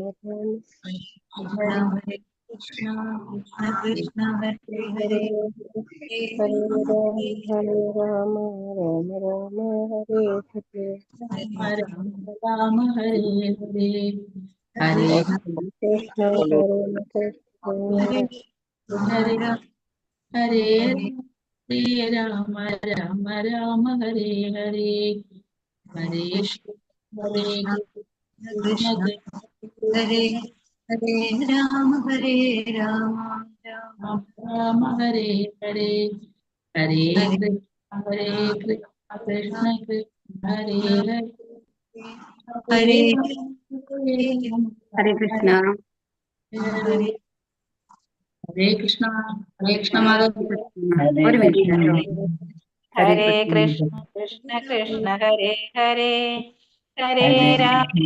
Hare Krishna, Krishna Hare Hare, Hare Ram, Hare Rama, Rama Rama, Hare Hare. Hare Rama, Hare Hare, Hare Krishna, Hare Krishna, Hare Hare Hare Rama, Rama Rama, Hare Hare, Hare Krishna, Krishna Hare Hare Rama, Hare Rama, Rama Hare Hare, Hare Krishna, Krishna Krishna, Hare Hare, Hare Hare Krishna. Hare Krishna, Madhava. ഒരു minute. Hare Krishna, Krishna Krishna, Hare Hare, Hare Rama,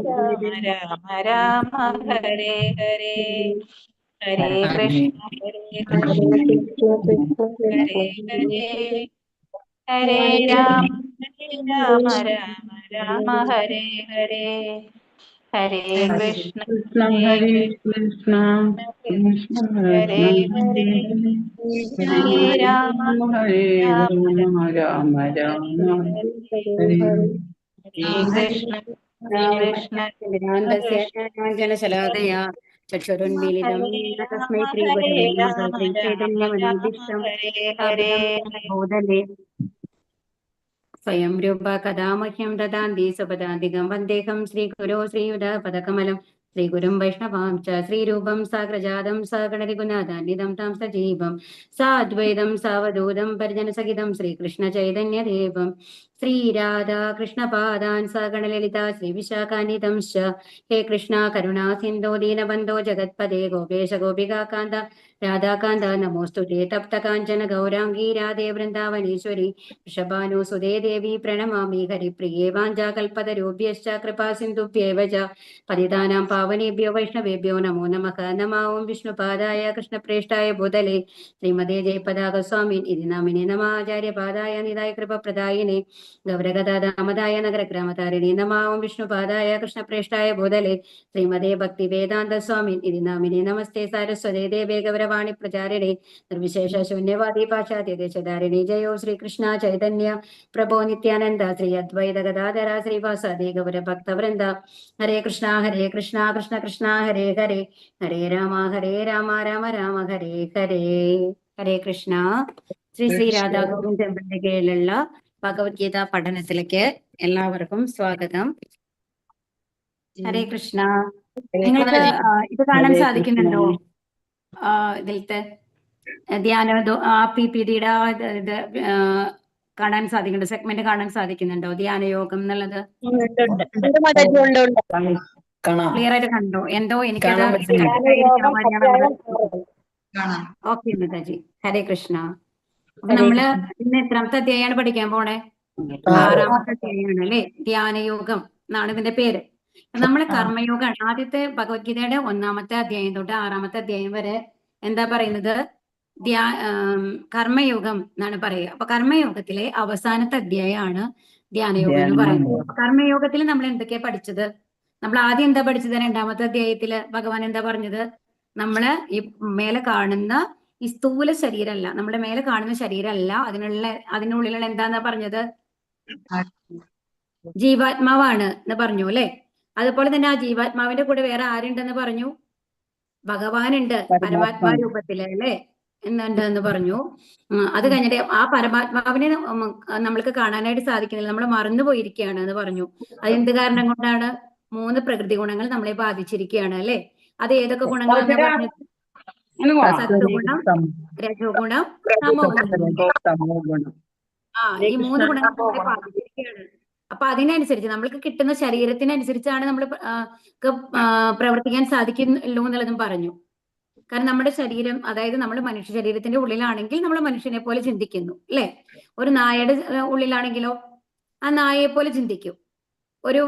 Rama Rama, Hare Hare, Hare Krishna, Krishna, Hare Hare, Hare Rama, Rama Rama, Hare Hare, Hare Krishna, Hare Krishna, Krishna Hare Hare, Hare Rama, Hare Rama, Rama Rama Hare Krishna, Krishna ജനശലാകയാ ചക്ഷുരുന്മീലിതം തസ്മൈ ശ്രീ ഗുരവേ നമഃ ശ്രീ ചൈതന്യമനോദിഷ്ടം ഭൂതലേ സ്വയം രൂപ കഥാ മഹ്യം ദദാന്തി സ്വപദാന്തികം വന്ദേഹം ശ്രീഗുരോ ശ്രീയുധപദകമലം ശ്രീഗുരും വൈഷ്ണവാം ച ശ്രീരൂപം സാഗ്രജാതം സഗണരഘുനാഥാന്വിതം താം സജീവം സാദ്വൈതം സാവധൂതം പരിജനസഹിതം ശ്രീകൃഷ്ണ ചൈതന്യദേവം ശ്രീരാധാ കൃഷ്ണപാദാൻ സഗണലളിതാ ശ്രീവിശാഖാന്വിതം ശ ഹേ കൃഷ്ണ കരുണാ സിന്ധോ ദീനബന്ധോ ജഗത്പദേ ഗോപേശ ഗോപികാന്ത രാധാകാന്ത നമോസ്തുതേ തപ്ത കാഞ്ചന ഗൗരാംഗീ രാധേ വൃന്ദാവനീശ്വരി വൃഷഭാനുസുതേ ദേവി പ്രണമാമി ഹരിപ്രിയേ വാഞ്ചാകൽപതരുഭ്യശ്ച കൃപാ സിന്ധുഭ്യേവ ച പതിതാനാം പാവനേഭ്യോ വൈഷ്ണവേഭ്യോ നമോ നമഃ നമോ വിഷ്ണുപാദായ കൃഷ്ണപ്രേഷ്ഠായ ഭൂതലേ ശ്രീമതേ ജയപതാക സ്വാമിൻ ഇതി നാമിനെ നമാചാര്യപാദായ നിതായ കൃപപ്രദായിനെ ഗൗരഗദാമതായ നഗരഗ്രാമതാരിണി നമോ വിഷ്ണുപാദായ കൃഷ്ണപ്രേഷ്ഠായ ഭൂതലേ ശ്രീമതേ ഭക്തി വേദാന്ത സ്വാമിൻ ഇതി നാമിനെ നമസ്തേ സാരസ്വതേ ദേവേ ഗൗരവാണി പ്രചാരിണേ നിർവിശേഷ ശൂന്യവാദി പാശ്ചാത്യ ദേശധാരിണി ജയോ ശ്രീകൃഷ്ണ ചൈതന്യ പ്രഭോ നിത്യാനന്ദ ശ്രീ അദ്വൈത ഗദാധര ശ്രീവാസാദി ഗൗര ഭക്തവൃന്ദ ഹരേ കൃഷ്ണ കൃഷ്ണ കൃഷ്ണ ഹരേ ഹരേ ഹരേ രാമ രാമ രാമ ഹരേ ഹരേ. ഹരേ കൃഷ്ണ. ശ്രീ രാധാഗോവിന്ദ് ടെമ്പിളിന്റെ കീഴിലുള്ള ഭഗവത്ഗീത പഠനത്തിലേക്ക് എല്ലാവർക്കും സ്വാഗതം. ഹരേ കൃഷ്ണ. നിങ്ങൾക്ക് ഇത് കാണാൻ സാധിക്കുന്നുണ്ടോ? ഇതിലത്തെ ധ്യാന PPD-യുടെ ഇത് കാണാൻ സാധിക്കുന്നുണ്ടോ? സെഗ്മെന്റ് കാണാൻ സാധിക്കുന്നുണ്ടോ? ധ്യാനയോഗം എന്നുള്ളത് ക്ലിയർ ആയിട്ട് കണ്ടോ? എന്തോ എനിക്കത് ഓക്കെ മാതാജി. ഹരേ കൃഷ്ണ. അപ്പൊ നമ്മള് ഇന്ന് എത്രാമത്തെ അധ്യായമാണ് പഠിക്കാൻ പോണേ? 6ാമത്തെ അധ്യായമാണ് അല്ലെ? ധ്യാനയോഗം എന്നാണ് ഇതിന്റെ പേര്. നമ്മള് കർമ്മയോഗമാണ്. ആദ്യത്തെ ഭഗവത്ഗീതയുടെ 1ാമത്തെ അധ്യായം തൊട്ട് 6ാമത്തെ അധ്യായം വരെ എന്താ പറയുന്നത്? കർമ്മയോഗം എന്നാണ് പറയുക. അപ്പൊ കർമ്മയോഗത്തിലെ അവസാനത്തെ അധ്യായമാണ് ധ്യാനയോഗം എന്ന് പറയുന്നത്. അപ്പൊ കർമ്മയോഗത്തിൽ നമ്മൾ എന്തൊക്കെയാ പഠിച്ചത്? നമ്മൾ ആദ്യം എന്താ പഠിച്ചത്? 2ാമത്തെ അധ്യായത്തില് ഭഗവാൻ എന്താ പറഞ്ഞത്? നമ്മള് ഈ മേലെ കാണുന്ന ഈ സ്ഥൂല ശരീരമല്ല, നമ്മുടെ മേലെ കാണുന്ന ശരീരമല്ല, അതിനുള്ളിലുള്ള എന്താന്നാ പറഞ്ഞത്? ജീവാത്മാവാണ് എന്ന് പറഞ്ഞു അല്ലെ? അതുപോലെ തന്നെ ആ ജീവാത്മാവിന്റെ കൂടെ വേറെ ആരുണ്ടെന്ന് പറഞ്ഞു? ഭഗവാനുണ്ട് പരമാത്മാ രൂപത്തില് അല്ലെ എന്നുണ്ട് എന്ന് പറഞ്ഞു. അത് കഴിഞ്ഞിട്ട് ആ പരമാത്മാവിനെ നമ്മൾക്ക് കാണാനായിട്ട് സാധിക്കുന്നില്ല, നമ്മൾ മറന്നു പോയിരിക്കുകയാണ് എന്ന് പറഞ്ഞു. അതെന്ത് കാരണം കൊണ്ടാണ്? 3 പ്രകൃതി ഗുണങ്ങൾ നമ്മളെ ബാധിച്ചിരിക്കുകയാണ് അല്ലെ? അത് ഏതൊക്കെ ഗുണങ്ങളാണ് പറഞ്ഞത്? സത്വഗുണം, രജോ ഗുണം, തമോ ഗുണം. ഈ 3 ഗുണങ്ങൾ നമ്മളെ ബാധിച്ചിരിക്കുകയാണ്. അപ്പൊ അതിനനുസരിച്ച് നമ്മൾക്ക് കിട്ടുന്ന ശരീരത്തിനനുസരിച്ചാണ് നമ്മൾ പ്രവർത്തിക്കാൻ സാധിക്കുള്ളൂ എന്നുള്ളതും പറഞ്ഞു. കാരണം നമ്മുടെ ശരീരം, അതായത് നമ്മൾ മനുഷ്യ ശരീരത്തിന്റെ ഉള്ളിലാണെങ്കിൽ നമ്മൾ മനുഷ്യനെ പോലെ ചിന്തിക്കുന്നു അല്ലെ? ഒരു നായയുടെ ഉള്ളിലാണെങ്കിലോ ആ നായയെ പോലെ ചിന്തിക്കും. ഒരു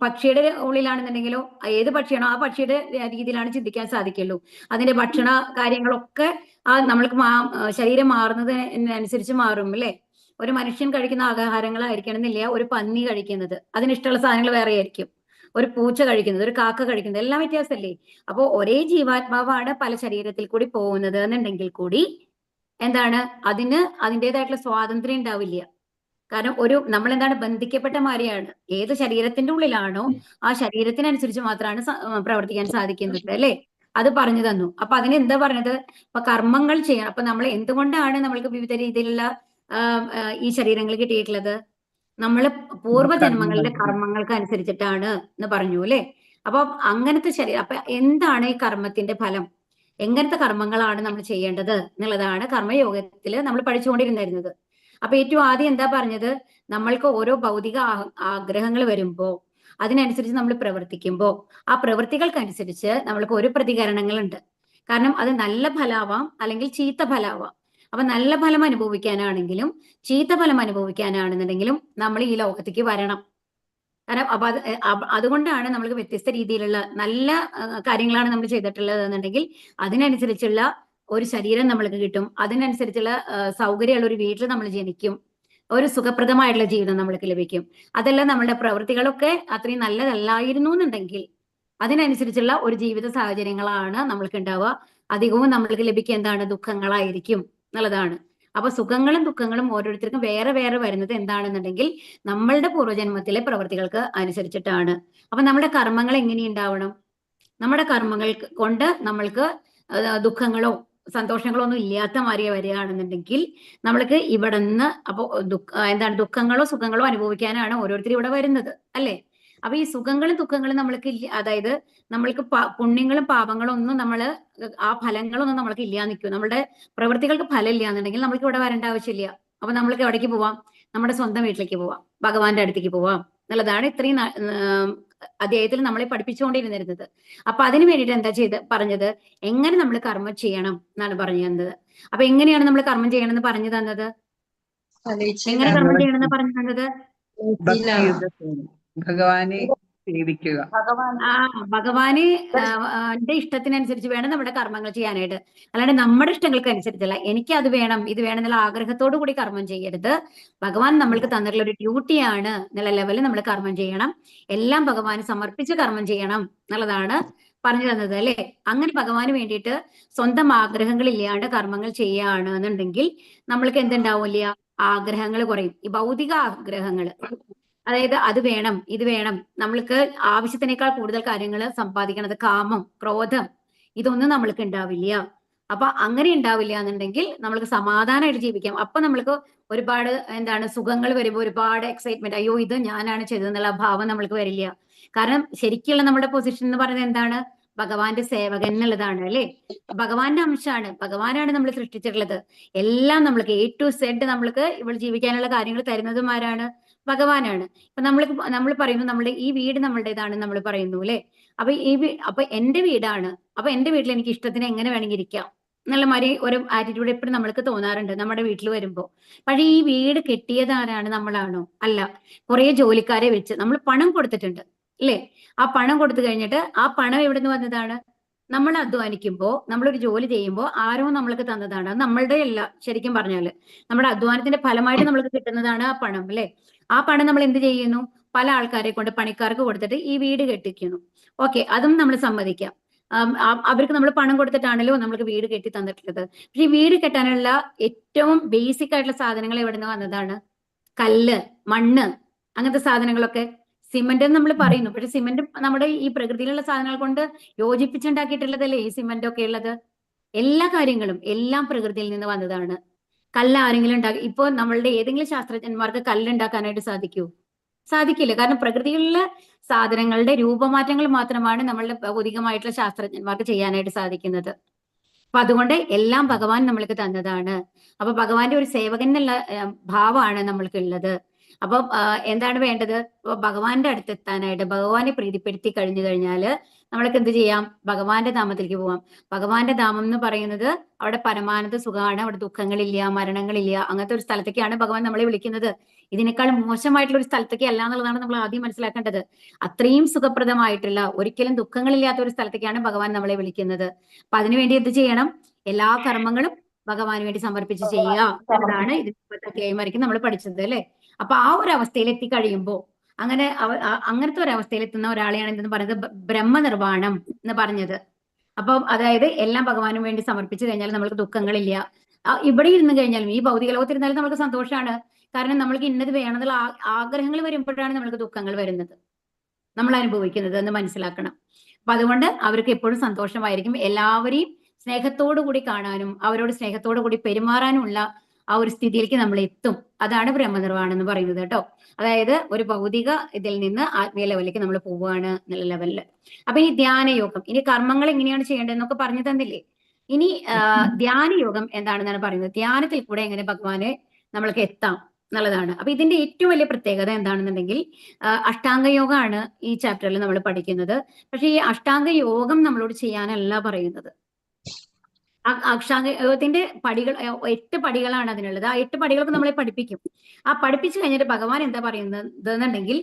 പക്ഷിയുടെ ഉള്ളിലാണെന്നുണ്ടെങ്കിലോ ഏത് പക്ഷിയാണോ ആ പക്ഷിയുടെ രീതിയിലാണ് ചിന്തിക്കാൻ സാധിക്കുള്ളൂ. അതിന്റെ ഭക്ഷണ കാര്യങ്ങളൊക്കെ നമ്മൾക്ക് ശരീരം മാറുന്നതിനനുസരിച്ച് മാറും അല്ലെ? ഒരു മനുഷ്യൻ കഴിക്കുന്ന ആഹാരങ്ങളായിരിക്കണം എന്നില്ല ഒരു പന്നി കഴിക്കുന്നത്. അതിനിഷ്ടമുള്ള സാധനങ്ങൾ വേറെ ആയിരിക്കും. ഒരു പൂച്ച കഴിക്കുന്നത്, ഒരു കാക്ക കഴിക്കുന്നത്, എല്ലാം വ്യത്യാസമല്ലേ? അപ്പോ ഒരേ ജീവാത്മാവാണ് പല ശരീരത്തിൽ കൂടി പോകുന്നത് എന്നുണ്ടെങ്കിൽ കൂടി എന്താണ് അതിന് അതിൻ്റെതായിട്ടുള്ള സ്വാതന്ത്ര്യം ഉണ്ടാവില്ല. കാരണം നമ്മൾ എന്താണ് ബന്ധിക്കപ്പെട്ട മാതിരിയാണ്. ഏത് ശരീരത്തിന്റെ ഉള്ളിലാണോ ആ ശരീരത്തിനനുസരിച്ച് മാത്രമാണ് പ്രവർത്തിക്കാൻ സാധിക്കുന്നത്, അല്ലേ? അത് പറഞ്ഞു തന്നു. അപ്പൊ അതിന് എന്താ പറഞ്ഞത്? അപ്പൊ കർമ്മങ്ങൾ ചെയ്യണം. അപ്പൊ നമ്മൾ എന്തുകൊണ്ടാണ് നമ്മൾക്ക് വിവിധ രീതിയിലുള്ള ഈ ശരീരങ്ങൾ കിട്ടിയിട്ടുള്ളത്? നമ്മള് പൂർവ്വജന്മങ്ങളുടെ കർമ്മങ്ങൾക്ക് അനുസരിച്ചിട്ടാണ് എന്ന് പറഞ്ഞു, അല്ലെ? അപ്പൊ അങ്ങനത്തെ ശരീരം, അപ്പൊ എന്താണ് ഈ കർമ്മത്തിന്റെ ഫലം? എങ്ങനത്തെ കർമ്മങ്ങളാണ് നമ്മൾ ചെയ്യേണ്ടത് എന്നുള്ളതാണ് കർമ്മയോഗത്തില് നമ്മൾ പഠിച്ചുകൊണ്ടിരുന്നിരുന്നത്. അപ്പൊ ഏറ്റവും ആദ്യം എന്താ പറഞ്ഞത്? നമ്മൾക്ക് ഓരോ ഭൗതിക ആഗ്രഹങ്ങൾ വരുമ്പോ അതിനനുസരിച്ച് നമ്മൾ പ്രവർത്തിക്കുമ്പോൾ ആ പ്രവൃത്തികൾക്കനുസരിച്ച് നമ്മൾക്ക് ഒരു പ്രതികരണങ്ങളുണ്ട്. കാരണം അത് നല്ല ഫലമാവാം അല്ലെങ്കിൽ ചീത്ത ഫലമാവാം. അപ്പൊ നല്ല ഫലം അനുഭവിക്കാനാണെങ്കിലും ചീത്ത ഫലം അനുഭവിക്കാനാണെന്നുണ്ടെങ്കിലും നമ്മൾ ഈ ലോകത്തേക്ക് വരണം. കാരണം അപ്പൊ അതുകൊണ്ടാണ് നമ്മൾക്ക് വ്യത്യസ്ത രീതിയിലുള്ള നല്ല കാര്യങ്ങളാണ് നമ്മൾ ചെയ്തിട്ടുള്ളത് എന്നുണ്ടെങ്കിൽ അതിനനുസരിച്ചുള്ള ഒരു ശരീരം നമ്മൾക്ക് കിട്ടും, അതിനനുസരിച്ചുള്ള സൗകര്യമുള്ള ഒരു വീട്ടിൽ നമ്മൾ ജനിക്കും, ഒരു സുഖപ്രദമായിട്ടുള്ള ജീവിതം നമ്മൾക്ക് ലഭിക്കും. അതല്ല നമ്മളുടെ പ്രവൃത്തികളൊക്കെ അത്രയും നല്ലതല്ലായിരുന്നു എന്നുണ്ടെങ്കിൽ അതിനനുസരിച്ചുള്ള ഒരു ജീവിത സാഹചര്യങ്ങളാണ് നമ്മൾക്ക് ഉണ്ടാവുക. അധികവും നമ്മൾക്ക് ലഭിക്കുക എന്താണ്? ദുഃഖങ്ങളായിരിക്കും എന്നുള്ളതാണ്. അപ്പൊ സുഖങ്ങളും ദുഃഖങ്ങളും ഓരോരുത്തർക്കും വേറെ വേറെ വരുന്നത് എന്താണെന്നുണ്ടെങ്കിൽ നമ്മളുടെ പൂർവ്വജന്മത്തിലെ പ്രവൃത്തികൾക്ക് അനുസരിച്ചിട്ടാണ്. അപ്പൊ നമ്മുടെ കർമ്മങ്ങൾ എങ്ങനെ ഉണ്ടാവണം? നമ്മുടെ കർമ്മങ്ങൾ കൊണ്ട് നമ്മൾക്ക് ദുഃഖങ്ങളോ സന്തോഷങ്ങളോ ഒന്നും ഇല്ലാത്ത മാതിരി വരികയാണെന്നുണ്ടെങ്കിൽ നമ്മൾക്ക് ഇവിടെ നിന്ന് അപ്പൊ എന്താണ് ദുഃഖങ്ങളോ സുഖങ്ങളോ അനുഭവിക്കാനാണ് ഓരോരുത്തരും ഇവിടെ വരുന്നത്, അല്ലെ? അപ്പൊ ഈ സുഖങ്ങളും ദുഃഖങ്ങളും നമ്മൾക്ക് അതായത് നമ്മൾക്ക് പുണ്യങ്ങളും പാപങ്ങളും ഒന്നും നമ്മള് ആ ഫലങ്ങളൊന്നും നമ്മൾക്ക് ഇല്ലാന്ന് നിൽക്കും. നമ്മുടെ പ്രവൃത്തികൾക്ക് ഫലം ഇല്ല എന്നുണ്ടെങ്കിൽ നമ്മൾക്ക് ഇവിടെ വരേണ്ട ആവശ്യമില്ല. അപ്പൊ നമ്മൾക്ക് എവിടേക്ക് പോവാം? നമ്മുടെ സ്വന്തം വീട്ടിലേക്ക് പോവാം, ഭഗവാന്റെ അടുത്തേക്ക് പോവാം എന്നുള്ളതാണ് ഇത്രയും അധ്യായത്തിൽ നമ്മളെ പഠിപ്പിച്ചുകൊണ്ടിരുന്നിരുന്നത്. അപ്പൊ അതിന് വേണ്ടിയിട്ട് എന്താ പറഞ്ഞത്? എങ്ങനെ നമ്മൾ കർമ്മം ചെയ്യണം എന്നാണ് പറഞ്ഞു തന്നത്. അപ്പൊ എങ്ങനെയാണ് നമ്മൾ കർമ്മം ചെയ്യണം എന്ന് പറഞ്ഞു തന്നത്? എങ്ങനെ കർമ്മം ചെയ്യണം എന്ന് പറഞ്ഞു തന്നത്? ഭഗവാനെ സേവിക്കുക. ഭഗവാന് ഇഷ്ടത്തിനനുസരിച്ച് വേണം നമ്മുടെ കർമ്മങ്ങൾ ചെയ്യാനായിട്ട്. അല്ലാണ്ട് നമ്മുടെ ഇഷ്ടങ്ങൾക്ക് അനുസരിച്ചല്ല. എനിക്ക് അത് വേണം ഇത് വേണം എന്നുള്ള ആഗ്രഹത്തോടു കൂടി കർമ്മം ചെയ്യരുത്. ഭഗവാൻ നമ്മൾക്ക് തന്നിട്ടുള്ള ഒരു ഡ്യൂട്ടിയാണ് എന്നുള്ള ലെവലിൽ നമ്മൾ കർമ്മം ചെയ്യണം. എല്ലാം ഭഗവാന് സമർപ്പിച്ച് കർമ്മം ചെയ്യണം എന്നുള്ളതാണ് പറഞ്ഞു തന്നത്, അല്ലെ? അങ്ങനെ ഭഗവാന് വേണ്ടിയിട്ട് സ്വന്തം ആഗ്രഹങ്ങൾ ഇല്ലാണ്ട് കർമ്മങ്ങൾ ചെയ്യാണ് എന്നുണ്ടെങ്കിൽ നമ്മൾക്ക് എന്തുണ്ടാവില്ല? ആഗ്രഹങ്ങൾ കുറയും. ഈ ഭൗതിക ആഗ്രഹങ്ങൾ, അതായത് അത് വേണം ഇത് വേണം, നമ്മൾക്ക് ആവശ്യത്തിനേക്കാൾ കൂടുതൽ കാര്യങ്ങൾ സമ്പാദിക്കണത്, കാമം ക്രോധം, ഇതൊന്നും നമ്മൾക്ക് ഉണ്ടാവില്ല. അപ്പൊ അങ്ങനെ ഉണ്ടാവില്ല എന്നുണ്ടെങ്കിൽ നമ്മൾക്ക് സമാധാനമായിട്ട് ജീവിക്കാം. അപ്പൊ നമ്മൾക്ക് ഒരുപാട് എന്താണ് സുഖങ്ങൾ വരുമ്പോൾ ഒരുപാട് എക്സൈറ്റ്മെന്റ്, അയ്യോ ഇത് ഞാനാണ് ചെയ്തതെന്നുള്ള ഭാവം നമ്മൾക്ക് വരില്ല. കാരണം ശരിക്കുള്ള നമ്മുടെ പൊസിഷൻ എന്ന് പറയുന്നത് എന്താണ്? ഭഗവാന്റെ സേവകൻ എന്നുള്ളതാണ്, അല്ലെ? ഭഗവാന്റെ അംശമാണ്, ഭഗവാനാണ് നമ്മൾ സൃഷ്ടിച്ചിട്ടുള്ളത്. എല്ലാം നമ്മൾക്ക് A to Z നമ്മൾക്ക് ഇവിടെ ജീവിക്കാനുള്ള കാര്യങ്ങൾ തരുന്നതും ആരാണ്? ഭഗവാനാണ്. ഇപ്പൊ നമ്മൾ പറയുന്നു നമ്മുടെ ഈ വീട് നമ്മളുടേതാണെന്ന് നമ്മൾ പറയുന്നു, അല്ലെ? അപ്പൊ എന്റെ വീടാണ്, അപ്പൊ എന്റെ വീട്ടിൽ എനിക്ക് ഇഷ്ടത്തിന് എങ്ങനെ വേണമെങ്കിൽ ഇരിക്കാം എന്നുള്ള മാതിരി ഒരു ആറ്റിറ്റ്യൂഡ് എപ്പോഴും നമ്മൾക്ക് തോന്നാറുണ്ട് നമ്മുടെ വീട്ടിൽ വരുമ്പോ. പക്ഷേ ഈ വീട് കെട്ടിയത് ആരാണ്? നമ്മളാണോ? അല്ല. കുറെ ജോലിക്കാരെ വെച്ച് നമ്മൾ പണം കൊടുത്തിട്ടുണ്ട്, അല്ലേ? ആ പണം കൊടുത്തു കഴിഞ്ഞിട്ട് ആ പണം എവിടെ നിന്ന് വന്നതാണ്? നമ്മൾ അധ്വാനിക്കുമ്പോൾ, നമ്മളൊരു ജോലി ചെയ്യുമ്പോൾ ആരോ നമ്മൾക്ക് തന്നതാണ്. അത് നമ്മളുടെ അല്ല. ശരിക്കും പറഞ്ഞാല് നമ്മുടെ അധ്വാനത്തിന്റെ ഫലമായിട്ട് നമ്മൾക്ക് കിട്ടുന്നതാണ് ആ പണം, അല്ലെ? ആ പണം നമ്മൾ എന്ത് ചെയ്യുന്നു? പല ആൾക്കാരെ കൊണ്ട് പണിക്കാർക്ക് കൊടുത്തിട്ട് ഈ വീട് കെട്ടിക്കുന്നു. ഓക്കെ, അതും നമ്മൾ സമ്മതിക്കാം. അവർക്ക് നമ്മൾ പണം കൊടുത്തിട്ടാണല്ലോ നമ്മൾക്ക് വീട് കെട്ടി തന്നിട്ടുള്ളത്. പക്ഷെ ഈ വീട് കെട്ടാനുള്ള ഏറ്റവും ബേസിക് ആയിട്ടുള്ള സാധനങ്ങൾ എവിടെ നിന്ന് വന്നതാണ്? കല്ല്, മണ്ണ്, അങ്ങനത്തെ സാധനങ്ങളൊക്കെ. സിമന്റ് എന്ന് നമ്മൾ പറയുന്നു, പക്ഷെ സിമന്റ് നമ്മുടെ ഈ പ്രകൃതിയിലുള്ള സാധനങ്ങൾ കൊണ്ട് യോജിപ്പിച്ചുണ്ടാക്കിയിട്ടുള്ളതല്ലേ ഈ സിമന്റ് ഒക്കെ ഉള്ളത്. എല്ലാ കാര്യങ്ങളും എല്ലാം പ്രകൃതിയിൽ നിന്ന് വന്നതാണ്. കല്ല് ആരെങ്കിലും ഉണ്ടാക്കി? ഇപ്പൊ നമ്മളുടെ ഏതെങ്കിലും ശാസ്ത്രജ്ഞന്മാർക്ക് കല്ലുണ്ടാക്കാനായിട്ട് സാധിക്കുമോ? സാധിക്കില്ല. കാരണം പ്രകൃതിയിലുള്ള സാധനങ്ങളുടെ രൂപമാറ്റങ്ങൾ മാത്രമാണ് നമ്മളുടെ ഭൗതികമായിട്ടുള്ള ശാസ്ത്രജ്ഞന്മാർക്ക് ചെയ്യാനായിട്ട് സാധിക്കുന്നത്. അപ്പൊ അതുകൊണ്ട് എല്ലാം ഭഗവാൻ നമ്മൾക്ക് തന്നതാണ്. അപ്പൊ ഭഗവാന്റെ ഒരു സേവകൻ എന്നുള്ള ഭാവമാണ് നമ്മൾക്കുള്ളത്. അപ്പൊ എന്താണ് വേണ്ടത്? ഭഗവാന്റെ അടുത്ത് എത്താനായിട്ട് ഭഗവാനെ പ്രീതിപ്പെടുത്തി കഴിഞ്ഞു കഴിഞ്ഞാല് നമ്മൾക്ക് എന്ത് ചെയ്യാം? ഭഗവാന്റെ ധാമത്തിലേക്ക് പോവാം. ഭഗവാന്റെ ധാമം എന്ന് പറയുന്നത് അവിടെ പരമാനന്ദ സുഖമാണ്, അവിടെ ദുഃഖങ്ങളില്ല, മരണങ്ങളില്ല. അങ്ങനത്തെ ഒരു സ്ഥലത്തേക്കാണ് ഭഗവാൻ നമ്മളെ വിളിക്കുന്നത്. ഇതിനേക്കാൾ മോശമായിട്ടുള്ള ഒരു സ്ഥലത്തേക്ക് അല്ല എന്നുള്ളതാണ് നമ്മൾ ആദ്യം മനസ്സിലാക്കേണ്ടത്. അത്രയും സുഖപ്രദമായിട്ടുള്ള, ഒരിക്കലും ദുഃഖങ്ങളില്ലാത്ത ഒരു സ്ഥലത്തേക്കാണ് ഭഗവാൻ നമ്മളെ വിളിക്കുന്നത്. അപ്പൊ അതിനുവേണ്ടി എന്ത് ചെയ്യണം? എല്ലാ കർമ്മങ്ങളും ഭഗവാന് വേണ്ടി സമർപ്പിച്ച് ചെയ്യുക എന്നതാണ് ഇതിന്റെ അധ്യായമായിരിക്കും നമ്മൾ പഠിച്ചത്, അല്ലെ? അപ്പൊ ആ ഒരു അവസ്ഥയിൽ എത്തിക്കഴിയുമ്പോൾ അങ്ങനെ അങ്ങനത്തെ ഒരു അവസ്ഥയിൽ എത്തുന്ന ഒരാളെയാണ് എന്തെന്ന് പറയുന്നത് ബ്രഹ്മനിർവാണം എന്ന് പറഞ്ഞത്. അപ്പം അതായത് എല്ലാം ഭഗവാനും വേണ്ടി സമർപ്പിച്ചു കഴിഞ്ഞാൽ നമ്മൾക്ക് ദുഃഖങ്ങളില്ല. ഇവിടെ ഇരുന്ന് കഴിഞ്ഞാലും ഈ ഭൗതിക ലോകത്തിരുന്നാലും നമ്മൾക്ക് സന്തോഷമാണ്. കാരണം നമ്മൾക്ക് ഇന്നത് വേണമെന്നുള്ള ആഗ്രഹങ്ങൾ വരുമ്പോഴാണ് നമ്മൾക്ക് ദുഃഖങ്ങൾ വരുന്നത്, നമ്മൾ അനുഭവിക്കുന്നത് എന്ന് മനസ്സിലാക്കണം. അപ്പൊ അതുകൊണ്ട് അവർക്ക് എപ്പോഴും സന്തോഷമായിരിക്കും. എല്ലാവരെയും സ്നേഹത്തോടു കൂടി കാണാനും അവരോട് സ്നേഹത്തോടു കൂടി പെരുമാറാനുമുള്ള ആ ഒരു സ്ഥിതിയിലേക്ക് നമ്മൾ എത്തും. അതാണ് ബ്രഹ്മനിർവാണം എന്ന് പറയുന്നത് കേട്ടോ. അതായത് ഒരു ഭൗതിക ഇതിൽ നിന്ന് ആത്മീയ ലെവലിലേക്ക് നമ്മൾ പോവുകയാണ് എന്നുള്ള ലെവലില്. അപ്പൊ ഇനി ധ്യാനയോഗം, ഇനി കർമ്മങ്ങൾ എങ്ങനെയാണ് ചെയ്യേണ്ടതെന്നൊക്കെ പറഞ്ഞു തന്നില്ലേ. ഇനി ധ്യാനയോഗം എന്താണെന്നാണ് പറയുന്നത്. ധ്യാനത്തിൽ കൂടെ എങ്ങനെ ഭഗവാനെ നമ്മൾക്ക് എത്താം എന്നുള്ളതാണ്. അപ്പൊ ഇതിന്റെ ഏറ്റവും വലിയ പ്രത്യേകത എന്താണെന്നുണ്ടെങ്കിൽ അഷ്ടാംഗ യോഗമാണ് ഈ ചാപ്റ്ററിൽ നമ്മൾ പഠിക്കുന്നത്. പക്ഷെ ഈ അഷ്ടാംഗ യോഗം നമ്മളോട് ചെയ്യാനല്ല പറയുന്നത്. അഷ്ടാംഗ യോഗത്തിന്റെ പടികൾ 8 പടികളാണ് അതിനുള്ളത്. ആ 8 പടികളൊക്കെ നമ്മളെ പഠിപ്പിക്കും. ആ പഠിപ്പിച്ചു കഴിഞ്ഞിട്ട് ഭഗവാൻ എന്താ പറയുന്നത് എന്നുണ്ടെങ്കിൽ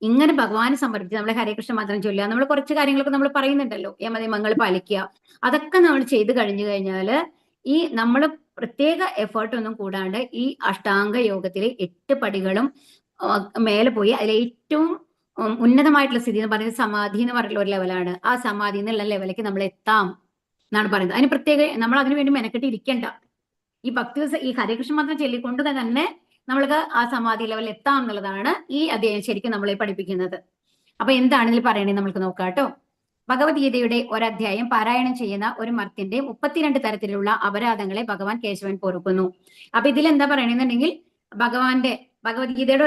ഇങ്ങനെ ഭഗവാനെ സമർപ്പിച്ച് നമ്മളെ ഹരേ കൃഷ്ണ മന്ത്രം ചൊല്ലുക, നമ്മൾ കുറച്ച് കാര്യങ്ങളൊക്കെ നമ്മൾ പറയുന്നുണ്ടല്ലോ, യമനിയമങ്ങൾ പാലിക്കുക, അതൊക്കെ നമ്മൾ ചെയ്തു കഴിഞ്ഞു കഴിഞ്ഞാല് ഈ നമ്മൾ പ്രത്യേക എഫേർട്ട് ഒന്നും കൂടാണ്ട് ഈ അഷ്ടാംഗ യോഗത്തിലെ 8 പടികളും മേലെ പോയി അതിലെ ഏറ്റവും ഉന്നതമായിട്ടുള്ള സ്ഥിതി എന്ന് പറയുന്നത് സമാധി എന്ന് പറഞ്ഞിട്ടുള്ള ഒരു ലെവലാണ്. ആ സമാധി എന്നുള്ള ലെവലിലേക്ക് നമ്മൾ എത്താം എന്നാണ് പറയുന്നത്. അതിന് പ്രത്യേക നമ്മൾ അതിനു വേണ്ടി മെനക്കെട്ട് ഇരിക്കണ്ട. ഈ ഈ ഹരേകൃഷ്ണ മന്ത്രം ചൊല്ലിക്കൊണ്ട് തന്നെ നമ്മൾക്ക് ആ സമാധി ലെവലിൽ എത്താം എന്നുള്ളതാണ് ഈ അധ്യായം ശരിക്കും നമ്മളെ പഠിപ്പിക്കുന്നത്. അപ്പൊ എന്താണ് ഇതിൽ പറയണേ നമുക്ക് നോക്കാം കേട്ടോ. ഭഗവത്ഗീതയുടെ ഒരധ്യായം പാരായണം ചെയ്യുന്ന ഒരു മർത്യന്റെ 32 തരത്തിലുള്ള അപരാധങ്ങളെ ഭഗവാൻ കേശവൻ പൊറുക്കുന്നു. അപ്പൊ ഇതിൽ എന്താ പറയണെന്നുണ്ടെങ്കിൽ ഭഗവത്ഗീതയുടെ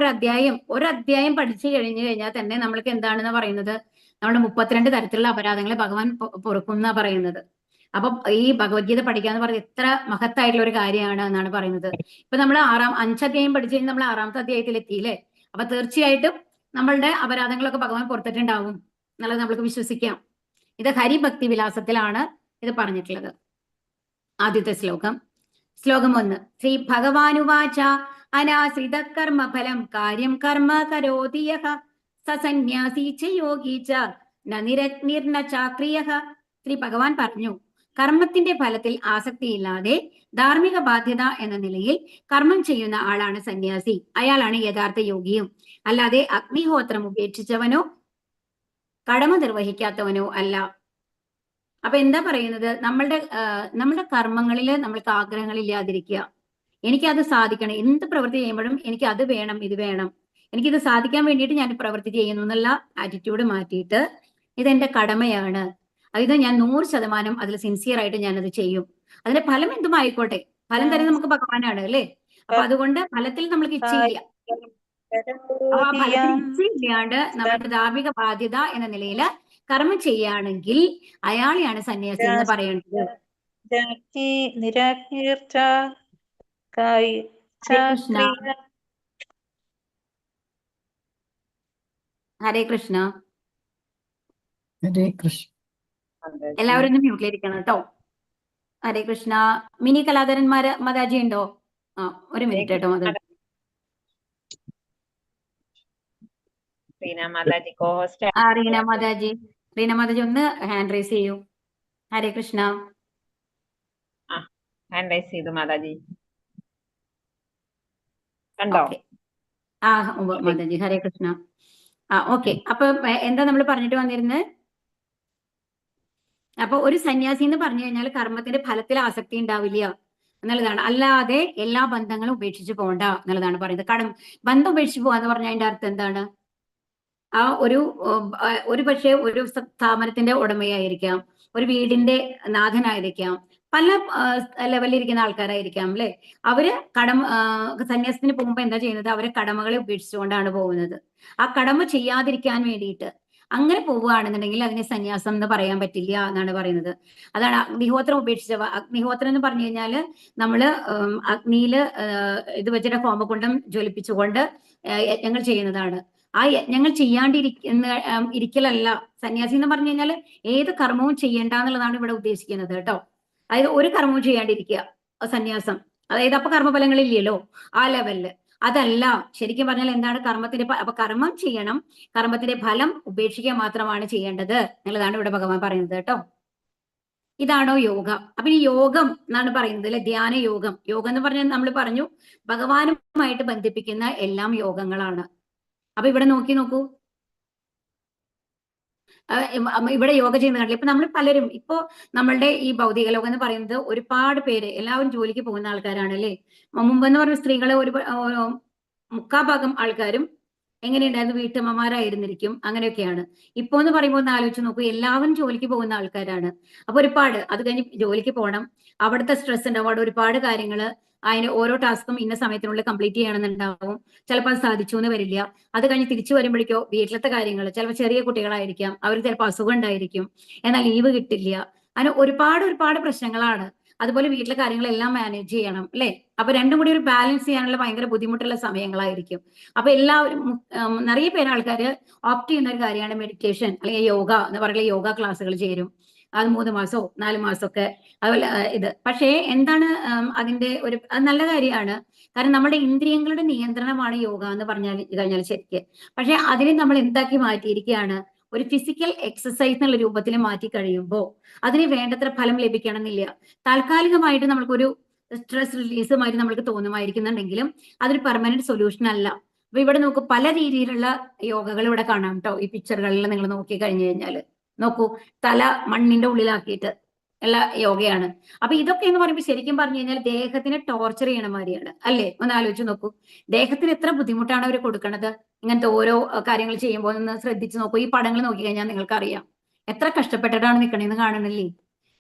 ഒരധ്യായം പഠിച്ചു കഴിഞ്ഞു കഴിഞ്ഞാൽ തന്നെ നമ്മൾക്ക് എന്താണെന്ന് പറയുന്നത്, നമ്മുടെ 32 തരത്തിലുള്ള അപരാധങ്ങളെ ഭഗവാൻ പൊറുക്കുന്ന പറയുന്നത്. അപ്പൊ ഈ ഭഗവത്ഗീത പഠിക്കാന്ന് പറയുന്നത് എത്ര മഹത്തായിട്ടുള്ള ഒരു കാര്യമാണ് എന്നാണ് പറയുന്നത്. ഇപ്പൊ നമ്മൾ 5 അധ്യായം പഠിച്ചു കഴിഞ്ഞാൽ നമ്മൾ 6ാമത്തെ അധ്യായത്തിൽ എത്തിയില്ലേ. അപ്പൊ തീർച്ചയായിട്ടും നമ്മളുടെ അപരാധങ്ങളൊക്കെ ഭഗവാൻ പുറത്തിട്ടുണ്ടാവും എന്നുള്ളത് നമ്മൾക്ക് വിശ്വസിക്കാം. ഇത് ഹരിഭക്തി വിലാസത്തിലാണ് ഇത് പറഞ്ഞിട്ടുള്ളത്. ആദ്യത്തെ ശ്ലോകം 1. ശ്രീ ഭഗവാനുവാച അനാശ്രിത കർമ്മഫലം കാര്യം കർമ്മ കരോതി യഃ സസന്യാസി ച യോഗി ച നിർന ചാക്രിയഃ. ശ്രീ ഭഗവാൻ പറഞ്ഞു, കർമ്മത്തിന്റെ ഫലത്തിൽ ആസക്തിയില്ലാതെ ധാർമ്മിക ബാധ്യത എന്ന നിലയിൽ കർമ്മം ചെയ്യുന്ന ആളാണ് സന്യാസി. അയാളാണ് യഥാർത്ഥ യോഗിയും. അല്ലാതെ അഗ്നിഹോത്രം ഉപേക്ഷിച്ചവനോ കടമ നിർവഹിക്കാത്തവനോ അല്ല. അപ്പൊ എന്താ പറയുന്നത്, നമ്മളുടെ കർമ്മങ്ങളിൽ നമ്മൾക്ക് ആഗ്രഹങ്ങളില്ലാതിരിക്കുക. എനിക്കത് സാധിക്കണം, എന്ത് പ്രവൃത്തി ചെയ്യുമ്പോഴും എനിക്ക് അത് വേണം, ഇത് വേണം, എനിക്കിത് സാധിക്കാൻ വേണ്ടിയിട്ട് ഞാൻ പ്രവൃത്തി ചെയ്യുന്നു എന്നുള്ള ആറ്റിറ്റ്യൂഡ് മാറ്റിയിട്ട് ഇതെന്റെ കടമയാണ്, ഇത് ഞാൻ 100% അതിൽ സിൻസിയർ ആയിട്ട് ഞാനത് ചെയ്യും. അതിന്റെ ഫലം എന്തുമായിക്കോട്ടെ, ഫലം തരുന്നത് നമുക്ക് ഭഗവാനാണ് അല്ലേ. അപ്പൊ അതുകൊണ്ട് ഫലത്തിൽ നമ്മൾക്ക് ഇച്ഛയില്ല. അപ്പൊ ആ ഫലത്തിൽ ഇച്ഛയില്ലാണ്ട് നമ്മുടെ ധാർമ്മിക ബാധ്യത എന്ന നിലയിൽ കർമ്മം ചെയ്യുകയാണെങ്കിൽ അയാളെയാണ് സന്യാസി എന്ന് പറയേണ്ടത്. ഹരേ കൃഷ്ണ. ഹരേ കൃഷ്ണ. എല്ലാവരും ഒന്ന് മ്യൂട്ടിലിരിക്കണം കേട്ടോ. ഹരേ കൃഷ്ണ. മിനി കലാധരന്മാര് മാതാജി ഉണ്ടോ? ഒരു മിനിറ്റ് കേട്ടോ മാതാജി. റീന മാതാജി ഒന്ന് ഹാൻഡ് റൈസ് ചെയ്യൂ. ഹരേ കൃഷ്ണ. ഹാൻഡ് റൈസ് ചെയ്തു മാതാജി. കണ്ടോ? മാതാജി ഹരേ കൃഷ്ണ. ഓക്കെ. അപ്പൊ എന്താ നമ്മൾ പറഞ്ഞിട്ട് വന്നിരുന്നത്? അപ്പൊ ഒരു സന്യാസി എന്ന് പറഞ്ഞു കഴിഞ്ഞാൽ കർമ്മത്തിന്റെ ഫലത്തിൽ ആസക്തി ഉണ്ടാവില്ല എന്നുള്ളതാണ്. അല്ലാതെ എല്ലാ ബന്ധങ്ങളും ഉപേക്ഷിച്ച് പോകണ്ട എന്നുള്ളതാണ് പറയുന്നത്. ബന്ധം ഉപേക്ഷിച്ച് പോകാന്ന് പറഞ്ഞാൽ അതിന്റെ അർത്ഥം എന്താണ്? ആ ഒരു പക്ഷേ ഒരു സ്ഥാപനത്തിന്റെ ഉടമയായിരിക്കാം, ഒരു വീടിന്റെ നാഥനായിരിക്കാം, പല ലെവലിലിരിക്കുന്ന ആൾക്കാരായിരിക്കാം അല്ലെ. അവര് സന്യാസത്തിന് പോകുമ്പോ എന്താ ചെയ്യുന്നത്? അവരെ കടമകളെ ഉപേക്ഷിച്ചുകൊണ്ടാണ് പോകുന്നത്. ആ കടമ ചെയ്യാതിരിക്കാൻ വേണ്ടിയിട്ട് അങ്ങനെ പോവുകയാണെന്നുണ്ടെങ്കിൽ അതിനെ സന്യാസം എന്ന് പറയാൻ പറ്റില്ല എന്നാണ് പറയുന്നത്. അതാണ് അഗ്നിഹോത്രം ഉപേക്ഷിച്ചവ. അഗ്നിഹോത്രം എന്ന് പറഞ്ഞു കഴിഞ്ഞാല് നമ്മള് അഗ്നിയില് ഇത് വെച്ചിട്ട് ഹോമകുണ്ഡം ജ്വലിപ്പിച്ചുകൊണ്ട് യജ്ഞങ്ങൾ ചെയ്യുന്നതാണ്. ആ യജ്ഞങ്ങൾ ഇരിക്കലല്ല സന്യാസി എന്ന് പറഞ്ഞു കഴിഞ്ഞാൽ ഏത് കർമ്മവും ചെയ്യേണ്ട എന്നുള്ളതാണ് ഇവിടെ ഉദ്ദേശിക്കുന്നത് കേട്ടോ. അതായത് ഒരു കർമ്മവും ചെയ്യാണ്ടിരിക്കുക സന്യാസം. അതായത് അപ്പൊ കർമ്മഫലങ്ങളില്ലല്ലോ ആ ലെവലില്. അതല്ല ശരിക്കും പറഞ്ഞാൽ എന്താണ് അപ്പൊ കർമ്മം ചെയ്യണം, കർമ്മത്തിന്റെ ഫലം ഉപേക്ഷിക്കുക മാത്രമാണ് ചെയ്യേണ്ടത് എന്നുള്ളതാണ് ഇവിടെ ഭഗവാൻ പറയുന്നത് കേട്ടോ. ഇതാണോ യോഗ? അപ്പൊ ഈ യോഗം എന്നാണ് പറയുന്നത് അല്ലെ, ധ്യാന യോഗം. യോഗം എന്ന് പറഞ്ഞാൽ നമ്മൾ പറഞ്ഞു ഭഗവാനുമായിട്ട് ബന്ധിപ്പിക്കുന്ന എല്ലാം യോഗങ്ങളാണ്. അപ്പൊ ഇവിടെ നോക്കൂ, ഇവിടെ യോഗ ചെയ്യുന്ന കണ്ടില്ല. ഇപ്പൊ നമ്മൾ പലരും ഇപ്പോ നമ്മളുടെ ഈ ഭൗതിക ലോകം എന്ന് പറയുന്നത് ഒരുപാട് പേര് എല്ലാവരും ജോലിക്ക് പോകുന്ന ആൾക്കാരാണ് അല്ലേ. മുമ്പെന്ന് പറഞ്ഞ സ്ത്രീകളെ മുക്കാ ഭാഗം ആൾക്കാരും എങ്ങനെയുണ്ടായിരുന്നു, വീട്ടമ്മമാരായിരുന്നിരിക്കും, അങ്ങനെയൊക്കെയാണ്. ഇപ്പൊ എന്ന് പറയുമ്പോൾ ഒന്ന് ആലോചിച്ച് നോക്കൂ, എല്ലാവരും ജോലിക്ക് പോകുന്ന ആൾക്കാരാണ്. അപ്പൊ ഒരുപാട് അത് കഴിഞ്ഞ് ജോലിക്ക് പോകണം, അവിടുത്തെ സ്ട്രെസ് ഉണ്ടാവും, അവിടെ ഒരുപാട് കാര്യങ്ങൾ, അതിന് ഓരോ ടാസ്കും ഇന്ന സമയത്തിനുള്ളിൽ കംപ്ലീറ്റ് ചെയ്യണമെന്നുണ്ടാവും. ചിലപ്പോൾ അത് സാധിച്ചു എന്ന് വരില്ല. അത് കഴിഞ്ഞ് തിരിച്ചു വരുമ്പോഴേക്കോ വീട്ടിലത്തെ കാര്യങ്ങൾ, ചിലപ്പോൾ ചെറിയ കുട്ടികളായിരിക്കാം, അവർ ചിലപ്പോൾ അസുഖം ഉണ്ടായിരിക്കും, എന്നാൽ ലീവ് കിട്ടില്ല. അങ്ങനെ ഒരുപാട് പ്രശ്നങ്ങളാണ്. അതുപോലെ വീട്ടിലെ കാര്യങ്ങളെല്ലാം മാനേജ് ചെയ്യണം അല്ലെ. അപ്പൊ രണ്ടും കൂടി ഒരു ബാലൻസ് ചെയ്യാനുള്ള ഭയങ്കര ബുദ്ധിമുട്ടുള്ള സമയങ്ങളായിരിക്കും. അപ്പൊ എല്ലാവരും നിറയെ പേര് ആൾക്കാർ ഓപ്റ്റ് ചെയ്യുന്ന ഒരു കാര്യമാണ് മെഡിറ്റേഷൻ അല്ലെങ്കിൽ യോഗ എന്ന് പറയുന്ന യോഗ ക്ലാസ്സുകൾ ചേരും. അത് 3 മാസമോ 4 മാസമൊക്കെ അതുപോലെ ഇത്. പക്ഷേ എന്താണ് അതിന്റെ അത് നല്ല കാര്യമാണ്. കാരണം നമ്മുടെ ഇന്ദ്രിയങ്ങളുടെ നിയന്ത്രണമാണ് യോഗ എന്ന് കഴിഞ്ഞാൽ ശരിക്ക്. പക്ഷെ അതിനെ നമ്മൾ എന്താക്കി മാറ്റിയിരിക്കുകയാണ്, ഒരു ഫിസിക്കൽ എക്സസൈസ് എന്നുള്ള രൂപത്തിൽ മാറ്റി കഴിയുമ്പോൾ അതിന് വേണ്ടത്ര ഫലം ലഭിക്കണമെന്നില്ല. താൽക്കാലികമായിട്ട് നമുക്കൊരു സ്ട്രെസ് റിലീസുമായിട്ട് നമുക്ക് തോന്നുമായിരിക്കുന്നുണ്ടെങ്കിലും അതൊരു പെർമനന്റ് സൊല്യൂഷൻ അല്ല. അപ്പൊ ഇവിടെ നോക്കൂ, പല രീതിയിലുള്ള യോഗകൾ ഇവിടെ കാണാം കേട്ടോ. ഈ പിക്ചറുകളിൽ നിങ്ങൾ നോക്കി കഴിഞ്ഞു കഴിഞ്ഞാൽ നോക്കൂ, തല മണ്ണിന്റെ ഉള്ളിലാക്കിയിട്ട് ഉള്ള യോഗയാണ്. അപ്പൊ ഇതൊക്കെ എന്ന് പറയുമ്പോൾ ശരിക്കും പറഞ്ഞു കഴിഞ്ഞാൽ ദേഹത്തിനെ ടോർച്ചർ ചെയ്യണ മാതിരിയാണ് അല്ലേ. ഒന്ന് ആലോചിച്ച് നോക്കൂ, ദേഹത്തിന് എത്ര ബുദ്ധിമുട്ടാണ് അവർ കൊടുക്കണത് ഇങ്ങനത്തെ ഓരോ കാര്യങ്ങൾ ചെയ്യുമ്പോൾ. ഒന്ന് ശ്രദ്ധിച്ചു നോക്കൂ, ഈ പടങ്ങൾ നോക്കി കഴിഞ്ഞാൽ നിങ്ങൾക്കറിയാം എത്ര കഷ്ടപ്പെട്ടിട്ടാണ് നിൽക്കണേന്ന് കാണുന്നില്ലേ.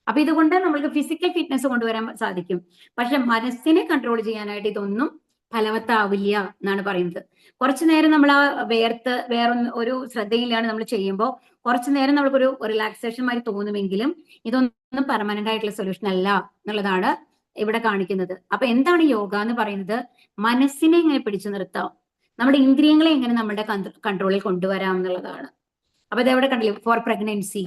അപ്പൊ ഇതുകൊണ്ട് നമ്മൾക്ക് ഫിസിക്കൽ ഫിറ്റ്നസ് കൊണ്ടുവരാൻ സാധിക്കും. പക്ഷെ മനസ്സിനെ കൺട്രോൾ ചെയ്യാനായിട്ട് ഇതൊന്നും ഫലവത്താവില്ല എന്നാണ് പറയുന്നത്. കുറച്ചു നേരം നമ്മൾ ആ വേർത്ത് ഒരു ശ്രദ്ധയിലാണ് നമ്മൾ ചെയ്യുമ്പോൾ കുറച്ചു നേരം നമ്മൾക്കൊരു റിലാക്സേഷൻ മാതിരി തോന്നുമെങ്കിലും ഇതൊന്നും പെർമനന്റ് ആയിട്ടുള്ള സൊല്യൂഷൻ അല്ല എന്നുള്ളതാണ് ഇവിടെ കാണിക്കുന്നത്. അപ്പൊ എന്താണ് യോഗ എന്ന് പറയുന്നത്? മനസ്സിനെ എങ്ങനെ പിടിച്ചു നിർത്താം, നമ്മുടെ ഇന്ദ്രിയങ്ങളെ എങ്ങനെ നമ്മുടെ കൺട്രോളിൽ കൊണ്ടുവരാം എന്നുള്ളതാണ്. അപ്പൊ ഇതെവിടെ കണ്ടില്ലേ, ഫോർ പ്രഗ്നൻസി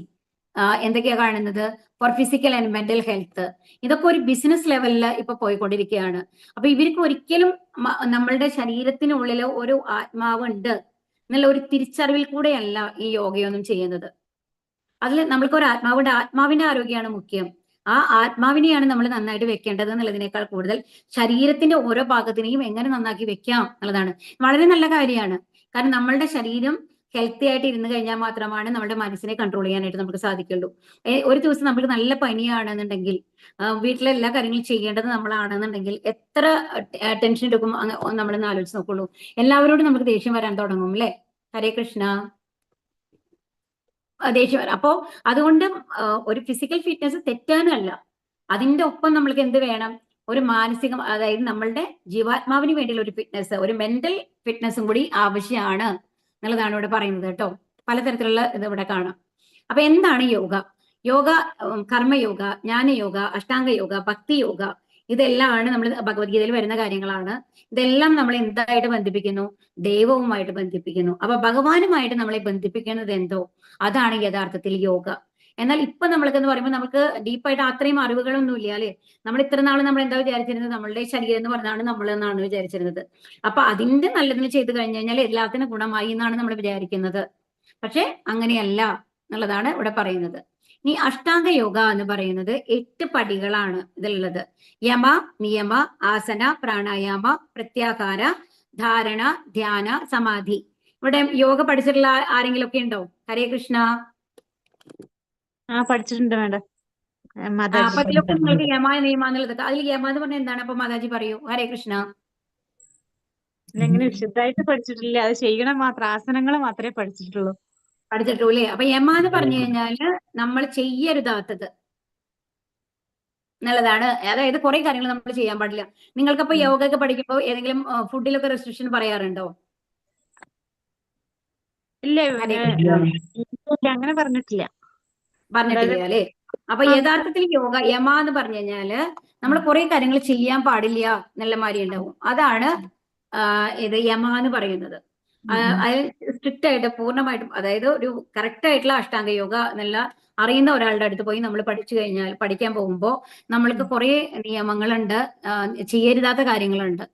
എന്തൊക്കെയാ കാണുന്നത്, for physical and mental health. ഇതൊക്കെ ഒരു ബിസിനസ് ലെവലിൽ ഇപ്പൊ പോയിക്കൊണ്ടിരിക്കുകയാണ്. അപ്പൊ ഇവർക്ക് ഒരിക്കലും നമ്മളുടെ ശരീരത്തിനുള്ളിൽ ഒരു ആത്മാവുണ്ട് എന്നുള്ള ഒരു തിരിച്ചറിവിൽ കൂടെയല്ല ഈ യോഗയൊന്നും ചെയ്യുന്നത്. അതിൽ നമ്മൾക്ക് ഒരു ആത്മാവുണ്ട്, ആത്മാവിന്റെ ആരോഗ്യമാണ് മുഖ്യം. ആ ആത്മാവിനെയാണ് നമ്മൾ നന്നായിട്ട് വെക്കേണ്ടത് എന്നുള്ളതിനേക്കാൾ കൂടുതൽ ശരീരത്തിന്റെ ഓരോ ഭാഗത്തിനെയും എങ്ങനെ നന്നാക്കി വെക്കാം എന്നുള്ളതാണ്. വളരെ നല്ല കാര്യമാണ്. കാരണം നമ്മളുടെ ശരീരം ഹെൽത്തി ആയിട്ട് ഇരുന്ന് കഴിഞ്ഞാൽ മാത്രമാണ് നമ്മുടെ മനസ്സിനെ കൺട്രോൾ ചെയ്യാനായിട്ട് നമുക്ക് സാധിക്കുള്ളൂ. ഒരു ദിവസം നമുക്ക് നല്ല പനിയാണെന്നുണ്ടെങ്കിൽ വീട്ടിലെ എല്ലാ കാര്യങ്ങളും ചെയ്യേണ്ടത് നമ്മളാണെന്നുണ്ടെങ്കിൽ എത്ര ടെൻഷൻ എടുക്കും നമ്മളൊന്ന് ആലോചിച്ച് നോക്കുള്ളൂ. എല്ലാവരോടും നമുക്ക് ദേഷ്യം വരാൻ തുടങ്ങും അല്ലെ. ഹരേ കൃഷ്ണ. ദേഷ്യം വരാം. അപ്പോ അതുകൊണ്ട് ഒരു ഫിസിക്കൽ ഫിറ്റ്നസ് തെറ്റാനല്ല, അതിന്റെ ഒപ്പം നമ്മൾക്ക് എന്ത് വേണം, ഒരു മാനസിക, അതായത് നമ്മളുടെ ജീവാത്മാവിന് വേണ്ടിയുള്ള ഒരു ഫിറ്റ്നസ്, ഒരു മെന്റൽ ഫിറ്റ്നസും കൂടി ആവശ്യമാണ് എന്നുള്ളതാണ് ഇവിടെ പറയുന്നത് കേട്ടോ. പലതരത്തിലുള്ള ഇത് ഇവിടെ കാണാം. അപ്പൊ എന്താണ് യോഗ? യോഗ കർമ്മയോഗ, ജ്ഞാനയോഗ, അഷ്ടാംഗ യോഗ, ഭക്തി യോഗ, ഇതെല്ലാമാണ് നമ്മൾ ഭഗവത്ഗീതയിൽ വരുന്ന കാര്യങ്ങളാണ്. ഇതെല്ലാം നമ്മളെ എന്തായിട്ട് ബന്ധിപ്പിക്കുന്നു? ദൈവവുമായിട്ട് ബന്ധിപ്പിക്കുന്നു. അപ്പൊ ഭഗവാനുമായിട്ട് നമ്മളെ ബന്ധിപ്പിക്കുന്നത് എന്തോ അതാണ് യഥാർത്ഥത്തിൽ യോഗ. എന്നാൽ ഇപ്പൊ നമ്മൾക്കെന്ന് പറയുമ്പോൾ നമുക്ക് ഡീപ്പായിട്ട് അത്രയും അറിവുകളൊന്നും ഇല്ല അല്ലെ. നമ്മൾ ഇത്ര നാൾ നമ്മൾ എന്താ വിചാരിച്ചിരുന്നത്, നമ്മളുടെ ശരീരം എന്ന് പറഞ്ഞാണ് നമ്മൾ എന്നാണ് വിചാരിച്ചിരുന്നത്. അപ്പൊ അതിന്റെ നല്ലതിന് ചെയ്ത് കഴിഞ്ഞു കഴിഞ്ഞാൽ എല്ലാത്തിനും ഗുണമായി എന്നാണ് നമ്മൾ വിചാരിക്കുന്നത്. പക്ഷെ അങ്ങനെയല്ല എന്നുള്ളതാണ് ഇവിടെ പറയുന്നത്. ഇനി അഷ്ടാംഗ യോഗ എന്ന് പറയുന്നത് 8 പടികളാണ് ഇതിലുള്ളത്. യമ, നിയമ, ആസന, പ്രാണായാമ, പ്രത്യാഹാര, ധാരണ, ധ്യാന, സമാധി. ഇവിടെ യോഗ പഠിച്ചിട്ടുള്ള ആരെങ്കിലും ഒക്കെ ഉണ്ടോ? ഹരേ കൃഷ്ണ. പഠിച്ചിട്ടുണ്ട് മാഡം. അപ്പൊ ഇതിലൊക്കെ നിങ്ങൾക്ക് യമ നിയമ എന്നുള്ളത്, അതിൽ യമ എന്ന് പറഞ്ഞാൽ എന്താണ്? അപ്പൊ മാതാജി പറയൂ. ഹരേ കൃഷ്ണ. അങ്ങനെ വിശദമായിട്ട് പഠിച്ചിട്ടില്ല, അത് ചെയ്യണം മാത്രം, ആസനങ്ങൾ മാത്രമേ പഠിച്ചിട്ടുള്ളൂ. പഠിച്ചിട്ടുള്ളൂ. അപ്പൊ യമ എന്ന് പറഞ്ഞു കഴിഞ്ഞാല് നമ്മൾ ചെയ്യരുതാത്തത് എന്നുള്ളതാണ്. അതായത് കുറെ കാര്യങ്ങൾ നമ്മൾ ചെയ്യാൻ പാടില്ല. നിങ്ങൾക്കപ്പോ യോഗ ഒക്കെ പഠിക്കുമ്പോൾ ഏതെങ്കിലും ഫുഡിലൊക്കെ റെസ്ട്രിക്ഷൻ പറയാറുണ്ടോ? ഇല്ല, അങ്ങനെ പറഞ്ഞിട്ടില്ല. പറഞ്ഞിട്ടില്ല അല്ലെ. അപ്പൊ യഥാർത്ഥത്തിൽ യമ എന്ന് പറഞ്ഞു കഴിഞ്ഞാല് നമ്മൾ കുറെ കാര്യങ്ങൾ ചെയ്യാൻ പാടില്ല എന്നുള്ള മാതിരി ഉണ്ടാവും. അതാണ് ഇത് യമ എന്ന് പറയുന്നത്. അത് സ്ട്രിക്റ്റ് ആയിട്ട് പൂർണ്ണമായിട്ടും, അതായത് ഒരു കറക്റ്റ് ആയിട്ടുള്ള അഷ്ടാംഗ യോഗ എന്നുള്ള അറിയുന്ന ഒരാളുടെ അടുത്ത് പോയി നമ്മൾ പഠിക്കാൻ പോകുമ്പോൾ നമ്മൾക്ക് കുറെ നിയമങ്ങളുണ്ട്, ചെയ്യരുതാത്ത കാര്യങ്ങളുണ്ട്.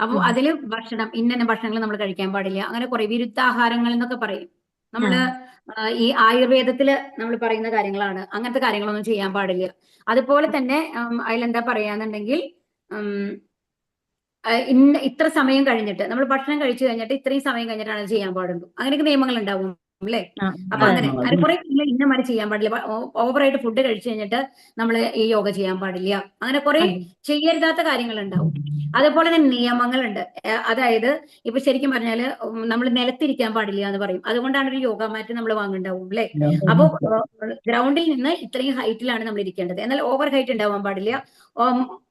അപ്പൊ അതില് ഭക്ഷണം, ഇന്ന ഭക്ഷണങ്ങൾ നമ്മൾ കഴിക്കാൻ പാടില്ല, അങ്ങനെ കുറെ വിരുദ്ധാഹാരങ്ങൾ എന്നൊക്കെ പറയും. നമ്മള് ഈ ആയുർവേദത്തില് നമ്മൾ പറയുന്ന കാര്യങ്ങളാണ്. അങ്ങനത്തെ കാര്യങ്ങളൊന്നും ചെയ്യാൻ പാടില്ല. അതുപോലെ തന്നെ അതിലെന്താ പറയാന്നുണ്ടെങ്കിൽ ഇന്ന ഇത്ര സമയം കഴിഞ്ഞിട്ട് നമ്മൾ ഭക്ഷണം കഴിച്ചു കഴിഞ്ഞിട്ട് ഇത്രയും സമയം കഴിഞ്ഞിട്ടാണ് അത് ചെയ്യാൻ പാടുള്ളൂ. അങ്ങനെയൊക്കെ നിയമങ്ങൾ ഉണ്ടാവും അല്ലേ? അപ്പൊ അങ്ങനെ അത് കുറെ ഇന്ന മാതിരി ചെയ്യാൻ പാടില്ല. ഓവറായിട്ട് ഫുഡ് കഴിച്ചു കഴിഞ്ഞിട്ട് നമ്മൾ ഈ യോഗ ചെയ്യാൻ പാടില്ല. അങ്ങനെ കുറെ ചെയ്യരുതാത്ത കാര്യങ്ങൾ ഉണ്ടാവും. അതുപോലെ തന്നെ നിയമങ്ങളുണ്ട്. അതായത് ഇപ്പൊ ശരിക്കും പറഞ്ഞാല് നമ്മൾ നിലത്തിരിക്കാൻ പാടില്ല എന്ന് പറയും. അതുകൊണ്ടാണ് ഒരു യോഗ മാറ്റ് നമ്മൾ വാങ്ങുന്നുണ്ടാവും അല്ലേ? അപ്പൊ ഗ്രൗണ്ടിൽ നിന്ന് ഇത്രയും ഹൈറ്റിലാണ് നമ്മൾ ഇരിക്കേണ്ടത്. എന്നാൽ ഓവർ ഹൈറ്റ് ഉണ്ടാവാൻ പാടില്ല,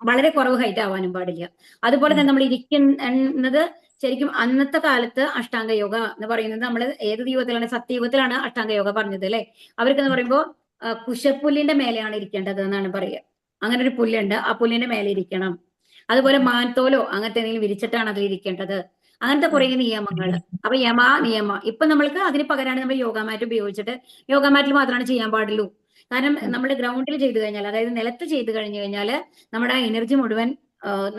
വളരെ കുറവ് ഹൈറ്റ് ആവാനും പാടില്ല. അതുപോലെ തന്നെ നമ്മൾ ഇരിക്കുന്നത് ശരിക്കും അന്നത്തെ കാലത്ത് അഷ്ടാംഗ യോഗ എന്ന് പറയുന്നത് നമ്മൾ ഏത് യുഗത്തിലാണ്? സത്യയുഗത്തിലാണ് അഷ്ടാംഗ യോഗ പറഞ്ഞത് അല്ലെ? അവർക്കെന്ന് പറയുമ്പോൾ കുശപ്പുല്ലിന്റെ മേലെയാണ് ഇരിക്കേണ്ടത് എന്നാണ് പറയുക. അങ്ങനെ ഒരു പുല്ലുണ്ട്, ആ പുല്ലിന്റെ മേലെ ഇരിക്കണം. അതുപോലെ മാൻതോലോ അങ്ങനത്തെ എന്തെങ്കിലും വിരിച്ചിട്ടാണ് അതിൽ ഇരിക്കേണ്ടത്. അങ്ങനത്തെ കുറെ നിയമങ്ങൾ. അപ്പൊ നിയമ ഇപ്പൊ നമ്മൾക്ക് അതിന് പകരമാണ് നമ്മൾ യോഗ മാറ്റ് ഉപയോഗിച്ചിട്ട് യോഗ മാറ്റിൽ മാത്രമാണ് ചെയ്യാൻ പാടുള്ളൂ. കാരണം നമ്മൾ ഗ്രൗണ്ടിൽ ചെയ്തു കഴിഞ്ഞാൽ, അതായത് നിലത്ത് ചെയ്തു കഴിഞ്ഞു കഴിഞ്ഞാൽ നമ്മുടെ ആ എനർജി മുഴുവൻ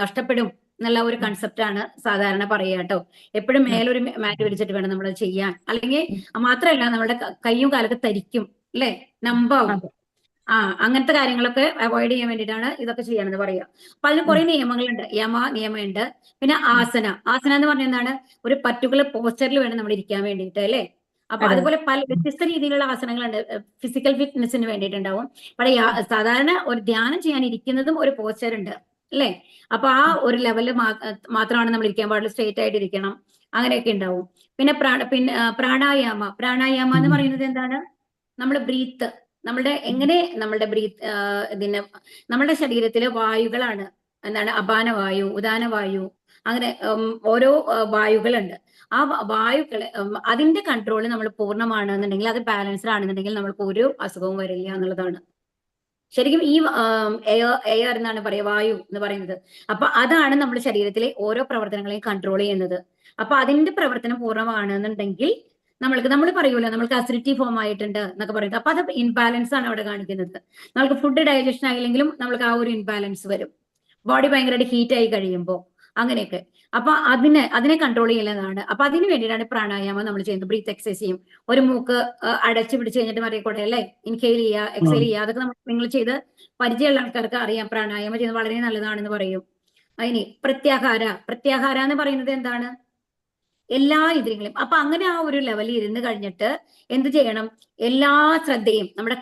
നഷ്ടപ്പെടും എന്നുള്ള ഒരു കൺസെപ്റ്റാണ് സാധാരണ പറയുക കേട്ടോ. എപ്പോഴും മേലൊരു മാറ്റ് വിരിച്ചിട്ട് വേണം നമ്മൾ ചെയ്യാൻ. അല്ലെങ്കിൽ മാത്രമല്ല നമ്മുടെ കയ്യും കാലൊക്കെ തരിക്കും അല്ലെ, നമ്പാവും. അങ്ങനത്തെ കാര്യങ്ങളൊക്കെ അവോയ്ഡ് ചെയ്യാൻ വേണ്ടിയിട്ടാണ് ഇതൊക്കെ ചെയ്യാനെന്ന് പറയുക. അപ്പൊ അതിന് കുറെ നിയമങ്ങളുണ്ട്. നിയമമുണ്ട്. പിന്നെ ആസന എന്ന് പറഞ്ഞ എന്താണ്? ഒരു പർട്ടിക്കുലർ പോസ്ചറിൽ വേണം നമ്മൾ ഇരിക്കാൻ വേണ്ടിയിട്ട് അല്ലെ? അപ്പൊ അതുപോലെ പല വ്യത്യസ്ത രീതിയിലുള്ള ആസനങ്ങളുണ്ട്. ഫിസിക്കൽ ഫിറ്റ്നസിന് വേണ്ടിയിട്ടുണ്ടാവും. പക്ഷേ സാധാരണ ഒരു ധ്യാനം ചെയ്യാൻ ഇരിക്കുന്നതും ഒരു പോസ്ചർ ഉണ്ട് അല്ലെ? അപ്പൊ ആ ഒരു ലെവലിൽ മാത്രമാണ് നമ്മൾ ഇരിക്കാൻ പാടുള്ളൂ. സ്ട്രേറ്റ് ആയിട്ട് ഇരിക്കണം. അങ്ങനെയൊക്കെ ഉണ്ടാവും. പിന്നെ പ്രാണായാമ എന്ന് പറയുന്നത് എന്താണ്? നമ്മൾ ബ്രീത്ത്, നമ്മളുടെ ബ്രീത്ത് നമ്മളുടെ ശരീരത്തിലെ വായുകളാണ്. എന്താണ്? അപാന വായു, ഉദാന വായു, അങ്ങനെ ഓരോ വായുകളുണ്ട്. ആ വായുക്കളെ അതിന്റെ കൺട്രോൾ നമ്മൾ പൂർണ്ണമാണെന്നുണ്ടെങ്കിൽ, അത് ബാലൻസ്ഡ് ആണെന്നുണ്ടെങ്കിൽ നമ്മൾക്ക് ഒരു അസുഖവും വരില്ല എന്നുള്ളതാണ്. ശരിക്കും ഈ എയർ എന്നാണ് പറയുക, വായു എന്ന് പറയുന്നത്. അപ്പൊ അതാണ് നമ്മുടെ ശരീരത്തിലെ ഓരോ പ്രവർത്തനങ്ങളെയും കൺട്രോൾ ചെയ്യുന്നത്. അപ്പൊ അതിന്റെ പ്രവർത്തനം പൂർണ്ണമാണെന്നുണ്ടെങ്കിൽ നമ്മൾ പറയൂല, നമ്മൾക്ക് അസിഡിറ്റി ഫോം ആയിട്ടുണ്ട് എന്നൊക്കെ പറയുന്നത്. അപ്പൊ അത് ഇൻബാലൻസ് ആണ് അവിടെ കാണിക്കുന്നത്. നമ്മൾക്ക് ഫുഡ് ഡൈജഷൻ ആയില്ലെങ്കിലും നമ്മൾക്ക് ആ ഒരു ഇൻബാലൻസ് വരും. ബോഡി ഭയങ്കരമായിട്ട് ഹീറ്റ് ആയി കഴിയുമ്പോൾ അങ്ങനെയൊക്കെ. അപ്പൊ അതിനെ കൺട്രോൾ ചെയ്യുന്നതാണ്. അപ്പൊ അതിന് വേണ്ടിയിട്ടാണ് പ്രാണായാമം നമ്മൾ ചെയ്യുന്നത്. ബ്രീത്ത് എക്സസൈസ് ചെയ്യും. ഒരു മൂക്ക് അടച്ചു പിടിച്ച് കഴിഞ്ഞിട്ട് മറിയക്കൂടെ അല്ലെ? ഇൻഹെയിൽ ചെയ്യുക, എക്സെയിൽ ചെയ്യുക. അതൊക്കെ നിങ്ങൾ ചെയ്ത് പരിചയമുള്ള ആൾക്കാർക്ക് അറിയാം. പ്രാണായാമം ചെയ്യുന്നത് വളരെ നല്ലതാണെന്ന് പറയും. ഇനി പ്രത്യാഹാര എന്ന് പറയുന്നത് എന്താണ്? എല്ലാ ഇന്ദ്രിയങ്ങളെയും. അപ്പൊ അങ്ങനെ ആ ഒരു ലെവലിൽ ഇരുന്ന് കഴിഞ്ഞിട്ട് എന്ത് ചെയ്യണം? എല്ലാ ശ്രദ്ധയും നമ്മുടെ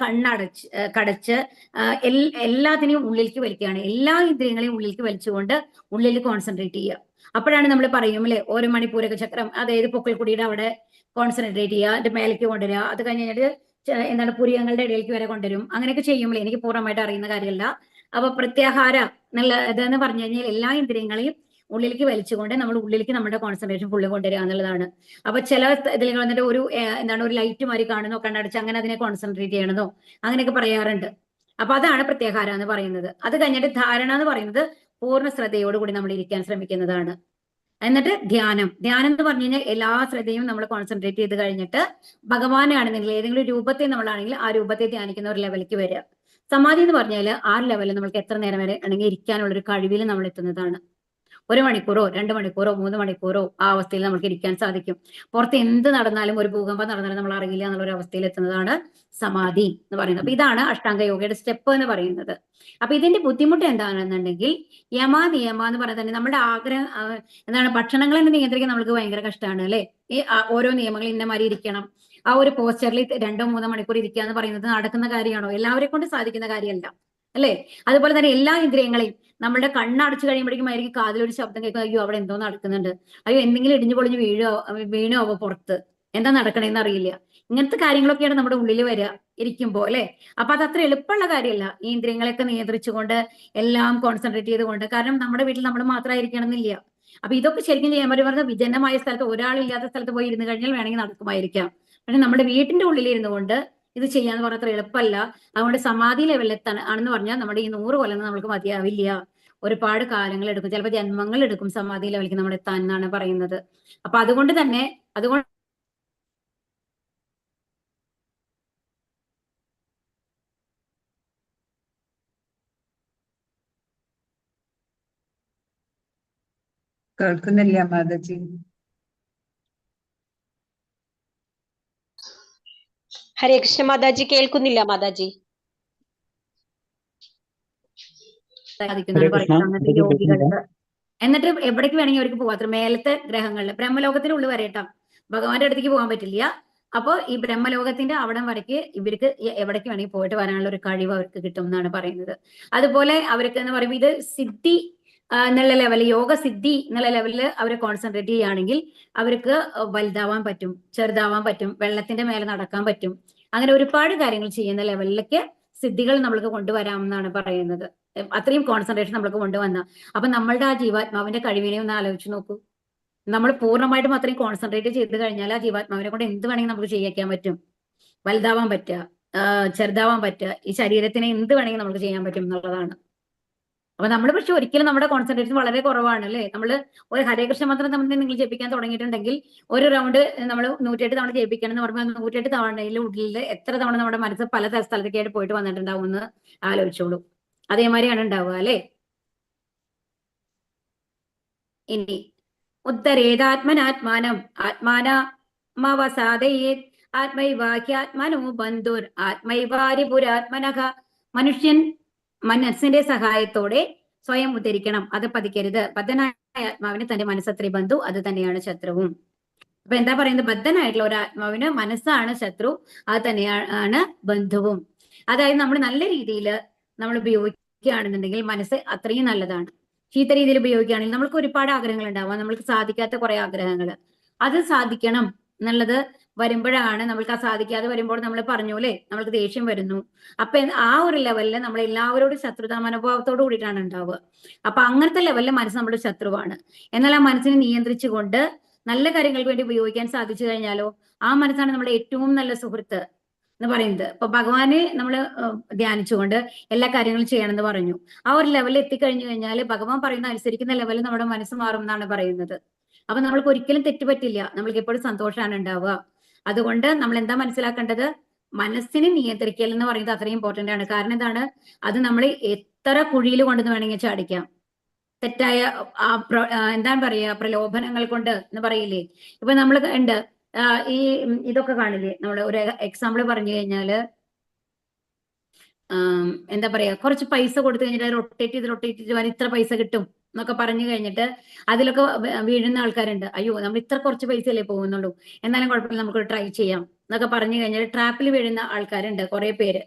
കടച്ച് എല്ലാത്തിനെയും ഉള്ളിലേക്ക് വലിക്കുകയാണ്. എല്ലാ ഇന്ദ്രിയങ്ങളെയും ഉള്ളിലേക്ക് വലിച്ചുകൊണ്ട് ഉള്ളിൽ കോൺസെൻട്രേറ്റ് ചെയ്യുക. അപ്പോഴാണ് നമ്മൾ പറയും അല്ലെ, ഓരോ മണിപ്പൂരക ചക്രം, അതായത് പൊക്കിൾക്കുടിയുടെ അവിടെ കോൺസെൻട്രേറ്റ് ചെയ്യുക, അതിന്റെ മേലേക്ക് കൊണ്ടുവരിക. അത് കഴിഞ്ഞിട്ട് എന്താണ്, പുരിയങ്ങളുടെ ഇടയിലേക്ക് വരെ കൊണ്ടുവരും. അങ്ങനെയൊക്കെ ചെയ്യുമ്പോൾ എനിക്ക് പൂർണ്ണമായിട്ട് അറിയുന്ന കാര്യമല്ല. അപ്പൊ പ്രത്യാഹാര എന്നുള്ള ഇതെന്ന് പറഞ്ഞു കഴിഞ്ഞാൽ എല്ലാ ഇന്ദ്രിയങ്ങളെയും ഉള്ളിലേക്ക് വലിച്ചുകൊണ്ട് നമ്മൾ ഉള്ളിലേക്ക് നമ്മുടെ കോൺസെൻട്രേഷൻ ഫുള്ള് കൊണ്ടുവരിക എന്നുള്ളതാണ്. അപ്പൊ ചില ഇതിൽ വന്നിട്ട് ഒരു ഒരു ലൈറ്റ് മാതിരി കാണുന്നോ, കണ്ണടച്ച് അങ്ങനെ അതിനെ കോൺസെൻട്രേറ്റ് ചെയ്യണതോ അങ്ങനെയൊക്കെ പറയാറുണ്ട്. അപ്പൊ അതാണ് പ്രത്യാഹാര എന്ന് പറയുന്നത്. അത് കഴിഞ്ഞിട്ട് ധാരണ എന്ന് പറയുന്നത് പൂർണ്ണ ശ്രദ്ധയോടുകൂടി നമ്മൾ ഇരിക്കാൻ ശ്രമിക്കുന്നതാണ്. എന്നിട്ട് ധ്യാനം എന്ന് പറഞ്ഞു കഴിഞ്ഞാൽ എല്ലാ ശ്രദ്ധയും നമ്മൾ കോൺസെൻട്രേറ്റ് ചെയ്ത് കഴിഞ്ഞിട്ട് ഭഗവാനാണെന്നെങ്കിൽ ഏതെങ്കിലും രൂപത്തെ നമ്മളാണെങ്കിൽ ആ രൂപത്തെ ധ്യാനിക്കുന്ന ഒരു ലെവലിലേക്ക് വരിക. സമാധി എന്ന് പറഞ്ഞാൽ ആ ലെവലിൽ നമുക്ക് എത്ര നേരം വരെ ആണെങ്കിൽ ഇരിക്കാനുള്ള ഒരു കഴിവിൽ നമ്മൾ എത്തുന്നതാണ്. 1 മണിക്കൂറോ 2 മണിക്കൂറോ 3 മണിക്കൂറോ ആ അവസ്ഥയിൽ നമുക്ക് ഇരിക്കാൻ സാധിക്കും. പുറത്ത് എന്ത് നടന്നാലും, ഒരു ഭൂകമ്പം നടന്നാലും നമ്മൾ അറിയില്ല എന്നുള്ള ഒരു അവസ്ഥയിൽ എത്തുന്നതാണ് സമാധി എന്ന് പറയുന്നത്. അപ്പൊ ഇതാണ് അഷ്ടാംഗ യോഗയുടെ സ്റ്റെപ്പ് എന്ന് പറയുന്നത്. അപ്പൊ ഇതിന്റെ ബുദ്ധിമുട്ട് എന്താണെന്നുണ്ടെങ്കിൽ നിയമ എന്ന് പറയുന്നത് തന്നെ നമ്മുടെ ആഗ്രഹം എന്താണ്, ഭക്ഷണങ്ങൾ തന്നെ നിയന്ത്രിക്കാൻ നമ്മൾക്ക് ഭയങ്കര കഷ്ടമാണ് അല്ലെ? ഈ ഓരോ നിയമങ്ങൾ ഇന്ന മാതിരി ഇരിക്കണം, ആ ഒരു പോസ്ചറിൽ 2-3 മണിക്കൂർ ഇരിക്കുക എന്ന് പറയുന്നത് നടക്കുന്ന കാര്യമാണോ? എല്ലാവരെ കൊണ്ട് സാധിക്കുന്ന കാര്യമല്ല അല്ലെ? അതുപോലെ തന്നെ എല്ലാ ഇന്ദ്രിയങ്ങളെയും നമ്മുടെ കണ്ണടച്ചു കഴിയുമ്പോഴേക്കും ആയിരിക്കും കാതിലൊരു ശബ്ദം കേൾക്കുക, അയ്യോ അവിടെ എന്തോ നടക്കുന്നുണ്ട്, അയ്യോ എന്തെങ്കിലും ഇടിഞ്ഞു പൊളിഞ്ഞ് വീണോ പുറത്ത്, എന്താ നടക്കണേന്ന് അറിയില്ല. ഇങ്ങനത്തെ കാര്യങ്ങളൊക്കെയാണ് നമ്മുടെ ഉള്ളിൽ വരിക ഇരിക്കുമ്പോ അല്ലെ? അപ്പൊ അത് അത്ര എളുപ്പമുള്ള കാര്യമല്ല ഈ ഇന്ദ്രിയങ്ങളെയൊക്കെ നിയന്ത്രിച്ചുകൊണ്ട് എല്ലാം കോൺസെൻട്രേറ്റ് ചെയ്തുകൊണ്ട്. കാരണം നമ്മുടെ വീട്ടിൽ നമ്മൾ മാത്രമായിരിക്കണം എന്നില്ല. അപ്പൊ ഇതൊക്കെ ശരിക്കും ചെയ്യാൻ പറ്റുന്ന വിജനമായ സ്ഥലത്ത്, ഒരാളില്ലാത്ത സ്ഥലത്ത് പോയി ഇരുന്ന് കഴിഞ്ഞാൽ വേണമെങ്കിൽ നടക്കുമായിരിക്കാം. പക്ഷെ നമ്മുടെ വീട്ടിന്റെ ഉള്ളിൽ ഇരുന്നുകൊണ്ട് ഇത് ചെയ്യാന്ന് പറഞ്ഞാൽ അത്ര എളുപ്പമല്ല. അതുകൊണ്ട് സമാധി ലെവലിൽ എത്താൻ ആണെന്ന് പറഞ്ഞാൽ നമ്മുടെ ഈ 100 കൊല്ലം നമ്മൾക്ക് മതിയാവില്ല. ഒരുപാട് കാലങ്ങൾ എടുക്കും, ചിലപ്പോൾ ജന്മങ്ങൾ എടുക്കും സമാധി ലെവലിലേക്ക് നമ്മൾ എത്താൻ എന്നാണ് പറയുന്നത്. അപ്പൊ അതുകൊണ്ട് കേൾക്കുന്നില്ല മാതാജി. ഹരേ കൃഷ്ണ മാതാജി, കേൾക്കുന്നില്ല മാതാജി. സാധിക്കുന്നതാണ് പറയുന്നത്. അങ്ങനത്തെ യോഗികൾക്ക് എന്നിട്ട് എവിടേക്ക് വേണമെങ്കിൽ അവർക്ക് പോകാം, അത്ര മേലത്തെ ഗ്രഹങ്ങളിൽ ബ്രഹ്മലോകത്തിന്റെ ഉള്ളിൽ വരെ കേട്ടോ, ഭഗവാന്റെ അടുത്തേക്ക് പോകാൻ പറ്റില്ല. അപ്പോൾ ഈ ബ്രഹ്മലോകത്തിന്റെ അവിടം വരയ്ക്ക് ഇവർക്ക് എവിടേക്ക് വേണമെങ്കിൽ പോയിട്ട് വരാനുള്ള ഒരു കഴിവ് അവർക്ക് കിട്ടും എന്നാണ് പറയുന്നത്. അതുപോലെ അവർക്ക് എന്ന് പറയുമ്പോൾ ഇത് സിദ്ധി എന്നുള്ള ലെവലിൽ, യോഗ സിദ്ധി എന്നുള്ള ലെവലിൽ അവർ കോൺസെൻട്രേറ്റ് ചെയ്യുകയാണെങ്കിൽ അവർക്ക് വലുതാവാൻ പറ്റും, ചെറുതാവാൻ പറ്റും, വെള്ളത്തിന്റെ മേലെ നടക്കാൻ പറ്റും, അങ്ങനെ ഒരുപാട് കാര്യങ്ങൾ ചെയ്യുന്ന ലെവലിലേക്ക് സിദ്ധികൾ നമ്മൾക്ക് കൊണ്ടുവരാമെന്നാണ് പറയുന്നത്. അത്രയും കോൺസെൻട്രേഷൻ നമ്മൾക്ക് കൊണ്ടുവന്ന അപ്പൊ നമ്മളുടെ ആ ജീവാത്മാവിന്റെ കഴിവിനെ ഒന്ന് ആലോചിച്ച് നോക്കൂ. നമ്മൾ പൂർണ്ണമായിട്ടും അത്രയും കോൺസെൻട്രേറ്റ് ചെയ്ത് കഴിഞ്ഞാൽ ആ ജീവാത്മാവിനെ കൊണ്ട് എന്ത് വേണമെങ്കിൽ നമുക്ക് ചെയ്യിക്കാൻ പറ്റും. വലുതാവാൻ പറ്റുക, ചെറുതാവാൻ പറ്റുക, ഈ ശരീരത്തിനെ എന്ത് വേണമെങ്കിൽ നമുക്ക് ചെയ്യാൻ പറ്റും എന്നുള്ളതാണ്. അപ്പൊ നമ്മൾ പക്ഷെ ഒരിക്കലും നമ്മുടെ കോൺസെൻട്രേഷൻ വളരെ കുറവാണ് അല്ലേ. നമ്മൾ ഒരു ഹരേകൃഷ്ണ മന്ത്രം നമ്മൾ നിങ്ങൾ ജപിക്കാൻ തുടങ്ങിയിട്ടുണ്ടെങ്കിൽ ഒരു റൗണ്ട് നമ്മൾ 108 തവണ ജയിപ്പിക്കണം എന്ന് പറയുമ്പോൾ 108 തവണയിൽ ഉള്ളിൽ എത്ര തവണ നമ്മുടെ മനസ്സ് പല സ്ഥലത്തേക്കായിട്ട് പോയിട്ട് വന്നിട്ടുണ്ടാവും എന്ന് ആലോചിച്ചോളൂ. അതേമാതിരിയാണ് ഉണ്ടാവുക അല്ലേ. ഇനി ഉത്തരേതാത്മനാത്മാനം ആത്മാനമവസാദയേത് ആത്മൈവാഹ്യാത്മനോ ബന്ധുർ ആത്മൈവാരിപുരാത്മനഃ. മനുഷ്യൻ മനസ്സിന്റെ സഹായത്തോടെ സ്വയം ഉദ്ധരിക്കണം, അത് പതിക്കരുത്. ബദ്ധനായ ആത്മാവിന് തന്റെ മനസ്സത്രേ ബന്ധു, അത് തന്നെയാണ് ശത്രുവും. അപ്പൊ എന്താ പറയുന്നത്, ബദ്ധനായിട്ടുള്ള ഒരു ആത്മാവിന് മനസ്സാണ് ശത്രു, അത് തന്നെയാണ് ബന്ധുവും. അതായത് നമ്മൾ നല്ല രീതിയിൽ നമ്മൾ ഉപയോഗിക്കുകയാണെന്നുണ്ടെങ്കിൽ മനസ്സ് അത്രയും നല്ലതാണ്. ചീത്ത രീതിയിൽ ഉപയോഗിക്കുകയാണെങ്കിൽ നമ്മൾക്ക് ഒരുപാട് ആഗ്രഹങ്ങൾ ഉണ്ടാവാം, നമ്മൾക്ക് സാധിക്കാത്ത കുറെ ആഗ്രഹങ്ങൾ, അത് സാധിക്കണം എന്നുള്ളത് വരുമ്പോഴാണ് നമ്മൾക്ക് ആ സാധിക്കാതെ വരുമ്പോൾ നമ്മൾ പറഞ്ഞു അല്ലേ, നമ്മൾക്ക് ദേഷ്യം വരുന്നു. അപ്പൊ ആ ഒരു ലെവലിൽ നമ്മൾ എല്ലാവരോടും ശത്രുതാ മനോഭാവത്തോട് കൂടിയിട്ടാണ് ഉണ്ടാവുക. അപ്പൊ അങ്ങനത്തെ ലെവലിൽ മനസ്സ് നമ്മുടെ ശത്രുവാണ്. എന്നാൽ ആ മനസ്സിനെ നിയന്ത്രിച്ചുകൊണ്ട് നല്ല കാര്യങ്ങൾക്ക് വേണ്ടി ഉപയോഗിക്കാൻ സാധിച്ചു കഴിഞ്ഞാലോ ആ മനസ്സാണ് നമ്മുടെ ഏറ്റവും നല്ല സുഹൃത്ത് എന്ന് പറയുന്നത്. ഇപ്പൊ ഭഗവാനെ നമ്മൾ ധ്യാനിച്ചുകൊണ്ട് എല്ലാ കാര്യങ്ങളും ചെയ്യണമെന്ന് പറഞ്ഞു. ആ ഒരു ലെവലിൽ എത്തിക്കഴിഞ്ഞു കഴിഞ്ഞാൽ ഭഗവാൻ പറയുന്ന അനുസരിക്കുന്ന ലെവലിൽ നമ്മുടെ മനസ്സ് മാറും എന്നാണ് പറയുന്നത്. അപ്പൊ നമ്മൾക്ക് ഒരിക്കലും തെറ്റുപറ്റില്ല, നമ്മൾക്ക് എപ്പോഴും സന്തോഷമാണ് ഉണ്ടാവുക. അതുകൊണ്ട് നമ്മൾ എന്താ മനസ്സിലാക്കേണ്ടത്, മനസ്സിനെ നിയന്ത്രിക്കൽ എന്ന് പറയുന്നത് അത്രയും ഇമ്പോർട്ടന്റ് ആണ്. കാരണം എന്താണ്, അത് നമ്മൾ എത്ര കുഴിയിൽ കൊണ്ടെന്ന് വേണമെങ്കിൽ ചാടിക്കാം. തെറ്റായ എന്താണ് പറയുക, പ്രലോഭനങ്ങൾ കൊണ്ട് എന്ന് പറയില്ലേ. ഇപ്പൊ നമ്മൾ ഉണ്ട് ഈ ഇതൊക്കെ കാണില്ലേ, നമ്മൾ ഒരു എക്സാമ്പിൾ പറഞ്ഞു കഴിഞ്ഞാല് എന്താ പറയാ, കുറച്ച് പൈസ കൊടുത്തു കഴിഞ്ഞിട്ട് റൊട്ടേറ്റ് ചെയ്ത് ഇത്ര പൈസ കിട്ടും എന്നൊക്കെ പറഞ്ഞു കഴിഞ്ഞിട്ട് അതിലൊക്കെ വീഴുന്ന ആൾക്കാരുണ്ട്. അയ്യോ നമ്മൾ ഇത്ര കുറച്ച് പൈസയല്ലേ പോകുന്നുള്ളൂ, എന്നാലും കുഴപ്പമില്ല നമുക്ക് ട്രൈ ചെയ്യാം എന്നൊക്കെ പറഞ്ഞു കഴിഞ്ഞാൽ ട്രാപ്പിൽ വീഴുന്ന ആൾക്കാരുണ്ട് കുറെ പേര്.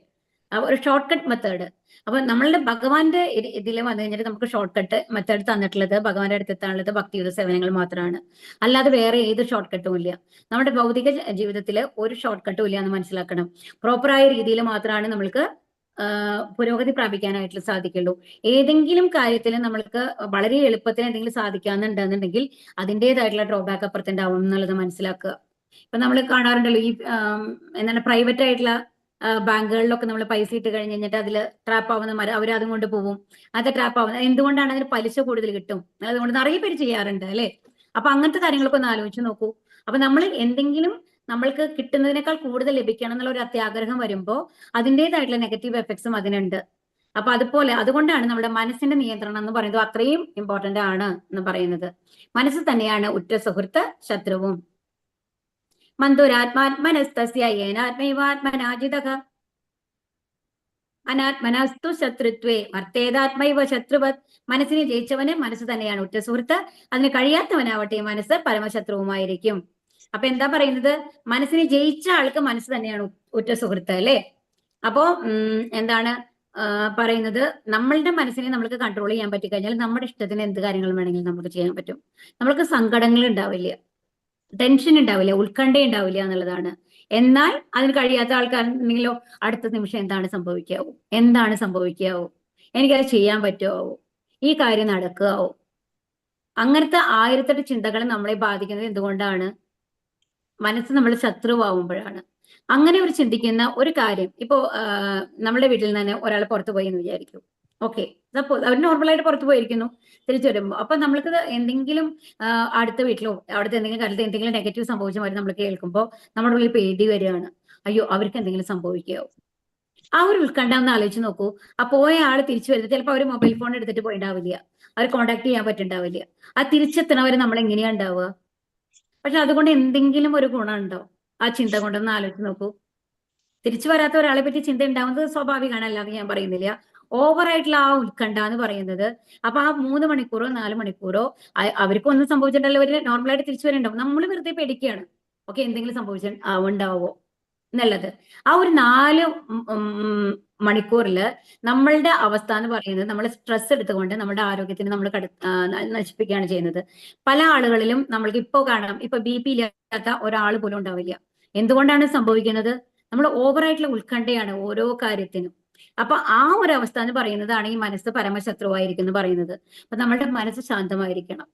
ഒരു ഷോർട്ട് കട്ട് മെത്തേഡ്. അപ്പൊ നമ്മളുടെ ഭഗവാന്റെ ഇതിൽ വന്നു കഴിഞ്ഞിട്ട് നമുക്ക് ഷോർട്ട് കട്ട് മെത്തേഡ് തന്നിട്ടുള്ളത് ഭഗവാന്റെ അടുത്ത് എത്താനുള്ളത് ഭക്തിയുത സേവനങ്ങൾ മാത്രമാണ്. അല്ലാതെ വേറെ ഏത് ഷോർട്ട് കട്ടും ഇല്ല. നമ്മുടെ ഭൗതിക ജീവിതത്തിൽ ഒരു ഷോർട്ട് കട്ടും ഇല്ല എന്ന് മനസ്സിലാക്കണം. പ്രോപ്പറായ രീതിയിൽ മാത്രമാണ് നമ്മൾക്ക് പുരോഗതി പ്രാപിക്കാനായിട്ട് സാധിക്കുള്ളൂ. ഏതെങ്കിലും കാര്യത്തിൽ നമ്മൾക്ക് വളരെ എളുപ്പത്തിൽ എന്തെങ്കിലും സാധിക്കാന്നുണ്ടെന്നുണ്ടെങ്കിൽ അതിൻ്റെതായിട്ടുള്ള ഡ്രോബാക്ക് അപ്പുറത്തുണ്ടാവും എന്നുള്ളത് മനസ്സിലാക്കുക. ഇപ്പൊ നമ്മൾ കാണാറുണ്ടല്ലോ ഈ എന്താണ് പ്രൈവറ്റ് ആയിട്ടുള്ള ബാങ്കുകളിലൊക്കെ നമ്മൾ പൈസ ഇട്ട് കഴിഞ്ഞ് കഴിഞ്ഞിട്ട് അതിൽ ട്രാപ്പ് ആവുന്ന അവർ അതും കൊണ്ട് പോകും. അത് ട്രാപ്പ് ആവുന്നത് എന്തുകൊണ്ടാണ്, അതിന് പലിശ കൂടുതൽ കിട്ടും, അതുകൊണ്ട് നിറയെ പേര് ചെയ്യാറുണ്ട് അല്ലെ. അപ്പൊ അങ്ങനത്തെ കാര്യങ്ങളൊക്കെ ഒന്ന് ആലോചിച്ച് നോക്കൂ. അപ്പൊ നമ്മൾ എന്തെങ്കിലും നമ്മൾക്ക് കിട്ടുന്നതിനേക്കാൾ കൂടുതൽ ലഭിക്കണം എന്നുള്ള ഒരു അത്യാഗ്രഹം വരുമ്പോൾ അതിൻ്റെതായിട്ടുള്ള നെഗറ്റീവ് എഫക്ട്സും അതിനുണ്ട്. അപ്പൊ അതുകൊണ്ടാണ് നമ്മുടെ മനസ്സിന്റെ നിയന്ത്രണം എന്ന് പറയുന്നത് അത്രയും ഇമ്പോർട്ടന്റ് ആണ് എന്ന് പറയുന്നത്. മനസ്സ് തന്നെയാണ് ഉറ്റ സുഹൃത്ത് ശത്രുവും. മന്ദുരാത്മാത്മനസ്തസ്യ യേനാത്മൈവാത്മനാജിതഃ അനാത്മനസ്തു ശത്രുത്വേ വർത്തേതാത്മൈവ ശത്രുവത്. മനസ്സിനെ ജയിച്ചവന് മനസ്സ് തന്നെയാണ് ഉറ്റ സുഹൃത്ത്, അതിന് കഴിയാത്തവനാവട്ടെ മനസ്സ് പരമശത്രുവുമായിരിക്കും. അപ്പൊ എന്താ പറയുന്നത്, മനസ്സിനെ ജയിച്ച ആൾക്ക് മനസ്സ് തന്നെയാണ് ഉറ്റ സുഹൃത്ത് അല്ലെ. അപ്പോ എന്താണ് പറയുന്നത്, നമ്മളുടെ മനസ്സിനെ നമ്മൾക്ക് കൺട്രോൾ ചെയ്യാൻ പറ്റിക്കഴിഞ്ഞാൽ നമ്മുടെ ഇഷ്ടത്തിന് എന്ത് കാര്യങ്ങളും വേണമെങ്കിലും നമുക്ക് ചെയ്യാൻ പറ്റും. നമ്മൾക്ക് സങ്കടങ്ങൾ ഉണ്ടാവില്ല, ടെൻഷൻ ഉണ്ടാവില്ല, ഉത്കണ്ഠ ഉണ്ടാവില്ല എന്നുള്ളതാണ്. എന്നാൽ അതിന് കഴിയാത്ത ആൾക്കാരുണ്ടെങ്കിലോ അടുത്ത നിമിഷം എന്താണ് സംഭവിക്കാവോ, എനിക്കത് ചെയ്യാൻ പറ്റുമോ, ഈ കാര്യം നടക്കുകയോ, അങ്ങനത്തെ 1008 ചിന്തകൾ നമ്മളെ ബാധിക്കുന്നത് എന്തുകൊണ്ടാണ്, മനസ്സ് നമ്മൾ ശത്രുവാകുമ്പോഴാണ്. അങ്ങനെ ഒരു ചിന്തിക്കുന്ന ഒരു കാര്യം, ഇപ്പോ നമ്മുടെ വീട്ടിൽ നിന്ന് തന്നെ ഒരാൾ പുറത്തു പോയി എന്ന് വിചാരിക്കും. ഓക്കെ, സപ്പോസ് അവർ നോർമലായിട്ട് പുറത്തു പോയിരിക്കുന്നു, തിരിച്ചു വരുമ്പോൾ അപ്പൊ നമ്മൾക്ക് എന്തെങ്കിലും അടുത്ത വീട്ടിലോ അവിടുത്തെ എന്തെങ്കിലും കാര്യത്തിൽ എന്തെങ്കിലും നെഗറ്റീവ് സംഭവിച്ച മാതിരി നമ്മൾ കേൾക്കുമ്പോൾ നമ്മുടെ ഉള്ളിൽ പേടി വരികയാണ്. അയ്യോ അവർക്ക് എന്തെങ്കിലും സംഭവിക്കുകയോ. ആ ഒരു ഉത്കണ്ഠ ഒന്ന് ആലോചിച്ച് നോക്കൂ. ആ പോയ ആൾ തിരിച്ചു വരുന്നത് ചിലപ്പോൾ അവർ മൊബൈൽ ഫോൺ എടുത്തിട്ട് പോയിണ്ടാവില്ല, അവർ കോണ്ടാക്ട് ചെയ്യാൻ പറ്റുണ്ടാവില്ല. ആ തിരിച്ചെത്തണവരെ നമ്മൾ എങ്ങനെയാ ഉണ്ടാവുക. പക്ഷെ അതുകൊണ്ട് എന്തെങ്കിലും ഒരു ഗുണം ഉണ്ടോ ആ ചിന്ത കൊണ്ടൊന്ന് ആലോചിച്ച് നോക്കൂ. തിരിച്ചു വരാത്ത ഒരാളെ പറ്റി ചിന്ത ഉണ്ടാവുന്നത് സ്വാഭാവികമാണ്, അല്ലാതെ ഞാൻ പറയുന്നില്ല. ഓവറായിട്ടുള്ള ആ ഉത്കണ്ഠ എന്ന് പറയുന്നത്. അപ്പൊ ആ 3 മണിക്കൂറോ 4 മണിക്കൂറോ അവർക്ക് ഒന്നും സംഭവിച്ചിട്ടുണ്ടല്ലോ, അവര് നോർമലായിട്ട് തിരിച്ചു വരുന്നുണ്ടാവും. നമ്മൾ വെറുതെ പേടിക്കുകയാണ്, ഓക്കെ എന്തെങ്കിലും ഉണ്ടാവോ എന്നുള്ളത്. ആ ഒരു 4 മണിക്കൂറില് നമ്മളുടെ അവസ്ഥ എന്ന് പറയുന്നത് നമ്മൾ സ്ട്രെസ് എടുത്തുകൊണ്ട് നമ്മുടെ ആരോഗ്യത്തിന് നമ്മൾ നശിപ്പിക്കുകയാണ് ചെയ്യുന്നത്. പല ആളുകളിലും നമ്മൾക്ക് ഇപ്പോ കാണാം, ഇപ്പൊ BP ഇല്ലാത്ത ഒരാൾ പോലും ഉണ്ടാവില്ല. എന്തുകൊണ്ടാണ് സംഭവിക്കുന്നത്? നമ്മൾ ഓവറായിട്ടുള്ള ഉത്കണ്ഠയാണ് ഓരോ കാര്യത്തിനും. അപ്പൊ ആ ഒരു അവസ്ഥ എന്ന് പറയുന്നതാണ് ഈ മനസ്സ് പരമശത്രുവായിരിക്കും എന്ന് പറയുന്നത്. അപ്പൊ നമ്മളുടെ മനസ്സ് ശാന്തമായിരിക്കണം.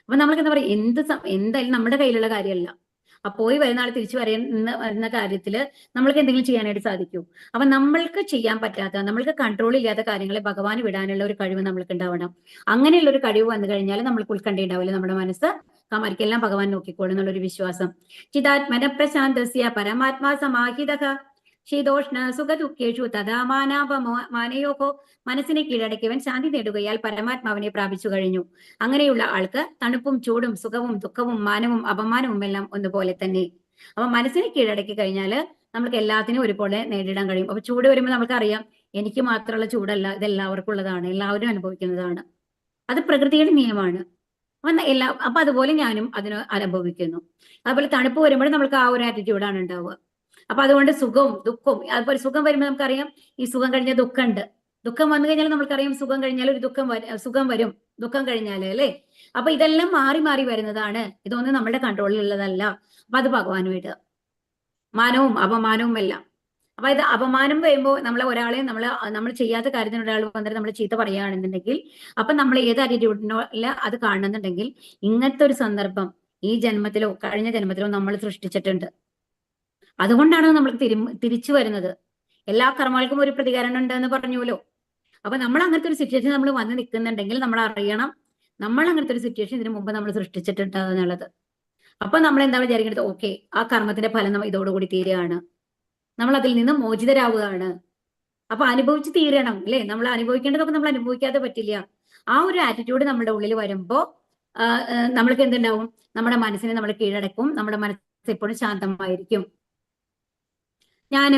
അപ്പൊ നമ്മൾക്ക് എന്താ പറയുക, എന്തായാലും നമ്മുടെ കയ്യിലുള്ള കാര്യമല്ല. പോയി വരുന്ന ആൾ തിരിച്ചു വരുന്ന കാര്യത്തിൽ നമ്മൾക്ക് എന്തെങ്കിലും ചെയ്യാനായിട്ട് സാധിക്കൂ? അപ്പൊ നമ്മൾക്ക് ചെയ്യാൻ പറ്റാത്ത, നമ്മൾക്ക് കൺട്രോൾ ഇല്ലാത്ത കാര്യങ്ങളെ ഭഗവാന് വിടാനുള്ള ഒരു കഴിവ് നമ്മൾക്ക് ഉണ്ടാവണം. അങ്ങനെയുള്ള ഒരു കഴിവ് വന്നു കഴിഞ്ഞാൽ നമ്മൾക്ക് ഉത്കണ്ഠ ഉണ്ടാവില്ല. നമ്മുടെ മനസ്സ് കാമാരിക്കെല്ലാം ഭഗവാൻ നോക്കിക്കോളും എന്നുള്ളൊരു വിശ്വാസം. ചിതാത്മന പ്രശാന്തസ്യ പരമാത്മാ സമാഹിതഃ ശീതോഷ്ണ സുഖദുഃഖേഷു തഥാ മാനയോഹോ. മനസ്സിനെ കീഴടക്കിയവൻ ശാന്തി നേടുകയാൽ പരമാത്മാവിനെ പ്രാപിച്ചു കഴിഞ്ഞു. അങ്ങനെയുള്ള ആൾക്ക് തണുപ്പും ചൂടും സുഖവും ദുഃഖവും മാനവും അപമാനവും എല്ലാം ഒന്നുപോലെ തന്നെ. അപ്പൊ മനസ്സിനെ കീഴടക്കി കഴിഞ്ഞാൽ നമുക്ക് എല്ലാത്തിനും ഒരുപോലെ നേരിടാൻ കഴിയും. അപ്പൊ ചൂട് വരുമ്പോൾ നമുക്കറിയാം, എനിക്ക് മാത്രമുള്ള ചൂടല്ല, ഇത് എല്ലാവർക്കും ഉള്ളതാണ്, എല്ലാവരും അനുഭവിക്കുന്നതാണ്. അത് പ്രകൃതിയുടെ നിയമമാണ്. അപ്പൊ അതുപോലെ ഞാനും അതിന് അനുഭവിക്കുന്നു. അതുപോലെ തണുപ്പ് വരുമ്പോൾ നമുക്ക് ആ ഒരു ആറ്റിറ്റ്യൂഡാണ് ഉണ്ടാവുക. അപ്പൊ അതുകൊണ്ട് സുഖവും ദുഃഖവും, അതുപോലെ സുഖം വരുമ്പോൾ നമുക്കറിയാം ഈ സുഖം കഴിഞ്ഞാൽ ദുഃഖമുണ്ട്, ദുഃഖം വന്നു കഴിഞ്ഞാൽ നമുക്കറിയാം സുഖം കഴിഞ്ഞാൽ ഒരു സുഖം വരും, ദുഃഖം കഴിഞ്ഞാൽ അല്ലേ. അപ്പൊ ഇതെല്ലാം മാറി മാറി വരുന്നതാണ്. ഇതൊന്നും നമ്മുടെ കൺട്രോളിലുള്ളതല്ല. അപ്പൊ അത് ഭഗവാൻ വിടുക. മാനവും അപമാനവും എല്ലാം. അപ്പൊ ഇത് അപമാനം വരുമ്പോൾ ഒരാളെ നമ്മൾ ചെയ്യാത്ത കാര്യത്തിന് ഒരാൾ വന്നിട്ട് നമ്മൾ ചീത്ത പറയുകയാണെന്നുണ്ടെങ്കിൽ, അപ്പൊ നമ്മൾ ഏത് ആറ്റിറ്റ്യൂഡിനോല്ല അത് കാണുന്നുണ്ടെങ്കിൽ, ഇങ്ങനത്തെ ഒരു സന്ദർഭം ഈ ജന്മത്തിലോ കഴിഞ്ഞ ജന്മത്തിലോ നമ്മൾ സൃഷ്ടിച്ചിട്ടുണ്ട്. അതുകൊണ്ടാണ് നമ്മൾ തിരിച്ചു വരുന്നത്. എല്ലാ കർമ്മങ്ങൾക്കും ഒരു പ്രതികരണം ഉണ്ടെന്ന് പറഞ്ഞുല്ലോ. അപ്പൊ നമ്മൾ അങ്ങനത്തെ ഒരു സിറ്റുവേഷൻ നമ്മൾ വന്ന് നിൽക്കുന്നുണ്ടെങ്കിൽ നമ്മൾ അറിയണം, നമ്മൾ അങ്ങനത്തെ ഒരു സിറ്റുവേഷൻ ഇതിനു മുമ്പ് നമ്മൾ സൃഷ്ടിച്ചിട്ടുണ്ട് എന്നുള്ളത്. അപ്പൊ നമ്മൾ എന്താ വിചാരിക്കുന്നത്, ഓക്കെ ആ കർമ്മത്തിന്റെ ഫലം നമ്മൾ ഇതോടുകൂടി തീരുകയാണ്, നമ്മൾ അതിൽ നിന്ന് മോചിതരാവുകയാണ്. അപ്പൊ അനുഭവിച്ച് തീരണം അല്ലെ. നമ്മൾ അനുഭവിക്കേണ്ടതൊക്കെ നമ്മൾ അനുഭവിക്കാതെ പറ്റില്ല. ആ ഒരു ആറ്റിറ്റ്യൂഡ് നമ്മുടെ ഉള്ളിൽ വരുമ്പോ നമ്മൾക്ക് എന്തുണ്ടാവും, നമ്മുടെ മനസ്സിനെ നമ്മൾ കീഴടക്കും, നമ്മുടെ മനസ്സ് എപ്പോഴും ശാന്തമായിരിക്കും.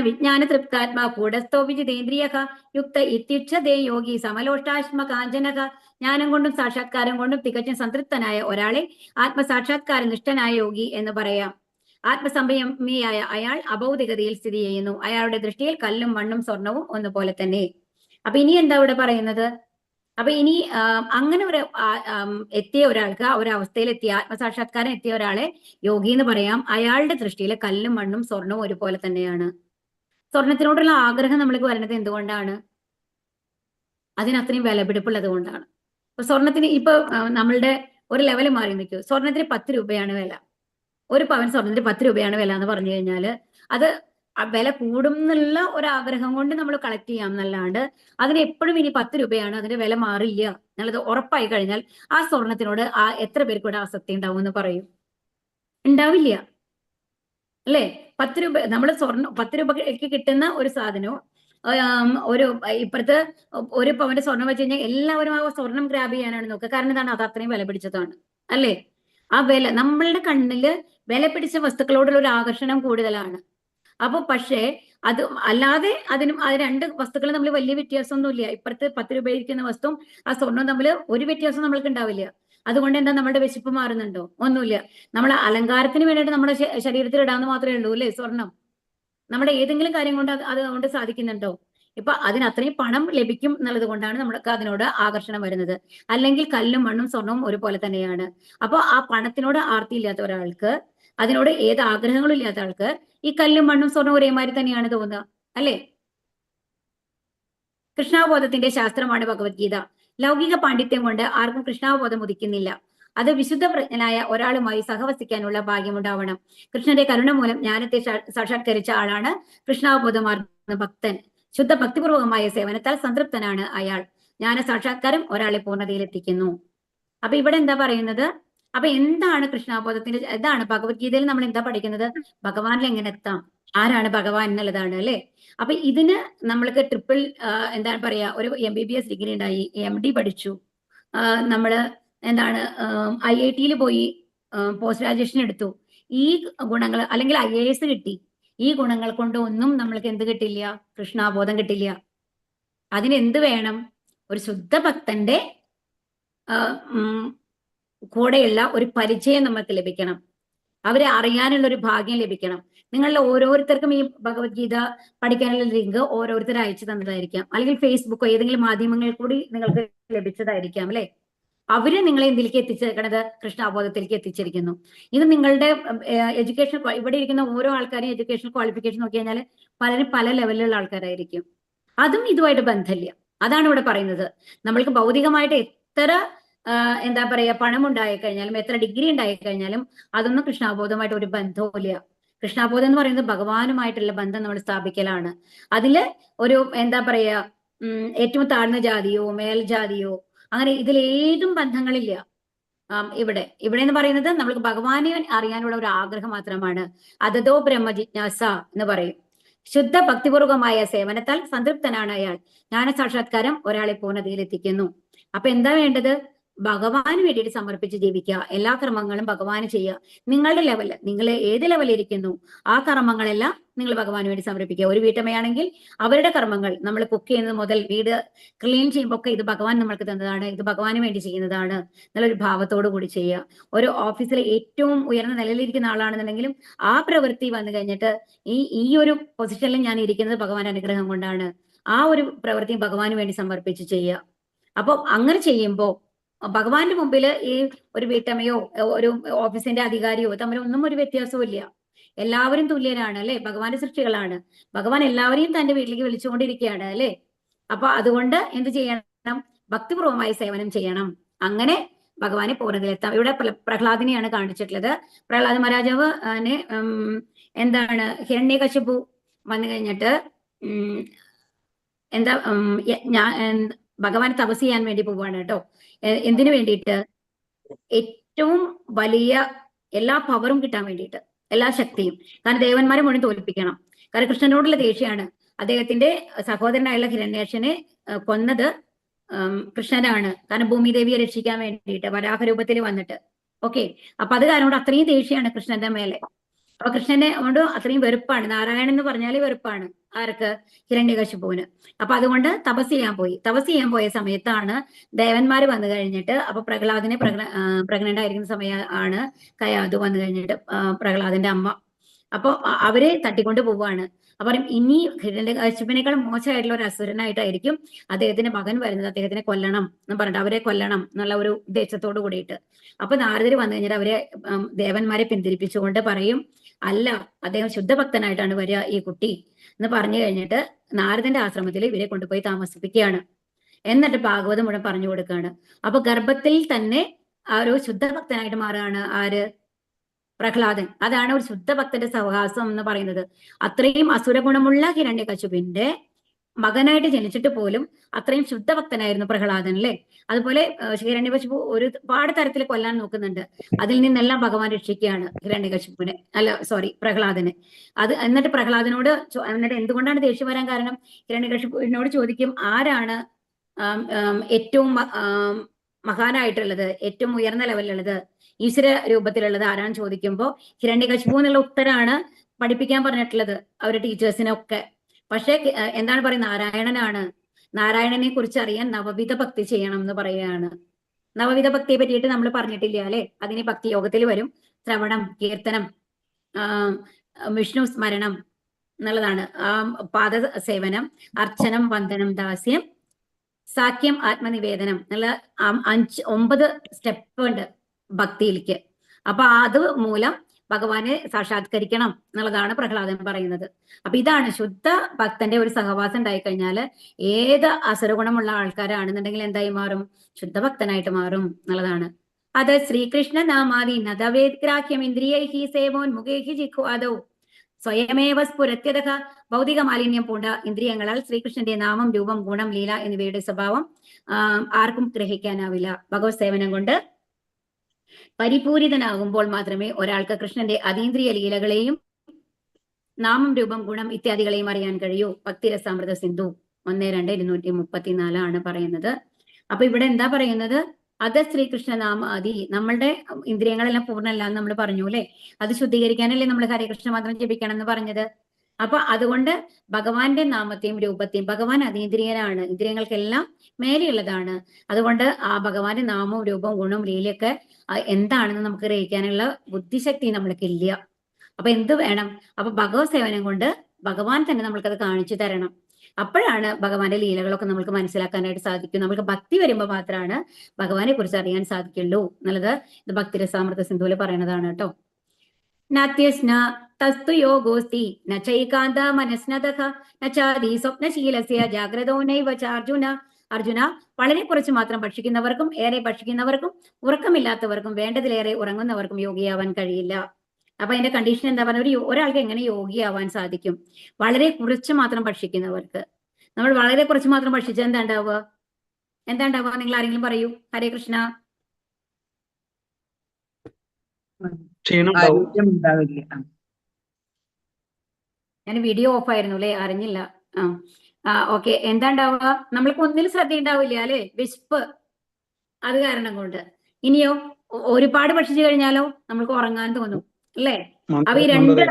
വിജ്ഞാന തൃപ്താത്മാ കൂടസ്ഥോപിജിതേന്ദ്രിയക യുക്ത ഇത്യുച്ഛതേ യോഗി സമലോഷ്ടാശ്മ കാഞ്ചനക. ജ്ഞാനം കൊണ്ടും സാക്ഷാത്കാരം കൊണ്ടും തികച്ചും സംതൃപ്തനായ ഒരാളെ ആത്മസാക്ഷാത്കാര നിഷ്ഠനായ യോഗി എന്ന് പറയാം. ആത്മസംയമിയായ അയാൾ അഭൗതികതയിൽ സ്ഥിതി ചെയ്യുന്നു. അയാളുടെ ദൃഷ്ടിയിൽ കല്ലും മണ്ണും സ്വർണവും ഒന്നുപോലെ തന്നെ. അപ്പൊ ഇനി എന്താ ഇവിടെ പറയുന്നത്? അപ്പൊ ഇനി അങ്ങനെ ഒരു എത്തിയ ഒരാൾക്ക്, ആ ഒരു അവസ്ഥയിൽ എത്തിയ ആത്മസാക്ഷാത്കാരം എത്തിയ ഒരാളെ യോഗി എന്ന് പറയാം. അയാളുടെ ദൃഷ്ടിയിൽ കല്ലും മണ്ണും സ്വർണവും ഒരുപോലെ തന്നെയാണ്. സ്വർണത്തിനോടുള്ള ആഗ്രഹം നമ്മൾക്ക് വരുന്നത് എന്തുകൊണ്ടാണ്? അതിനത്രയും വിലപിടിപ്പുള്ളത് കൊണ്ടാണ്. അപ്പൊ സ്വർണത്തിന് ഇപ്പൊ നമ്മളുടെ ഒരു ലെവൽ മാറി നിൽക്കൂ. സ്വർണത്തിന് 10 രൂപയാണ് വില. ഒരു പവൻ സ്വർണത്തിന് 10 രൂപയാണ് വില എന്ന് പറഞ്ഞു കഴിഞ്ഞാൽ അത് വില കൂടും എന്നുള്ള ഒരു ആഗ്രഹം കൊണ്ട് നമ്മൾ കളക്ട് ചെയ്യാം എന്നല്ലാണ്ട് അതിന് എപ്പോഴും ഇനി 10 രൂപയാണ്, അതിന്റെ വില മാറില്ല എന്നുള്ളത് ഉറപ്പായി കഴിഞ്ഞാൽ ആ സ്വർണത്തിനോട് എത്ര പേർക്ക് ഇവിടെ ആസക്തി ഉണ്ടാവും എന്ന് പറയും? ഉണ്ടാവില്ല അല്ലേ. 10 രൂപ നമ്മൾ 10 രൂപയ്ക്ക് കിട്ടുന്ന ഒരു സാധനവും ഒരു ഇപ്പുറത്ത് ഒരു പവന്റെ സ്വർണം വെച്ച് കഴിഞ്ഞാൽ എല്ലാവരും ആ സ്വർണം ഗ്രാബ് ചെയ്യാനാണ് നോക്കുക. കാരണം എന്താണ്? അത് അത്രയും വില പിടിച്ചതാണ് അല്ലേ. ആ വില, നമ്മളുടെ കണ്ണില് വില പിടിച്ച വസ്തുക്കളോടുള്ള ഒരു ആകർഷണം കൂടുതലാണ്. അപ്പൊ പക്ഷേ അത് അല്ലാതെ ആ 2 വസ്തുക്കൾ തമ്മിൽ വലിയ വ്യത്യാസമൊന്നുമില്ല. ഇപ്പുറത്ത് 10 രൂപ ഇരിക്കുന്ന വസ്തുവും ആ സ്വർണവും തമ്മിൽ ഒരു വ്യത്യാസം നമ്മൾക്ക് ഉണ്ടാവില്ല. അതുകൊണ്ട് എന്താ നമ്മുടെ വിശപ്പ് മാറുന്നുണ്ടോ? ഒന്നുമില്ല. നമ്മൾ അലങ്കാരത്തിന് വേണ്ടിയിട്ട് നമ്മുടെ ശരീരത്തിൽ ഇടാന്ന് മാത്രമേ ഉള്ളൂ അല്ലേ സ്വർണം. നമ്മുടെ ഏതെങ്കിലും കാര്യം കൊണ്ട് അതുകൊണ്ട് സാധിക്കുന്നുണ്ടോ? ഇപ്പൊ അതിന് അത്രയും പണം ലഭിക്കും എന്നുള്ളത് കൊണ്ടാണ് നമ്മൾക്ക് അതിനോട് ആകർഷണം വരുന്നത്. അല്ലെങ്കിൽ കല്ലും മണ്ണും സ്വർണവും ഒരുപോലെ തന്നെയാണ്. അപ്പൊ ആ പണത്തിനോട് ആർത്തി ഇല്ലാത്ത ഒരാൾക്ക്, അതിനോട് ഏത് ആഗ്രഹങ്ങളും ഇല്ലാത്ത ആൾക്ക് ഈ കല്ലും മണ്ണും സ്വർണവും ഒരേമാതിരി തന്നെയാണ് തോന്നുക അല്ലേ. കൃഷ്ണാവബോധത്തിന്റെ ശാസ്ത്രമാണ് ഭഗവത്ഗീത. ലൗകിക പാണ്ഡിത്യം കൊണ്ട് ആർക്കും കൃഷ്ണാവബോധം ഉദിക്കുന്നില്ല. അത് വിശുദ്ധ പ്രജ്ഞനായ ഒരാളുമായി സഹവസിക്കാനുള്ള ഭാഗ്യമുണ്ടാവണം. കൃഷ്ണന്റെ കരുണ മൂലം ജ്ഞാനത്തെ സാക്ഷാത്കരിച്ച ആളാണ് കൃഷ്ണാവബോധമാർന്ന ഭക്തൻ. ശുദ്ധ ഭക്തിപൂർവകമായ സേവനത്താൽ സംതൃപ്തനാണ് അയാൾ. ജ്ഞാന സാക്ഷാത്കാരം ഒരാളെ പൂർണ്ണതയിലെത്തിക്കുന്നു. അപ്പൊ ഇവിടെ എന്താ പറയുന്നത്? അപ്പൊ എന്താണ് കൃഷ്ണാവബോധത്തിന്റെ, എന്താണ് ഭഗവത്ഗീതയിൽ നമ്മൾ എന്താ പഠിക്കുന്നത്? ഭഗവാനിൽ എങ്ങനെ എത്താം, ആരാണ് ഭഗവാൻ എന്നുള്ളതാണ് അല്ലെ. അപ്പൊ ഇതിന് നമ്മൾക്ക് എന്താണ് പറയാ, ഒരു MBBS ഡിഗ്രി ഉണ്ടായി, MD പഠിച്ചു, നമ്മള് എന്താണ് IIT പോയി പോസ്റ്റ് ഗ്രാജുവേഷൻ എടുത്തു. ഈ ഗുണങ്ങൾ, അല്ലെങ്കിൽ IAS കിട്ടി. ഈ ഗുണങ്ങൾ കൊണ്ട് ഒന്നും നമ്മൾക്ക് എന്ത് കിട്ടില്ല? കൃഷ്ണാബോധം കിട്ടില്ല. അതിനെന്ത് വേണം? ഒരു ശുദ്ധ ഭക്തന്റെ കൂടെയുള്ള ഒരു പരിചയം നമുക്ക് ലഭിക്കണം. അവരെ അറിയാനുള്ള ഒരു ഭാഗ്യം ലഭിക്കണം. നിങ്ങളുടെ ഓരോരുത്തർക്കും ഈ ഭഗവത്ഗീത പഠിക്കാനുള്ള ലിങ്ക് ഓരോരുത്തർ അയച്ചു തന്നതായിരിക്കാം, അല്ലെങ്കിൽ ഫേസ്ബുക്കോ ഏതെങ്കിലും മാധ്യമങ്ങളിൽ കൂടി നിങ്ങൾക്ക് ലഭിച്ചതായിരിക്കാം അല്ലെ. അവര് നിങ്ങളെ എന്തിലേക്ക് എത്തിച്ചേക്കണത്? കൃഷ്ണാബോധത്തിലേക്ക് എത്തിച്ചിരിക്കുന്നു. ഇത് നിങ്ങളുടെ എഡ്യൂക്കേഷൻ, ഇവിടെ ഇരിക്കുന്ന ഓരോ ആൾക്കാരും എഡ്യൂക്കേഷൻ ക്വാളിഫിക്കേഷൻ നോക്കി കഴിഞ്ഞാൽ പലരും പല ലെവലിലുള്ള ആൾക്കാരായിരിക്കും. അതും ഇതുമായിട്ട് ബന്ധമില്ല. അതാണ് ഇവിടെ പറയുന്നത്. നമ്മൾക്ക് ഭൗതികമായിട്ട് എത്ര എന്താ പറയാ പണം ഉണ്ടായി കഴിഞ്ഞാലും, എത്ര ഡിഗ്രി ഉണ്ടായി കഴിഞ്ഞാലും അതൊന്നും കൃഷ്ണാബോധമായിട്ട് ഒരു ബന്ധവുമില്ല. കൃഷ്ണാബോധം എന്ന് പറയുന്നത് ഭഗവാനുമായിട്ടുള്ള ബന്ധം നമ്മൾ സ്ഥാപിക്കലാണ്. അതില് ഒരു എന്താ പറയാ ഏറ്റവും താഴ്ന്ന ജാതിയോ മേൽജാതിയോ അങ്ങനെ ഇതിലേതും ബന്ധങ്ങളില്ല. ഇവിടെ എന്ന് പറയുന്നത് നമ്മൾക്ക് ഭഗവാനെ അറിയാനുള്ള ഒരു ആഗ്രഹം മാത്രമാണ്. അതതോ ബ്രഹ്മ ജിജ്ഞാസ എന്ന് പറയും. ശുദ്ധ ഭക്തിപൂർവകമായ സേവനത്താൽ സംതൃപ്തനാണ് അയാൾ. ജ്ഞാന സാക്ഷാത്കാരം ഒരാളെ പൂർണ്ണതയിലെത്തിക്കുന്നു. അപ്പൊ എന്താ വേണ്ടത്? ഭഗവാന് വേണ്ടിയിട്ട് സമർപ്പിച്ച് ജീവിക്കുക. എല്ലാ കർമ്മങ്ങളും ഭഗവാന് ചെയ്യുക. നിങ്ങളുടെ ലെവല്, നിങ്ങൾ ഏത് ലെവലിൽ ഇരിക്കുന്നു ആ കർമ്മങ്ങളെല്ലാം നിങ്ങൾ ഭഗവാന് വേണ്ടി സമർപ്പിക്കുക. ഒരു വീട്ടമ്മയാണെങ്കിൽ അവരുടെ കർമ്മങ്ങൾ, നമ്മൾ കുക്ക് ചെയ്യുന്നത് മുതൽ വീട് ക്ലീൻ ചെയ്യുമ്പോൾ ഒക്കെ ഇത് ഭഗവാൻ നമ്മൾക്ക് തന്നതാണ്, ഇത് ഭഗവാന് വേണ്ടി ചെയ്യുന്നതാണ് എന്നുള്ളൊരു ഭാവത്തോടു കൂടി ചെയ്യുക. ഒരു ഓഫീസിലെ ഏറ്റവും ഉയർന്ന നിലയിലിരിക്കുന്ന ആളാണെന്നുണ്ടെങ്കിലും ആ പ്രവൃത്തി വന്നു കഴിഞ്ഞിട്ട് ഈ ഒരു പൊസിഷനിൽ ഞാൻ ഇരിക്കുന്നത് ഭഗവാൻ അനുഗ്രഹം കൊണ്ടാണ്, ആ ഒരു പ്രവൃത്തി ഭഗവാന് വേണ്ടി സമർപ്പിച്ച് ചെയ്യുക. അപ്പൊ അങ്ങനെ ചെയ്യുമ്പോൾ ഭഗവാന്റെ മുമ്പിൽ ഈ ഒരു വീട്ടമ്മയോ ഒരു ഓഫീസിന്റെ അധികാരിയോ തമ്മിലൊന്നും ഒരു വ്യത്യാസവും ഇല്ല. എല്ലാവരും തുല്യരാണ് അല്ലെ, ഭഗവാന്റെ സൃഷ്ടികളാണ്. ഭഗവാൻ എല്ലാവരെയും തന്റെ വീട്ടിലേക്ക് വിളിച്ചുകൊണ്ടിരിക്കുകയാണ് അല്ലെ. അപ്പൊ അതുകൊണ്ട് എന്ത് ചെയ്യണം? ഭക്തിപൂർവമായി സേവനം ചെയ്യണം. അങ്ങനെ ഭഗവാനെ പൂർണ്ണതയിലെത്താം. ഇവിടെ പ്രഹ്ലാദിനെയാണ് കാണിച്ചിട്ടുള്ളത്. പ്രഹ്ലാദ മഹാരാജാവ് എന്താണ് ഹിരണ്യകശിപു വന്നു കഴിഞ്ഞിട്ട് എന്താ ഭഗവാനെ തപസ് ചെയ്യാൻ വേണ്ടി പോവാണ് കേട്ടോ. എന്തിനു വേണ്ടിയിട്ട്? ഏറ്റവും വലിയ എല്ലാ പവറും കിട്ടാൻ വേണ്ടിയിട്ട്, എല്ലാ ശക്തിയും. കാരണം ദേവന്മാരെ മുഴുവൻ തോൽപ്പിക്കണം. കാരണം കൃഷ്ണനോടുള്ള ദേഷ്യമാണ്. അദ്ദേഹത്തിന്റെ സഹോദരനായുള്ള ഹിരണ്യാക്ഷനെ കൊന്നത് കൃഷ്ണനാണ്. കാരണം ഭൂമിദേവിയെ രക്ഷിക്കാൻ വേണ്ടിയിട്ട് വരാഹരൂപത്തിൽ വന്നിട്ട്. ഓക്കെ, അപ്പൊ അത് കാരണം കൊണ്ട് അത്രയും ദേഷ്യമാണ് കൃഷ്ണന്റെ മേലെ. അപ്പൊ കൃഷ്ണനെ കൊണ്ട് അത്രയും വെറുപ്പാണ്. നാരായണൻ എന്ന് പറഞ്ഞാൽ വെറുപ്പാണ് ആർക്ക്? ഹിരണ്യകശിപുവിന്. അപ്പൊ അതുകൊണ്ട് തപസ് ചെയ്യാൻ പോയ സമയത്താണ് ദേവന്മാര് വന്നു കഴിഞ്ഞിട്ട്, അപ്പൊ പ്രഹ്ലാദിനെ പ്രഗ്നന്റ് ആയിരിക്കുന്ന സമയമാണ് കയാതു വന്നു കഴിഞ്ഞിട്ട് പ്രഹ്ലാദന്റെ അമ്മ. അപ്പൊ അവരെ തട്ടിക്കൊണ്ട് പോവാണ്. അപ്പൊ ഇനി ഹിരണ്യകശിപുവിനേക്കാൾ മോശമായിട്ടുള്ള ഒരു അസുരനായിട്ടായിരിക്കും അദ്ദേഹത്തിന്റെ മകൻ വരുന്നത്. അദ്ദേഹത്തിനെ കൊല്ലണം എന്ന് പറഞ്ഞിട്ട്, അവരെ കൊല്ലണം എന്നുള്ള ഒരു ഉദ്ദേശത്തോട് കൂടിയിട്ട്. അപ്പൊ നാരദര് വന്നു കഴിഞ്ഞിട്ട് അവരെ ദേവന്മാരെ പിന്തിരിപ്പിച്ചുകൊണ്ട് പറയും, അല്ല, അദ്ദേഹം ശുദ്ധഭക്തനായിട്ടാണ് വരിക ഈ കുട്ടി എന്ന് പറഞ്ഞു കഴിഞ്ഞിട്ട് നാരദന്റെ ആശ്രമത്തിൽ ഇവരെ കൊണ്ടുപോയി താമസിപ്പിക്കുകയാണ്. എന്നിട്ട് ഭാഗവതം മുഴുവൻ പറഞ്ഞു കൊടുക്കുകയാണ്. അപ്പൊ ഗർഭത്തിൽ തന്നെ ആ ഒരു ശുദ്ധഭക്തനായിട്ട് മാറുകയാണ് ആര്? പ്രഹ്ലാദൻ. അതാണ് ഒരു ശുദ്ധഭക്തന്റെ സഹവാസം എന്ന് പറയുന്നത്. അത്രയും അസുരഗുണമുള്ള ഹിരണ്യകശിപുവിന്റെ മകനായിട്ട് ജനിച്ചിട്ട് പോലും അത്രയും ശുദ്ധഭക്തനായിരുന്നു പ്രഹ്ലാദൻ അല്ലെ. അതുപോലെ ഹിരണ്യകശിപു ഒരുപാട് തരത്തിൽ കൊല്ലാൻ നോക്കുന്നുണ്ട്. അതിൽ നിന്നെല്ലാം ഭഗവാൻ രക്ഷിക്കുകയാണ് ഹിരണ്യകശിപുവിനെ, പ്രഹ്ലാദനെ. എന്നിട്ട് പ്രഹ്ലാദനോട് എന്നിട്ട് എന്തുകൊണ്ടാണ് ദേഷ്യം വരാൻ കാരണം? ഹിരണ്യകശിപുവിനോട് ചോദിക്കും, ആരാണ് ഏറ്റവും മഹാനായിട്ടുള്ളത്, ഏറ്റവും ഉയർന്ന ലെവലിലുള്ളത്, ഈശ്വര രൂപത്തിലുള്ളത് ആരാണെന്ന് ചോദിക്കുമ്പോൾ ഹിരണ്യകശിപു എന്നുള്ള ഉത്തരാണ് പഠിപ്പിക്കാൻ പറഞ്ഞിട്ടുള്ളത് അവരുടെ ടീച്ചേഴ്സിനൊക്കെ. പക്ഷെ എന്താണ് പറയുന്നത്? നാരായണനാണ്. നാരായണനെ കുറിച്ച് അറിയാൻ നവവിധ ഭക്തി ചെയ്യണം എന്ന് പറയുകയാണ്. നവവിധ ഭക്തിയെ പറ്റിയിട്ട് നമ്മൾ പറഞ്ഞിട്ടില്ല അല്ലെ. അതിന് ഭക്തി യോഗത്തിൽ വരും. ശ്രവണം, കീർത്തനം, വിഷ്ണു സ്മരണം എന്നുള്ളതാണ്. പാദ സേവനം, അർച്ചനം, വന്ദനം, ദാസ്യം, സാഖ്യം, ആത്മനിവേദനം എന്നുള്ള 9 സ്റ്റെപ്പ് ഉണ്ട് ഭക്തിയിലേക്ക്. അപ്പൊ അത് മൂലം ഭഗവാനെ സാക്ഷാത്കരിക്കണം എന്നുള്ളതാണ് പ്രഹ്ലാദൻ പറയുന്നത്. അപ്പൊ ഇതാണ് ശുദ്ധ ഭക്തന്റെ ഒരു സഹവാസം ഉണ്ടായി കഴിഞ്ഞാൽ ഏത് അസുരഗുണമുള്ള ആൾക്കാരാണെന്നുണ്ടെങ്കിൽ എന്തായി മാറും? ശുദ്ധഭക്തനായിട്ട് മാറും എന്നുള്ളതാണ്. അത് ശ്രീകൃഷ്ണ നാമാദി നദവേദ്ഗ്രാഹ്യം ഇന്ദ്രിയൈഹി സേവോന്മുഖൈഹി ജിഹ്വാദോ സ്വയമേവ സ്ഫുരത്യതഃ. ഭൗതിക മാലിന്യം പൂണ്ട ഇന്ദ്രിയങ്ങളാൽ ശ്രീകൃഷ്ണന്റെ നാമം, രൂപം, ഗുണം, ലീല എന്നിവയുടെ സ്വഭാവം ആർക്കും ഗ്രഹിക്കാനാവില്ല. ഭഗവത് സേവനം കൊണ്ട് പരിപൂരിതനാകുമ്പോൾ മാത്രമേ ഒരാൾക്ക് കൃഷ്ണന്റെ അതീന്ദ്രിയ ലീലകളെയും നാമം, രൂപം, ഗുണം ഇത്യാദികളെയും അറിയാൻ കഴിയൂ. ഭക്തിരസാമൃത സിന്ധു 1:234 പറയുന്നത്. അപ്പൊ ഇവിടെ എന്താ പറയുന്നത്? അത് ശ്രീകൃഷ്ണ നാമാദി, നമ്മളുടെ ഇന്ദ്രിയങ്ങളെല്ലാം പൂർണ്ണമല്ല എന്ന് നമ്മൾ പറഞ്ഞു അല്ലെ. അത് ശുദ്ധീകരിക്കാനല്ലേ നമ്മൾ ഹരേ കൃഷ്ണ മാത്രം ജപിക്കണം എന്ന് പറഞ്ഞത്. അപ്പൊ അതുകൊണ്ട് ഭഗവാന്റെ നാമത്തെയും രൂപത്തെയും, ഭഗവാൻ അതീന്ദ്രിയനാണ്, ഇന്ദ്രിയങ്ങൾക്കെല്ലാം മേലെയുള്ളതാണ്. അതുകൊണ്ട് ആ ഭഗവാന്റെ നാമവും രൂപവും ഗുണവും ലീലയൊക്കെ എന്താണെന്ന് നമുക്ക് ഗ്രഹിക്കാനുള്ള ബുദ്ധിശക്തി നമ്മൾക്കില്ല. അപ്പൊ എന്ത് വേണം? അപ്പൊ ഭഗവത് സേവനം കൊണ്ട് ഭഗവാൻ തന്നെ നമ്മൾക്കത് കാണിച്ചു തരണം. അപ്പോഴാണ് ഭഗവാന്റെ ലീലകളൊക്കെ നമുക്ക് മനസ്സിലാക്കാനായിട്ട് സാധിക്കും. നമുക്ക് ഭക്തി വരുമ്പോൾ മാത്രമാണ് ഭഗവാനെ കുറിച്ച് അറിയാൻ സാധിക്കുള്ളൂ എന്നുള്ളത് ഇത് ഭക്തിരസാമൃത സിന്ധുവിൽ പറയുന്നതാണ് കേട്ടോ. നാത്യസ്ന തസ്തു യോഗോസ്തി ന ചൈകാന്ത മനസ്നതഃ ന ചാദി സ്വപ്നശീലസ്യ ജാഗ്രതോ നൈവ ചാർജുന. അർജുന, വളരെ കുറച്ച് മാത്രം ഭക്ഷിക്കുന്നവർക്കും ഏറെ ഭക്ഷിക്കുന്നവർക്കും ഉറക്കമില്ലാത്തവർക്കും വേണ്ടതിലേറെ ഉറങ്ങുന്നവർക്കും യോഗിയാവാൻ കഴിയില്ല. അപ്പൊ അതിന്റെ കണ്ടീഷൻ എന്താ പറഞ്ഞ, ഒരാൾക്ക് എങ്ങനെ യോഗിയാവാൻ സാധിക്കും? വളരെ കുറച്ച് മാത്രം ഭക്ഷിക്കുന്നവർക്ക്. നമ്മൾ വളരെ കുറച്ച് മാത്രം ഭക്ഷിച്ചാൽ എന്താ ഉണ്ടാവുക? നിങ്ങൾ ആരെങ്കിലും പറയൂ. ഹരേ കൃഷ്ണ. ആരോഗ്യം ഉണ്ടാവില്ല. ഞാൻ വീഡിയോ ഓഫ് ആയിരുന്നു അല്ലെ, അറിഞ്ഞില്ല. ഓക്കെ. എന്താ ഉണ്ടാവുക? നമ്മൾക്ക് ഒന്നിലും ശ്രദ്ധ ഉണ്ടാവില്ല അല്ലെ, വിശപ്പ്, അത് കാരണം കൊണ്ട്. ഇനിയോ ഒരുപാട് ഭക്ഷിച്ചു കഴിഞ്ഞാലോ നമ്മൾക്ക് ഉറങ്ങാൻ തോന്നും അല്ലേ? അപ്പൊ ഈ രണ്ട്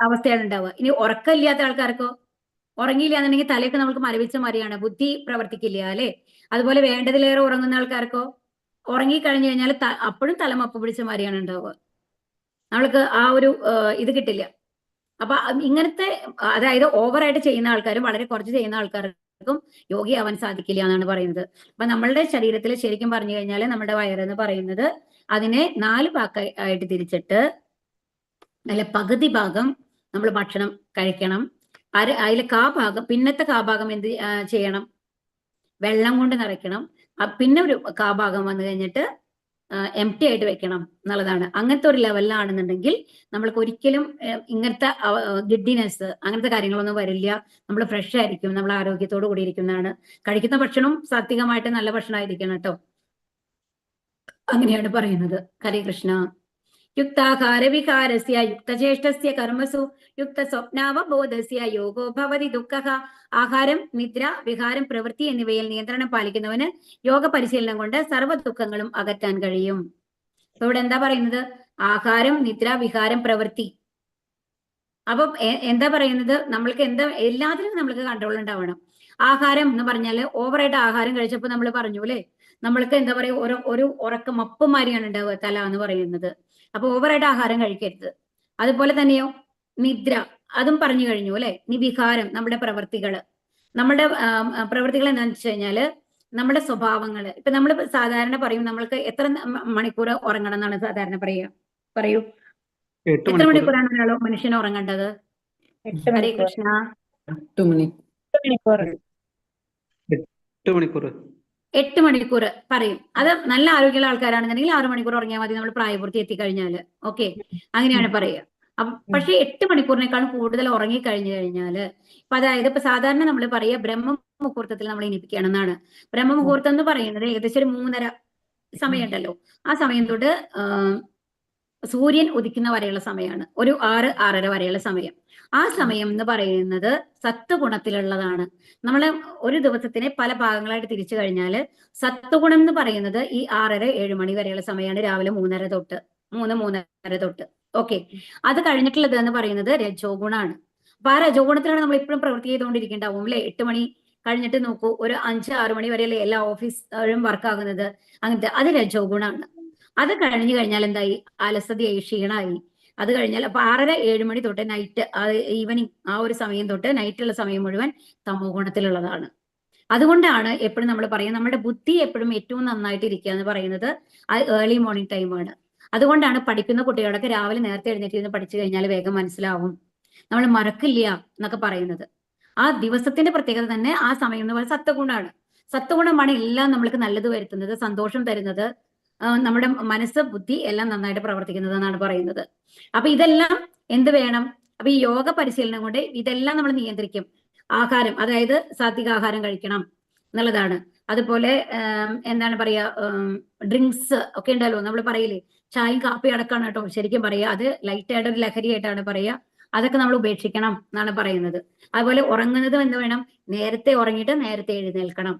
അവസ്ഥയാണ് ഉണ്ടാവുക. ഇനി ഉറക്കമില്ലാത്ത ആൾക്കാർക്കോ, ഉറങ്ങിയില്ല എന്നുണ്ടെങ്കിൽ തലയൊക്കെ നമുക്ക് മരവിച്ച മറിയാണ്, ബുദ്ധി പ്രവർത്തിക്കില്ല അല്ലെ? അതുപോലെ വേണ്ടതിലേറെ ഉറങ്ങുന്ന ആൾക്കാർക്കോ, ഉറങ്ങിക്കഴിഞ്ഞു കഴിഞ്ഞാൽ അപ്പോഴും തലമപ്പ് പിടിച്ച മറിയാണ് ഉണ്ടാവുക. നമ്മൾക്ക് ആ ഒരു ഇത് കിട്ടില്ല. അപ്പൊ ഇങ്ങനത്തെ, അതായത് ഓവറായിട്ട് ചെയ്യുന്ന ആൾക്കാരും വളരെ കുറച്ച് ചെയ്യുന്ന ആൾക്കാർക്കും യോഗിയാവാൻ സാധിക്കില്ല എന്നാണ് പറയുന്നത്. അപ്പൊ നമ്മളുടെ ശരീരത്തിൽ ശരിക്കും പറഞ്ഞു കഴിഞ്ഞാൽ നമ്മുടെ വയറെന്ന് പറയുന്നത് അതിനെ 4 ഭാഗമായിട്ട് തിരിച്ചിട്ട് അതിലെ പകുതി ഭാഗം നമ്മൾ ഭക്ഷണം കഴിക്കണം. അതിലെ കാഭാഗം, പിന്നത്തെ കാഭാഗം എന്ത് ചെയ്യണം? വെള്ളം കൊണ്ട് നിറയ്ക്കണം. പിന്നെ ഒരു കാഭാഗം വന്നു കഴിഞ്ഞിട്ട് എംപ്റ്റി ആയിട്ട് വെക്കണം എന്നുള്ളതാണ്. അങ്ങനത്തെ ഒരു ലെവലിലാണെന്നുണ്ടെങ്കിൽ നമ്മൾക്ക് ഒരിക്കലും ഇങ്ങനത്തെ ഗിഡിനെസ് അങ്ങനത്തെ കാര്യങ്ങളൊന്നും വരില്ല. നമ്മൾ ഫ്രഷ് ആയിരിക്കും, നമ്മൾ ആരോഗ്യത്തോടു കൂടി ഇരിക്കുന്നതാണ്. കഴിക്കുന്ന ഭക്ഷണം സാത്വികമായിട്ട് നല്ല ഭക്ഷണമായിരിക്കണം കേട്ടോ. അങ്ങനെയാണ് പറയുന്നത്. ഹരേ കൃഷ്ണ. യുക്താഹാര വിഹാരസ്യ യുക്തചേഷ്ടസ്യ കർമ്മസു യുക്ത സ്വപ്നാവബോധസ്യ യോഗോ ഭവതി ദുഃഖഃ. ആഹാരം, നിദ്ര, വിഹാരം, പ്രവൃത്തി എന്നിവയിൽ നിയന്ത്രണം പാലിക്കുന്നവന് യോഗ പരിശീലനം കൊണ്ട് സർവ്വ ദുഃഖങ്ങളും അകറ്റാൻ കഴിയും. അപ്പൊ ഇവിടെ എന്താ പറയുന്നത്? ആഹാരം, നിദ്ര, വിഹാരം, പ്രവൃത്തി. അപ്പൊ എന്താ പറയുന്നത്? നമ്മൾക്ക് എല്ലാത്തിനും നമ്മൾക്ക് കൺട്രോൾ ഉണ്ടാവണം. ആഹാരം എന്ന് പറഞ്ഞാല് ഓവറായിട്ട് ആഹാരം കഴിച്ചപ്പോൾ നമ്മൾ പറഞ്ഞു അല്ലെ, നമ്മൾക്ക് എന്താ പറയുക, ഒരു ഉറക്കം മപ്പുമാരിയാണ് ഉണ്ടാവുക തല എന്ന് പറയുന്നത്. അപ്പൊ ഓവറായിട്ട് ആഹാരം കഴിക്കരുത്. അതുപോലെ തന്നെയോ നിദ്ര, അതും പറഞ്ഞു കഴിഞ്ഞു അല്ലെ. ഇനി വികാരം, നമ്മുടെ പ്രവൃത്തികള്, നമ്മുടെ പ്രവൃത്തികൾ എന്താണെന്ന് വെച്ച് കഴിഞ്ഞാല് നമ്മുടെ സ്വഭാവങ്ങള്. ഇപ്പൊ നമ്മൾ സാധാരണ പറയും നമ്മൾക്ക് എത്ര മണിക്കൂർ ഉറങ്ങണം എന്നാണ് സാധാരണ പറയൂ. എത്ര മണിക്കൂറാണ് ഒരാൾ മനുഷ്യന് ഉറങ്ങേണ്ടത്? ഹരേ കൃഷ്ണ. 8 മണിക്കൂർ. 8 മണിക്കൂർ പറയും. അത് നല്ല ആരോഗ്യമുള്ള ആൾക്കാരാണെന്നുണ്ടെങ്കിൽ 6 മണിക്കൂർ ഉറങ്ങിയാൽ മതി, നമ്മൾ പ്രായപൂർത്തി എത്തിക്കഴിഞ്ഞാല്. ഓക്കെ, അങ്ങനെയാണ് പറയുക. പക്ഷെ 8 മണിക്കൂറിനേക്കാളും കൂടുതൽ ഉറങ്ങിക്കഴിഞ്ഞു കഴിഞ്ഞാല്, അതായത് ഇപ്പൊ സാധാരണ നമ്മൾ പറയുക ബ്രഹ്മ മുഹൂർത്തത്തിൽ നമ്മൾ എണീപ്പിക്കുകയാണെന്നാണ്. ബ്രഹ്മമുഹൂർത്തം എന്ന് പറയുന്നത് ഏകദേശം ഒരു 3:30 സമയം ഉണ്ടല്ലോ, ആ സമയം തൊട്ട് സൂര്യൻ ഉദിക്കുന്ന വരെയുള്ള സമയമാണ്. ഒരു 6-6:30 വരെയുള്ള സമയം. ആ സമയം എന്ന് പറയുന്നത് സത്വഗുണത്തിലുള്ളതാണ്. നമ്മൾ ഒരു ദിവസത്തിനെ പല ഭാഗങ്ങളായിട്ട് തിരിച്ചു കഴിഞ്ഞാൽ സത്വഗുണം എന്ന് പറയുന്നത് ഈ 6:30-7 മണി വരെയുള്ള സമയമാണ്. രാവിലെ 3:30 തൊട്ട്. ഓക്കെ, അത് കഴിഞ്ഞിട്ടുള്ളത് എന്ന് പറയുന്നത് രജോ ഗുണാണ്. അപ്പൊ ആ രജോ ഗുണത്തിലാണ് നമ്മൾ ഇപ്പോഴും പ്രവൃത്തി ചെയ്തുകൊണ്ടിരിക്കേണ്ടാവും അല്ലെ. 8 മണി കഴിഞ്ഞിട്ട് നോക്കൂ, ഒരു 5-6 മണി വരെയല്ലേ എല്ലാ ഓഫീസും വർക്ക് ആകുന്നത്. അങ്ങനത്തെ അത് രജോ ഗുണാണ്. അത് കഴിഞ്ഞു കഴിഞ്ഞാൽ എന്തായി? അലസതയായി, ക്ഷീണമായി. അത് കഴിഞ്ഞാൽ അപ്പൊ 6:30-7 മണി തൊട്ട് നൈറ്റ്, ഈവനിങ് ആ ഒരു സമയം തൊട്ട് നൈറ്റുള്ള സമയം മുഴുവൻ തമോ ഗുണത്തിലുള്ളതാണ്. അതുകൊണ്ടാണ് എപ്പോഴും നമ്മൾ പറയും നമ്മുടെ ബുദ്ധി എപ്പോഴും ഏറ്റവും നന്നായിട്ട് ഇരിക്കുക എന്ന് പറയുന്നത് ഏർലി മോർണിംഗ് ടൈമാണ്. അതുകൊണ്ടാണ് പഠിക്കുന്ന കുട്ടികളൊക്കെ രാവിലെ നേരത്തെ എഴുന്നേറ്റ് പഠിച്ചു കഴിഞ്ഞാൽ വേഗം മനസ്സിലാവും, നമ്മൾ മറക്കില്ല എന്നൊക്കെ പറയുന്നത്. ആ ദിവസത്തിന്റെ പ്രത്യേകത തന്നെ ആ സമയം എന്ന് പറയുന്നത് സത്വഗുണമാണ്. സത്വഗുണമാണ് എല്ലാം നമ്മൾക്ക് നല്ലത് വരുത്തുന്നത്, സന്തോഷം തരുന്നത്, നമ്മുടെ മനസ്സ്, ബുദ്ധി എല്ലാം നന്നായിട്ട് പ്രവർത്തിക്കുന്നത് എന്നാണ് പറയുന്നത്. അപ്പൊ ഇതെല്ലാം എന്ത് വേണം? അപ്പൊ ഈ യോഗ പരിശീലനം കൊണ്ട് ഇതെല്ലാം നമ്മൾ നിയന്ത്രിക്കും. ആഹാരം, അതായത് സാത്വിക ആഹാരം കഴിക്കണം എന്നുള്ളതാണ്. അതുപോലെ എന്താണ് പറയാ, ഡ്രിങ്ക്സ് ഒക്കെ ഉണ്ടല്ലോ, നമ്മൾ പറയില്ലേ ചായയും കാപ്പി അടക്കാണ് കേട്ടോ ശരിക്കും പറയുക. അത് ലൈറ്റ് ആയിട്ട് ഒരു ലഹരി ആയിട്ടാണ് പറയുക. അതൊക്കെ നമ്മൾ ഉപേക്ഷിക്കണം എന്നാണ് പറയുന്നത്. അതുപോലെ ഉറങ്ങുന്നത് എന്ത് വേണം? നേരത്തെ ഉറങ്ങിയിട്ട് നേരത്തെ എഴുന്നേൽക്കണം.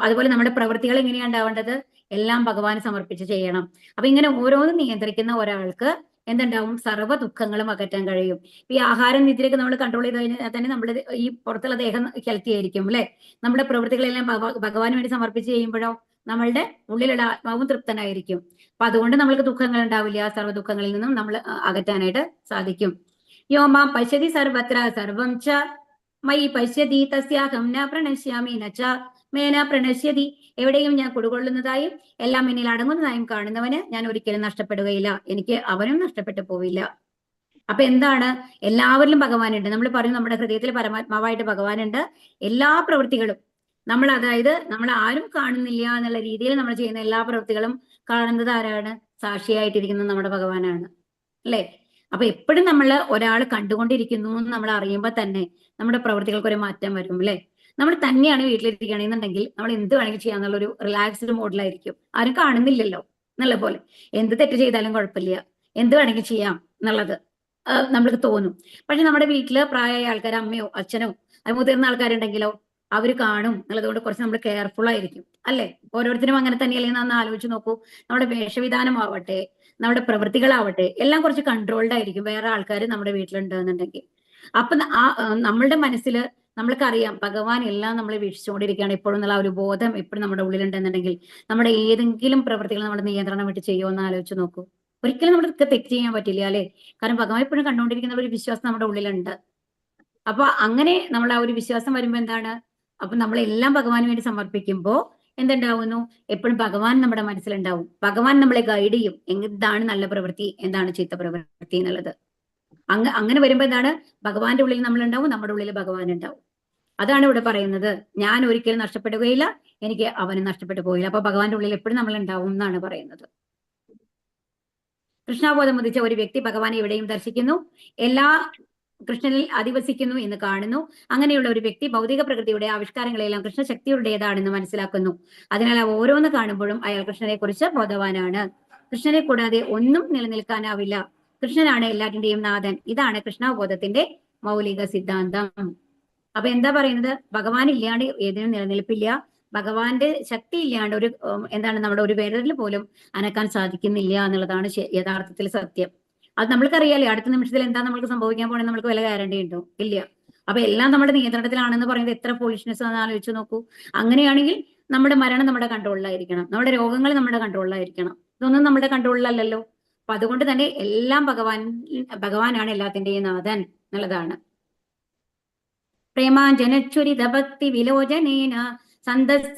അതുപോലെ നമ്മുടെ പ്രവൃത്തികൾ എങ്ങനെയാണ് ഉണ്ടാവേണ്ടത്? എല്ലാം ഭഗവാന് സമർപ്പിച്ച് ചെയ്യണം. അപ്പൊ ഇങ്ങനെ ഓരോന്നും നിയന്ത്രിക്കുന്ന ഒരാൾക്ക് എന്തുണ്ടാവും? സർവ്വ ദുഃഖങ്ങളും അകറ്റാൻ കഴിയും. ഈ ആഹാരം നിദ്രയൊക്കെ നമ്മൾ കൺട്രോൾ ചെയ്ത് കഴിഞ്ഞാൽ തന്നെ നമ്മുടെ ഈ പുറത്തുള്ള ദേഹം ഹെൽത്തി ആയിരിക്കും അല്ലെ. നമ്മുടെ പ്രവൃത്തികളെല്ലാം ഭഗവാന് വേണ്ടി സമർപ്പിച്ച് ചെയ്യുമ്പോഴോ നമ്മളുടെ ഉള്ളിലുള്ള ആത്മാവും തൃപ്തനായിരിക്കും. അപ്പൊ അതുകൊണ്ട് നമ്മൾക്ക് ദുഃഖങ്ങൾ ഉണ്ടാവില്ല. സർവ്വ ദുഃഖങ്ങളിൽ നിന്നും നമ്മൾ അകറ്റാനായിട്ട് സാധിക്കും. യോ മാം പശ്യതി സർവത്ര സർവം ച മയി പശ്യതി തസ്യാഹം ന പ്രണശ്യാമി നച്ച മേന പ്രണശ്യതി. എവിടെയും ഞാൻ കുടികൊള്ളുന്നതായും എല്ലാം എന്നിൽ അടങ്ങുന്നതായും കാണുന്നവന് ഞാൻ ഒരിക്കലും നഷ്ടപ്പെടുകയില്ല. എനിക്ക് അവനും നഷ്ടപ്പെട്ടു പോവില്ല. അപ്പൊ എന്താണ്? എല്ലാവരിലും ഭഗവാനുണ്ട്. നമ്മൾ പറയും നമ്മുടെ ഹൃദയത്തിൽ പരമാത്മാവായിട്ട് ഭഗവാനുണ്ട്. എല്ലാ പ്രവൃത്തികളും നമ്മൾ, അതായത് നമ്മൾ ആരും കാണുന്നില്ല എന്നുള്ള രീതിയിൽ നമ്മൾ ചെയ്യുന്ന എല്ലാ പ്രവൃത്തികളും കാണുന്നത് ആരാണ്? സാക്ഷിയായിട്ടിരിക്കുന്നത് നമ്മുടെ ഭഗവാനാണ് അല്ലെ. അപ്പൊ എപ്പോഴും നമ്മൾ ഒരാൾ കണ്ടുകൊണ്ടിരിക്കുന്നു എന്ന് നമ്മൾ അറിയുമ്പോൾ തന്നെ നമ്മുടെ പ്രവൃത്തികൾക്ക് ഒരു മാറ്റം വരും അല്ലെ. നമ്മൾ തന്നെയാണ് വീട്ടിലിരിക്കുകയാണെന്നുണ്ടെങ്കിൽ നമ്മൾ എന്ത് വേണമെങ്കിൽ ചെയ്യാന്നുള്ള ഒരു റിലാക്സ്ഡ് മോഡിലായിരിക്കും. ആരും കാണുന്നില്ലല്ലോ എന്നുള്ള പോലെ. എന്ത് തെറ്റ് ചെയ്താലും കുഴപ്പമില്ല, എന്ത് വേണമെങ്കിൽ ചെയ്യാം എന്നുള്ളത് നമ്മൾക്ക് തോന്നും. പക്ഷെ നമ്മുടെ വീട്ടില് പ്രായമായ ആൾക്കാർ, അമ്മയോ അച്ഛനോ അത് മുതിർന്ന ആൾക്കാരുണ്ടെങ്കിലോ അവർ കാണും എന്നുള്ളതുകൊണ്ട് കുറച്ച് നമ്മൾ കെയർഫുൾ ആയിരിക്കും അല്ലെ. ഓരോരുത്തരും അങ്ങനെ തന്നെയല്ലേ എന്ന് ആലോചിച്ച് നോക്കൂ. നമ്മുടെ വേഷവിധാനമാവട്ടെ, നമ്മുടെ പ്രവൃത്തികളാവട്ടെ, എല്ലാം കുറച്ച് കൺട്രോൾഡ് ആയിരിക്കും വേറെ ആൾക്കാർ നമ്മുടെ വീട്ടിലുണ്ട് എന്നുണ്ടെങ്കിൽ. അപ്പൊ നമ്മളുടെ മനസ്സിൽ നമ്മൾക്കറിയാം ഭഗവാൻ എല്ലാം നമ്മളെ വീക്ഷിച്ചുകൊണ്ടിരിക്കുകയാണ് എപ്പോഴും എന്നുള്ള ഒരു ബോധം എപ്പോഴും നമ്മുടെ ഉള്ളിലുണ്ടെന്നുണ്ടെങ്കിൽ നമ്മുടെ ഏതെങ്കിലും പ്രവൃത്തികൾ നമ്മുടെ നിയന്ത്രണം വിട്ട് ചെയ്യുമോ എന്ന് ആലോചിച്ച് നോക്കൂ. ഒരിക്കലും നമുക്ക് തെറ്റ് ചെയ്യാൻ പറ്റില്ല അല്ലെ. കാരണം ഭഗവാൻ എപ്പോഴും കണ്ടുകൊണ്ടിരിക്കുന്ന ഒരു വിശ്വാസം നമ്മുടെ ഉള്ളിലുണ്ട്. അപ്പൊ അങ്ങനെ നമ്മൾ ആ ഒരു വിശ്വാസം വരുമ്പോ എന്താണ്? അപ്പൊ നമ്മളെല്ലാം ഭഗവാന് വേണ്ടി സമർപ്പിക്കുമ്പോൾ എന്തുണ്ടാവുന്നു? എപ്പോഴും ഭഗവാൻ നമ്മുടെ മനസ്സിലുണ്ടാവും. ഭഗവാൻ നമ്മളെ ഗൈഡ് ചെയ്യും. എന്താണ് നല്ല പ്രവൃത്തി, എന്താണ് ചീത്ത പ്രവൃത്തി എന്നുള്ളത്. അങ്ങനെ വരുമ്പോ എന്താണ്? ഭഗവാന്റെ ഉള്ളിൽ നമ്മളുണ്ടാവും, നമ്മുടെ ഉള്ളിൽ ഭഗവാൻ ഉണ്ടാവും. അതാണ് ഇവിടെ പറയുന്നത്. ഞാൻ ഒരിക്കലും നഷ്ടപ്പെടുകയില്ല, എനിക്ക് അവന് നഷ്ടപ്പെട്ടു പോയില്ല. അപ്പൊ ഭഗവാന്റെ ഉള്ളിൽ എപ്പോഴും നമ്മൾ ഉണ്ടാവും എന്നാണ് പറയുന്നത്. കൃഷ്ണാബോധം ഉദിച്ച ഒരു വ്യക്തി ഭഗവാനെ എവിടെയും ദർശിക്കുന്നു, എല്ലാ കൃഷ്ണനിൽ അധിവസിക്കുന്നു എന്ന് കാണുന്നു. അങ്ങനെയുള്ള ഒരു വ്യക്തി ഭൗതിക പ്രകൃതിയുടെ ആവിഷ്കാരങ്ങളെല്ലാം കൃഷ്ണശക്തിയുടേതാണെന്ന് മനസ്സിലാക്കുന്നു. അതിനാൽ ഓരോന്ന് കാണുമ്പോഴും അയാൾ കൃഷ്ണനെ കുറിച്ച് ബോധവാനാണ്. കൃഷ്ണനെ കൂടാതെ ഒന്നും നിലനിൽക്കാനാവില്ല. കൃഷ്ണനാണ് എല്ലാറ്റിന്റെയും നാഥൻ. ഇതാണ് കൃഷ്ണാബോധത്തിന്റെ മൗലിക സിദ്ധാന്തം. അപ്പൊ എന്താ പറയുന്നത്? ഭഗവാൻ ഇല്ലാണ്ട് ഏതിനും നിലനിൽപ്പില്ല. ഭഗവാന്റെ ശക്തി ഇല്ലാണ്ട് എന്താണ് നമ്മുടെ ഒരു വിരലിൽ പോലും അനക്കാൻ സാധിക്കുന്നില്ല എന്നുള്ളതാണ് യഥാർത്ഥത്തിൽ സത്യം. അത് നമ്മൾക്കറിയാലേ അടുത്ത നിമിഷത്തിൽ എന്താ നമ്മൾക്ക് സംഭവിക്കാൻ പോണെന്ന് നമ്മൾക്ക് വല്ല ഗ്യാരണ്ടി ഉണ്ടോ? ഇല്ല. അപ്പൊ എല്ലാം നമ്മുടെ നിയന്ത്രണത്തിലാണെന്ന് പറയുന്നത് എത്ര ഫോളിഷ്നെസ് ആണെന്ന് ആലോചിച്ച് നോക്കൂ. അങ്ങനെയാണെങ്കിൽ നമ്മുടെ മരണം നമ്മുടെ കൺട്രോളിലായിരിക്കണം, നമ്മുടെ രോഗങ്ങൾ നമ്മുടെ കൺട്രോളിലായിരിക്കണം. ഇതൊന്നും നമ്മുടെ കൺട്രോളിലല്ലല്ലോ. അപ്പൊ അതുകൊണ്ട് തന്നെ എല്ലാം ഭഗവാനാണ് എല്ലാത്തിന്റെയും നാഥൻ എന്നുള്ളതാണ്. പ്രേമാഞ്ജനച്ഛുരിത ഭക്തി വിലോചനേന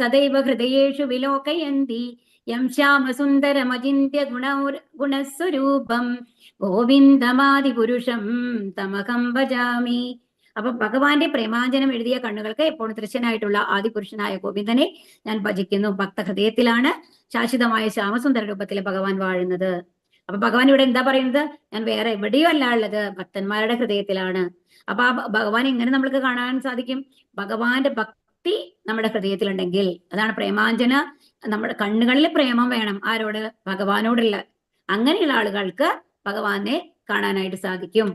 സദൈവ ഹൃദയേഷു വിലോകയന്തി യം ശ്യാമസുന്ദരമചിന്യ ഗുണസ്വരൂപം ഗോവിന്ദമാദിപുരുഷം തമഹം ഭജാമി. അപ്പൊ ഭഗവാന്റെ പ്രേമാഞ്ജനം എഴുതിയ കണ്ണുകൾക്ക് എപ്പോഴും ദൃശ്യനായിട്ടുള്ള ആദിപുരുഷനായ ഗോവിന്ദനെ ഞാൻ ഭജിക്കുന്നു. ഭക്തഹൃദയത്തിലാണ് ശാശ്വതമായ ശ്യാമസുന്ദര രൂപത്തിൽ ഭഗവാൻ വാഴുന്നത്. അപ്പൊ ഭഗവാൻ ഇവിടെ എന്താ പറയുന്നത്? ഞാൻ വേറെ എവിടെയും അല്ല ഉള്ളത്, ഭക്തന്മാരുടെ ഹൃദയത്തിലാണ്. അപ്പൊ ആ ഭഗവാൻ എങ്ങനെ നമ്മൾക്ക് കാണാൻ സാധിക്കും? ഭഗവാന്റെ ഭക്തി നമ്മുടെ ഹൃദയത്തിലുണ്ടെങ്കിൽ. അതാണ് പ്രേമാഞ്ജന. നമ്മുടെ കണ്ണുകളിൽ പ്രേമം വേണം. ആരോട്? ഭഗവാനോടുള്ള. അങ്ങനെയുള്ള ആളുകൾക്ക് ഭഗവാനെ കാണാനായിട്ട് സാധിക്കും.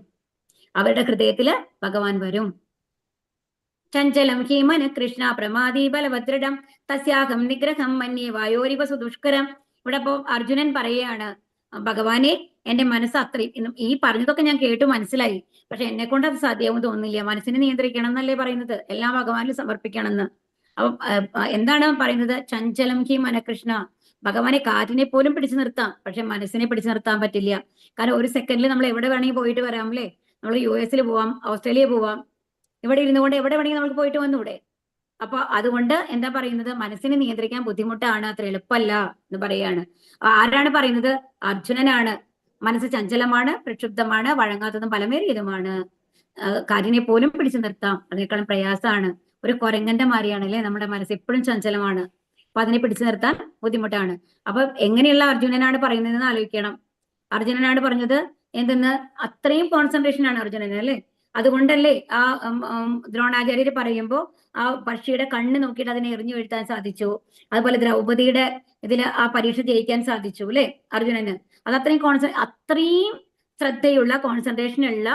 അവരുടെ ഹൃദയത്തില് ഭഗവാൻ വരും. ചഞ്ചലം ഹീമന കൃഷ്ണ പ്രമാദി ബലഭദ്രടം തസ്യാഹം നിഗ്രഹം മന്യേ വായോരിവ സുദുഷ്കരം. ഇവിടെ ഇപ്പോ അർജുനൻ പറയുകയാണ്, ഭഗവാനെ എന്റെ മനസ്സ് അത്രയും, ഈ പറഞ്ഞതൊക്കെ ഞാൻ കേട്ടു മനസ്സിലായി, പക്ഷെ എന്നെ കൊണ്ട് അത് സാധ്യമാവും തോന്നുന്നില്ല. മനസ്സിനെ നിയന്ത്രിക്കണം എന്നല്ലേ പറയുന്നത്, എല്ലാം ഭഗവാനിൽ സമർപ്പിക്കണം എന്ന്. അപ്പൊ എന്താണ് പറയുന്നത്? ചഞ്ചലം ഹി മനകൃഷ്ണ. ഭഗവാനെ കാറ്റിനെ പോലും പിടിച്ചു നിർത്താം, പക്ഷെ മനസ്സിനെ പിടിച്ചു നിർത്താൻ പറ്റില്ല. കാരണം ഒരു സെക്കൻഡിൽ നമ്മൾ എവിടെ വേണമെങ്കിൽ പോയിട്ട് വരാം അല്ലേ. നമ്മൾ US പോവാം, ഓസ്ട്രേലിയ പോവാം, ഇവിടെ ഇരുന്നു കൊണ്ട് എവിടെ വേണമെങ്കിൽ നമുക്ക് പോയിട്ട് വന്നൂടെ. അപ്പൊ അതുകൊണ്ട് എന്താ പറയുന്നത്? മനസ്സിനെ നിയന്ത്രിക്കാൻ ബുദ്ധിമുട്ടാണ്, അത്ര എളുപ്പമല്ല എന്ന് പറയാണ്. ആരാണ് പറയുന്നത്? അർജുനനാണ്. മനസ്സ് ചഞ്ചലമാണ്, പ്രക്ഷുബ്ധമാണ്, വഴങ്ങാത്തതും ഫലമേറിയതുമാണ്. കാറ്റിനെ പോലും പിടിച്ചു നിർത്താം, അതിനേക്കാളും പ്രയാസമാണ്. ഒരു കുരങ്ങന്റെ മാതിരിയാണ് അല്ലെ നമ്മുടെ മനസ്സ്, എപ്പോഴും ചഞ്ചലമാണ്. അപ്പൊ അതിനെ പിടിച്ചു നിർത്താൻ ബുദ്ധിമുട്ടാണ്. അപ്പൊ എങ്ങനെയുള്ള അർജുനനാണ് പറയുന്നതെന്ന് ആലോചിക്കണം. അർജുനനാണ് പറഞ്ഞത് എന്തെന്ന്? അത്രയും കോൺസെൻട്രേഷൻ ആണ് അർജുനന് അല്ലെ. അതുകൊണ്ടല്ലേ ആ ദ്രോണാചാര്യര് പറയുമ്പോ ആ പക്ഷിയുടെ കണ്ണ് നോക്കിയിട്ട് അതിനെ എറിഞ്ഞു വീഴ്ത്താൻ സാധിച്ചു. അതുപോലെ ദ്രൗപദിയുടെ ഇതില് ആ പരീക്ഷ ജയിക്കാൻ സാധിച്ചു അല്ലെ അർജുനന്. അത് അത്രയും ശ്രദ്ധയുള്ള കോൺസെൻട്രേഷനുള്ള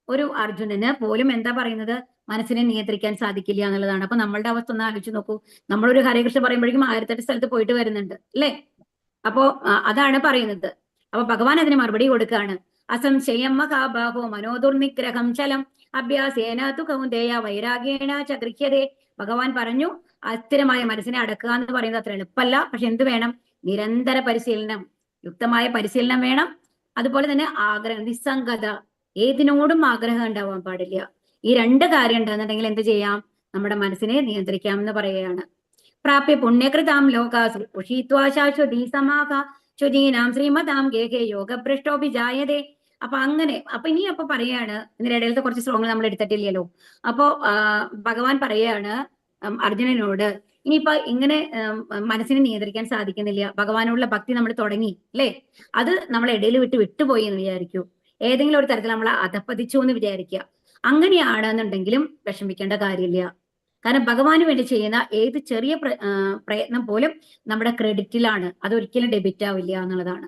ഒരു അർജുനന് പോലും എന്താ പറയുന്നത്? മനസ്സിനെ നിയന്ത്രിക്കാൻ സാധിക്കില്ല എന്നുള്ളതാണ്. അപ്പൊ നമ്മളുടെ അവസ്ഥ ഒന്ന് ആലോചിച്ച് നോക്കൂ. നമ്മളൊരു ഹരേകൃഷ്ണ പറയുമ്പോഴേക്കും 1008 സ്ഥലത്ത് പോയിട്ട് വരുന്നുണ്ട് അല്ലെ. അപ്പോ അതാണ് പറയുന്നത്. അപ്പൊ ഭഗവാൻ അതിന് മറുപടി കൊടുക്കുകയാണ്. അസംശയം മഹാബാഹോ മനോദുർനിഗ്രഹം ചലം അഭ്യാസേന തു കൗന്ദേയ വൈരാഗ്യേണ ച ഗൃഹ്യതേ. ഭഗവാൻ പറഞ്ഞു അസ്ഥിരമായ മനസ്സിനെ അടക്കുക എന്ന് പറയുന്നത് അത്ര എളുപ്പമല്ല. പക്ഷെ എന്ത് വേണം? നിരന്തര പരിശീലനം, യുക്തമായ പരിശീലനം വേണം. അതുപോലെ തന്നെ ആഗ്രഹം, നിസ്സംഗത, ഏതിനോടും ആഗ്രഹം ഉണ്ടാവാൻ പാടില്ല. ഈ രണ്ട് കാര്യം ഉണ്ടെന്നുണ്ടെങ്കിൽ എന്ത് ചെയ്യാം? നമ്മുടെ മനസ്സിനെ നിയന്ത്രിക്കാം എന്ന് പറയുകയാണ്. പ്രാപ്യ പുണ്യകൃതാം ലോകാസു ഉഷീത്വാ ശാശ്വതീ സമാഹ ശുചീനാം ശ്രീമതാം ഗേഹേ യോഗഭ്രഷ്ടോപി ജായതേ. അപ്പൊ ഇനി പറയാണ്, ഇതിന്റെ ഇടയിലത്തെ കുറച്ച് ശ്ലോകങ്ങൾ നമ്മൾ എടുത്തിട്ടില്ലല്ലോ. അപ്പോ ഭഗവാൻ പറയാണ് അർജുനനോട്, ഇനിയിപ്പോ ഇങ്ങനെ മനസ്സിനെ നിയന്ത്രിക്കാൻ സാധിക്കുന്നില്ല, ഭഗവാനോടുള്ള ഭക്തി നമ്മൾ തുടങ്ങി അല്ലേ, അത് നമ്മൾ ഇടയിൽ വിട്ടുപോയി എന്ന് വിചാരിക്കൂ, ഏതെങ്കിലും ഒരു തരത്തിൽ നമ്മൾ അധപ്പതിച്ചു എന്ന് വിചാരിക്കുക. അങ്ങനെയാണെന്നുണ്ടെങ്കിലും വിഷമിക്കേണ്ട കാര്യമില്ല. കാരണം ഭഗവാന് വേണ്ടി ചെയ്യുന്ന ഏത് ചെറിയ പ്രയത്നം പോലും നമ്മുടെ ക്രെഡിറ്റിലാണ്, അതൊരിക്കലും ഡെബിറ്റ് ആവില്ല എന്നുള്ളതാണ്.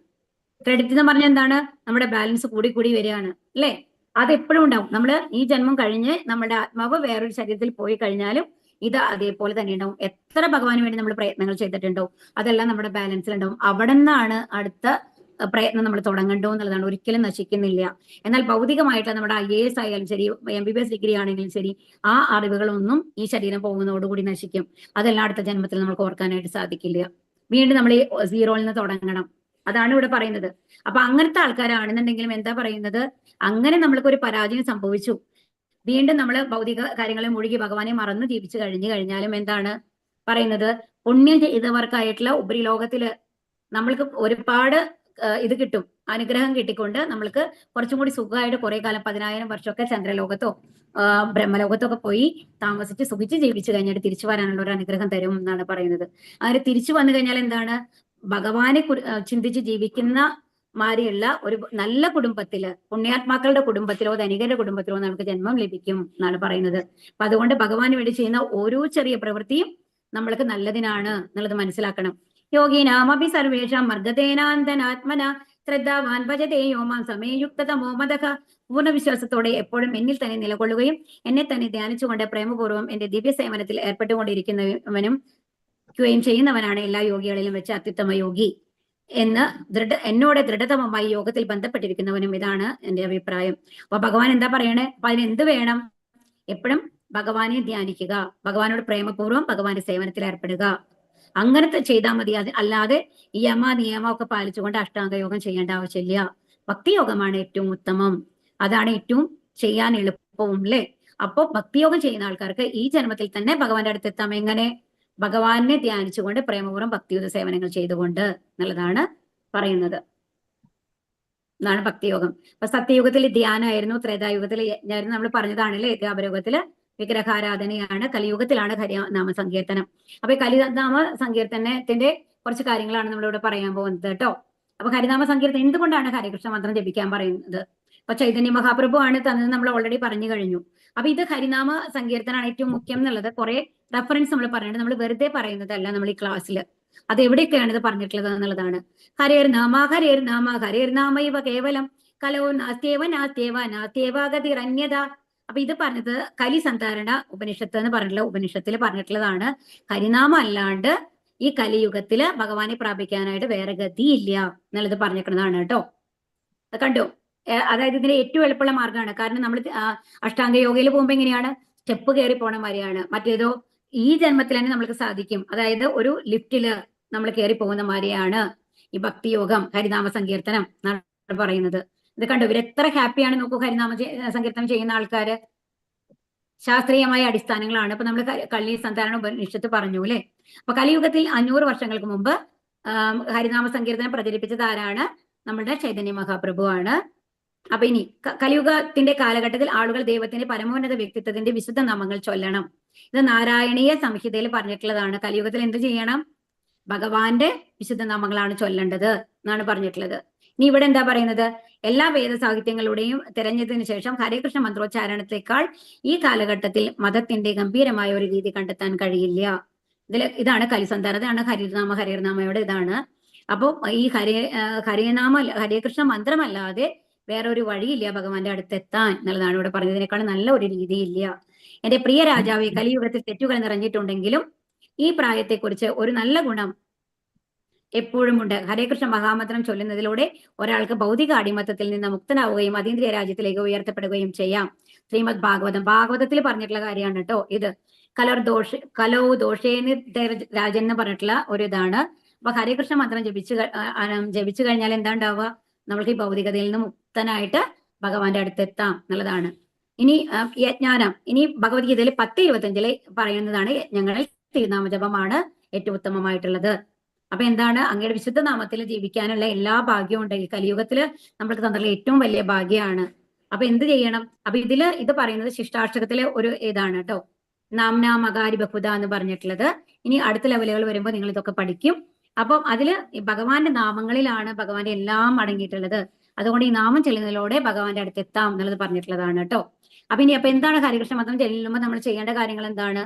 ക്രെഡിറ്റ് എന്ന് പറഞ്ഞാൽ എന്താണ്? നമ്മുടെ ബാലൻസ് കൂടി വരികയാണ് അല്ലേ? അത് എപ്പോഴും ഉണ്ടാവും. നമ്മൾ ഈ ജന്മം കഴിഞ്ഞ് നമ്മുടെ ആത്മാവ് വേറൊരു ശരീരത്തിൽ പോയി കഴിഞ്ഞാലും ഇത് അതേപോലെ തന്നെ ഉണ്ടാവും. എത്ര ഭഗവാന് വേണ്ടി നമ്മൾ പ്രയത്നങ്ങൾ ചെയ്തിട്ടുണ്ടോ അതെല്ലാം നമ്മുടെ ബാലൻസിൽ ഉണ്ടാവും. അവിടെ നിന്നാണ് അടുത്ത പ്രയത്നം നമ്മൾ തുടങ്ങണ്ടോ എന്നുള്ളതാണ്. ഒരിക്കലും നശിക്കുന്നില്ല. എന്നാൽ ഭൗതികമായിട്ടുള്ള നമ്മുടെ IAS ആയാലും ശരി, MBBS ഡിഗ്രി ആണെങ്കിലും ശരി, ആ അറിവുകളൊന്നും ഈ ശരീരം പോകുന്നതോടുകൂടി നശിക്കും. അതെല്ലാം അടുത്ത ജന്മത്തിൽ നമുക്ക് ഓർക്കാനായിട്ട് സാധിക്കില്ല. വീണ്ടും നമ്മൾ ഈ സീറോയിൽ നിന്ന് തുടങ്ങണം. അതാണ് ഇവിടെ പറയുന്നത്. അപ്പൊ അങ്ങനത്തെ ആൾക്കാരാണെന്നുണ്ടെങ്കിലും എന്താ പറയുന്നത്? അങ്ങനെ നമ്മൾക്ക് ഒരു പരാജയം സംഭവിച്ചു, വീണ്ടും നമ്മൾ ഭൗതിക കാര്യങ്ങളെ മുഴുകി ഭഗവാനെ മറന്ന് ജീവിച്ചു കഴിഞ്ഞാലും എന്താണ് പറയുന്നത്? പുണ്യം ചെയ്തവർക്കായിട്ടുള്ള ഉപരിലോകത്തില് നമ്മൾക്ക് ഒരുപാട് ഇത് കിട്ടും, അനുഗ്രഹം കിട്ടിക്കൊണ്ട് നമ്മൾക്ക് കുറച്ചും കൂടി സുഖമായിട്ട് കുറെ കാലം 10,000 വർഷമൊക്കെ ചന്ദ്രലോകത്തോ ബ്രഹ്മലോകത്തോ ഒക്കെ പോയി താമസിച്ച് സുഖിച്ച് ജീവിച്ചു കഴിഞ്ഞിട്ട് തിരിച്ചു വരാനുള്ള ഒരു അനുഗ്രഹം തരും എന്നാണ് പറയുന്നത്. അങ്ങനെ തിരിച്ചു വന്നു കഴിഞ്ഞാൽ എന്താണ്? ഭഗവാനെ ചിന്തിച്ച് ജീവിക്കുന്ന മാരിയുള്ള ഒരു നല്ല കുടുംബത്തില്, പുണ്യാത്മാക്കളുടെ കുടുംബത്തിലോ ധനികരുടെ കുടുംബത്തിലോ നമുക്ക് ജന്മം ലഭിക്കും എന്നാണ് പറയുന്നത്. അപ്പൊ അതുകൊണ്ട് ഭഗവാന് വേണ്ടി ചെയ്യുന്ന ഓരോ ചെറിയ പ്രവൃത്തിയും നമ്മൾക്ക് നല്ലതിനാണ് എന്നുള്ളത് മനസ്സിലാക്കണം. യോഗീനാമപി സർവേഷാം മർഗതേനാന്തനാത്മന ശ്രദ്ധാവാൻ ഭജതേ യോമാം സമേയുക്തതമോ മദഃ. പൂർണ്ണ വിശ്വാസത്തോടെ എപ്പോഴും എന്നിൽ തന്നെ നിലകൊള്ളുകയും എന്നെ തന്നെ ധ്യാനിച്ചുകൊണ്ട് പ്രേമപൂർവ്വം എന്റെ ദിവ്യ സേവനത്തിൽ ഏർപ്പെട്ടുകൊണ്ടിരിക്കുന്നവനും ചെയ്യുന്നവനാണ് എല്ലാ യോഗികളിലും വെച്ച് അത്യുത്തമ യോഗി എന്ന് എന്നോട് ദൃഢതമമായി യോഗത്തിൽ ബന്ധപ്പെട്ടിരിക്കുന്നവനും. ഇതാണ് എന്റെ അഭിപ്രായം. അപ്പൊ ഭഗവാൻ എന്താ പറയണേ? അപ്പൊ അതിനെന്ത് വേണം? എപ്പോഴും ഭഗവാനെ ധ്യാനിക്കുക, ഭഗവാനോട് പ്രേമപൂർവ്വം ഭഗവാന്റെ സേവനത്തിൽ ഏർപ്പെടുക. അങ്ങനത്തെ ചെയ്താൽ മതി. അല്ലാതെ ഈ നിയമം ഒക്കെ പാലിച്ചുകൊണ്ട് അഷ്ടാംഗയോഗം ചെയ്യേണ്ട ആവശ്യമില്ല. ഭക്തിയോഗമാണ് ഏറ്റവും ഉത്തമം, അതാണ് ഏറ്റവും ചെയ്യാൻ എളുപ്പവും അല്ലേ? അപ്പോ ഭക്തിയോഗം ചെയ്യുന്ന ആൾക്കാർക്ക് ഈ ജന്മത്തിൽ തന്നെ ഭഗവാന്റെ അടുത്തെത്താം. എങ്ങനെ? ഭഗവാനെ ധ്യാനിച്ചുകൊണ്ട് പ്രേമപൂർവ്വം ഭക്തിയുത സേവനങ്ങൾ ചെയ്തുകൊണ്ട് എന്നുള്ളതാണ് പറയുന്നത്. എന്നാണ് ഭക്തിയോഗം. അപ്പൊ സത്യയുഗത്തിൽ ധ്യാനമായിരുന്നു, ത്രേതായുഗത്തിൽ യജ്ഞമായിരുന്നു, നമ്മൾ പറഞ്ഞതാണ് അല്ലേ? ദ്വാപരയുഗത്തില് വിഗ്രഹാരാധനയാണ്, കലിയുഗത്തിലാണ് ഹരിനാമ സങ്കീർത്തനം. അപ്പൊ ഈ കലിനാമ സങ്കീർത്തനത്തിന്റെ കുറച്ച് കാര്യങ്ങളാണ് നമ്മളിവിടെ പറയാൻ പോകുന്നത് കേട്ടോ. അപ്പൊ ഹരിനാമ സങ്കീർത്തനം എന്തുകൊണ്ടാണ് ഹരികൃഷ്ണ മന്ത്രം ജപിക്കാൻ പറയുന്നത്? അപ്പൊ ചൈതന്യ മഹാപ്രഭു ആണ് തന്നത്, നമ്മൾ ഓൾറെഡി പറഞ്ഞു കഴിഞ്ഞു. അപ്പൊ ഇത് ഹരിനാമ സങ്കീർത്തനാണ് ഏറ്റവും മുഖ്യം എന്നുള്ളത് കുറെ റെഫറൻസ് നമ്മൾ പറയുന്നുണ്ട്. നമ്മൾ വെറുതെ പറയുന്നതല്ല നമ്മൾ ഈ ക്ലാസ്സിൽ. അത് എവിടെയൊക്കെയാണ് ഇത് പറഞ്ഞിട്ടുള്ളത് എന്നുള്ളതാണ്. ഹരേർ നാമ ഹരേർ നാമ ഹരേർ നാമ ഇവ കേവലം കലോ നാസ്തേവഗതിരന്യത. അപ്പൊ ഇത് പറഞ്ഞത് കലി സന്ധാരണ ഉപനിഷത്ത് എന്ന് പറഞ്ഞിട്ടുള്ള ഉപനിഷത്തിൽ പറഞ്ഞിട്ടുള്ളതാണ്. ഹരിനാമം അല്ലാണ്ട് ഈ കലിയുഗത്തില് ഭഗവാനെ പ്രാപിക്കാനായിട്ട് വേറെ ഗതിയില്ല എന്നുള്ളത് പറഞ്ഞിരിക്കുന്നതാണ് കേട്ടോ. കണ്ടോ? അതായത് ഇതിന്റെ ഏറ്റവും എളുപ്പമുള്ള മാർഗ്ഗമാണ്. കാരണം നമ്മൾ അഷ്ടാംഗ യോഗയിൽ പോകുമ്പോൾ എങ്ങനെയാണ്? സ്റ്റെപ്പ് കയറി പോണ മാതിരിയാണ്. മറ്റേതോ ഈ ജന്മത്തിൽ തന്നെ നമ്മൾക്ക് സാധിക്കും. അതായത് ഒരു ലിഫ്റ്റില് നമ്മൾ കയറി പോകുന്ന മാതിരിയാണ് ഈ ഭക്തിയോഗം, ഹരിനാമ സങ്കീർത്തനം എന്നാണ് പറയുന്നത്. ഇത് കണ്ടു, ഇവർ എത്ര ഹാപ്പിയാണ് നോക്കൂ. ഹരിനാമ സങ്കീർത്തനം ചെയ്യുന്ന ആൾക്കാര് ശാസ്ത്രീയമായ അടിസ്ഥാനങ്ങളാണ്. ഇപ്പൊ നമ്മൾ കലി സന്ധാരണ ഉപനിഷത്ത് പറഞ്ഞു അല്ലെ? അപ്പൊ കലിയുഗത്തിൽ 500 വർഷങ്ങൾക്ക് മുമ്പ് ഹരിനാമ സങ്കീർത്തനം പ്രചരിപ്പിച്ചത് ആരാണ്? നമ്മുടെ ചൈതന്യ മഹാപ്രഭു ആണ്. അപ്പൊ ഇനി കലിയുഗത്തിന്റെ കാലഘട്ടത്തിൽ ആളുകൾ ദൈവത്തിന്റെ പരമോന്നത വ്യക്തിത്വത്തിന്റെ വിശുദ്ധ നാമങ്ങൾ ചൊല്ലണം. ഇത് നാരായണീയ സംഹിതയിൽ പറഞ്ഞിട്ടുള്ളതാണ്. കലിയുഗത്തിൽ എന്ത് ചെയ്യണം? ഭഗവാന്റെ വിശുദ്ധ നാമങ്ങളാണ് ചൊല്ലേണ്ടത് എന്നാണ് പറഞ്ഞിട്ടുള്ളത്. ഇനി ഇവിടെ എന്താ പറയുന്നത്? എല്ലാ വേദ സാഹിത്യങ്ങളുടെയും തിരഞ്ഞതിന് ശേഷം ഹരേകൃഷ്ണ മന്ത്രോച്ചാരണത്തെക്കാൾ ഈ കാലഘട്ടത്തിൽ മതത്തിന്റെ ഗംഭീരമായ ഒരു രീതി കണ്ടെത്താൻ കഴിയില്ല. ഇതാണ് കലിസന്ധാനം, ഇതാണ് ഹരിനാമയുടെ ഇതാണ്. അപ്പോ ഈ ഹരേകൃഷ്ണ മന്ത്രമല്ലാതെ വേറൊരു വഴിയില്ല ഭഗവാന്റെ അടുത്തെത്താൻ എന്നുള്ളതാണ് ഇവിടെ പറഞ്ഞതിനേക്കാൾ നല്ല ഒരു രീതിയില്ല. എന്റെ പ്രിയ രാജാവേ, കലിയുഗത്തിൽ തെറ്റുകൾ നിറഞ്ഞിട്ടുണ്ടെങ്കിലും ഈ പ്രായത്തെക്കുറിച്ച് ഒരു നല്ല ഗുണം എപ്പോഴും ഉണ്ട്. ഹരേ കൃഷ്ണ മഹാമന്ത്രം ചൊല്ലുന്നതിലൂടെ ഒരാൾക്ക് ഭൗതിക അടിമത്തത്തിൽ നിന്ന് മുക്തനാവുകയും അതീന്ദ്രിയ രാജ്യത്തിലേക്ക് ഉയർത്തപ്പെടുകയും ചെയ്യാം. ശ്രീമദ് ഭാഗവതത്തിൽ പറഞ്ഞിട്ടുള്ള കാര്യമാണ് കേട്ടോ ഇത്. കലോ ദോഷേന് രാജൻ എന്ന് പറഞ്ഞിട്ടുള്ള ഒരു ഇതാണ്. അപ്പൊ ഹരേ കൃഷ്ണ മന്ത്രം ജപിച്ചു കഴിഞ്ഞാൽ എന്താ ഉണ്ടാവുക? നമ്മൾക്ക് ഈ ഭൗതികതയിൽ നിന്ന് മുക്തനായിട്ട് ഭഗവാന്റെ അടുത്തെത്താം എന്നുള്ളതാണ്. ഇനി യജ്ഞാനം, ഇനി ഭഗവത്ഗീതയിൽ 10:25 പറയുന്നതാണ് യജ്ഞങ്ങളിൽ തിരുനാമജപമാണ് ഏറ്റവും ഉത്തമമായിട്ടുള്ളത്. അപ്പൊ എന്താണ്? അങ്ങയുടെ വിശുദ്ധ നാമത്തിൽ ജീവിക്കാനുള്ള എല്ലാ ഭാഗ്യവും ഉണ്ട്. ഈ കലിയുഗത്തില് നമ്മൾക്ക് തന്നിട്ടുള്ള ഏറ്റവും വലിയ ഭാഗ്യമാണ്. അപ്പൊ എന്ത് ചെയ്യണം? അപ്പൊ ഇത് പറയുന്നത് ശിഷ്ടാഷ്ടകത്തിലെ ഒരു ഇതാണ് കേട്ടോ. നാംനാ മകാരി ബഹുദ എന്ന് പറഞ്ഞിട്ടുള്ളത്. ഇനി അടുത്ത ലെവലുകൾ വരുമ്പോൾ നിങ്ങൾ ഇതൊക്കെ പഠിക്കും. അപ്പം അതില് ഭഗവാന്റെ നാമങ്ങളിലാണ് ഭഗവാന്റെ എല്ലാം അടങ്ങിയിട്ടുള്ളത്. അതുകൊണ്ട് ഈ നാമം ചെല്ലുന്നതിലൂടെ ഭഗവാന്റെ അടുത്ത് എത്താം എന്നുള്ളത് പറഞ്ഞിട്ടുള്ളതാണ് കേട്ടോ. അപ്പൊ എന്താണ് ഹരികൃഷ്ണ മന്ത്രം ചെല്ലുമ്പോൾ നമ്മൾ ചെയ്യേണ്ട കാര്യങ്ങൾ എന്താണ്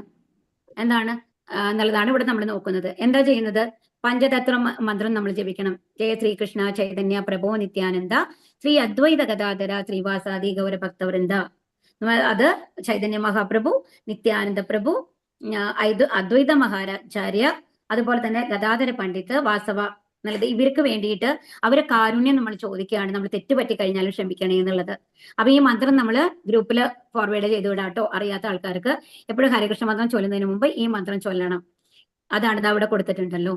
എന്നുള്ളതാണ് ഇവിടെ നമ്മൾ നോക്കുന്നത്. എന്താ ചെയ്യുന്നത്? പഞ്ചതത്വ മന്ത്രം നമ്മൾ ജപിക്കണം. ജയ ശ്രീകൃഷ്ണ ചൈതന്യ പ്രഭോ നിത്യാനന്ദ ശ്രീ അദ്വൈത ഗദാധര ശ്രീവാസാദി ഗൗരഭക്തവൃന്ദ. അത് ചൈതന്യ മഹാപ്രഭു, നിത്യാനന്ദ പ്രഭു, അദ്വൈത മഹാരാചാര്യ, അതുപോലെ തന്നെ ഗദാധര പണ്ഡിറ്റ്, വാസവ എന്നുള്ളത് ഇവർക്ക് വേണ്ടിയിട്ട് അവരെ കാരുണ്യം നമ്മൾ ചോദിക്കുകയാണ്. നമ്മൾ തെറ്റുപറ്റി കഴിഞ്ഞാലും ക്ഷമിക്കണേ എന്നുള്ളത്. അപ്പൊ ഈ മന്ത്രം നമ്മൾ ഗ്രൂപ്പിൽ ഫോർവേഡ് ചെയ്തു വിടാട്ടോ. അറിയാത്ത ആൾക്കാർക്ക് എപ്പോഴും ഹരികൃഷ്ണ മന്ത്രം ചൊല്ലുന്നതിന് മുമ്പ് ഈ മന്ത്രം ചൊല്ലണം. അതാണ് ഇത് അവിടെ കൊടുത്തിട്ടുണ്ടല്ലോ.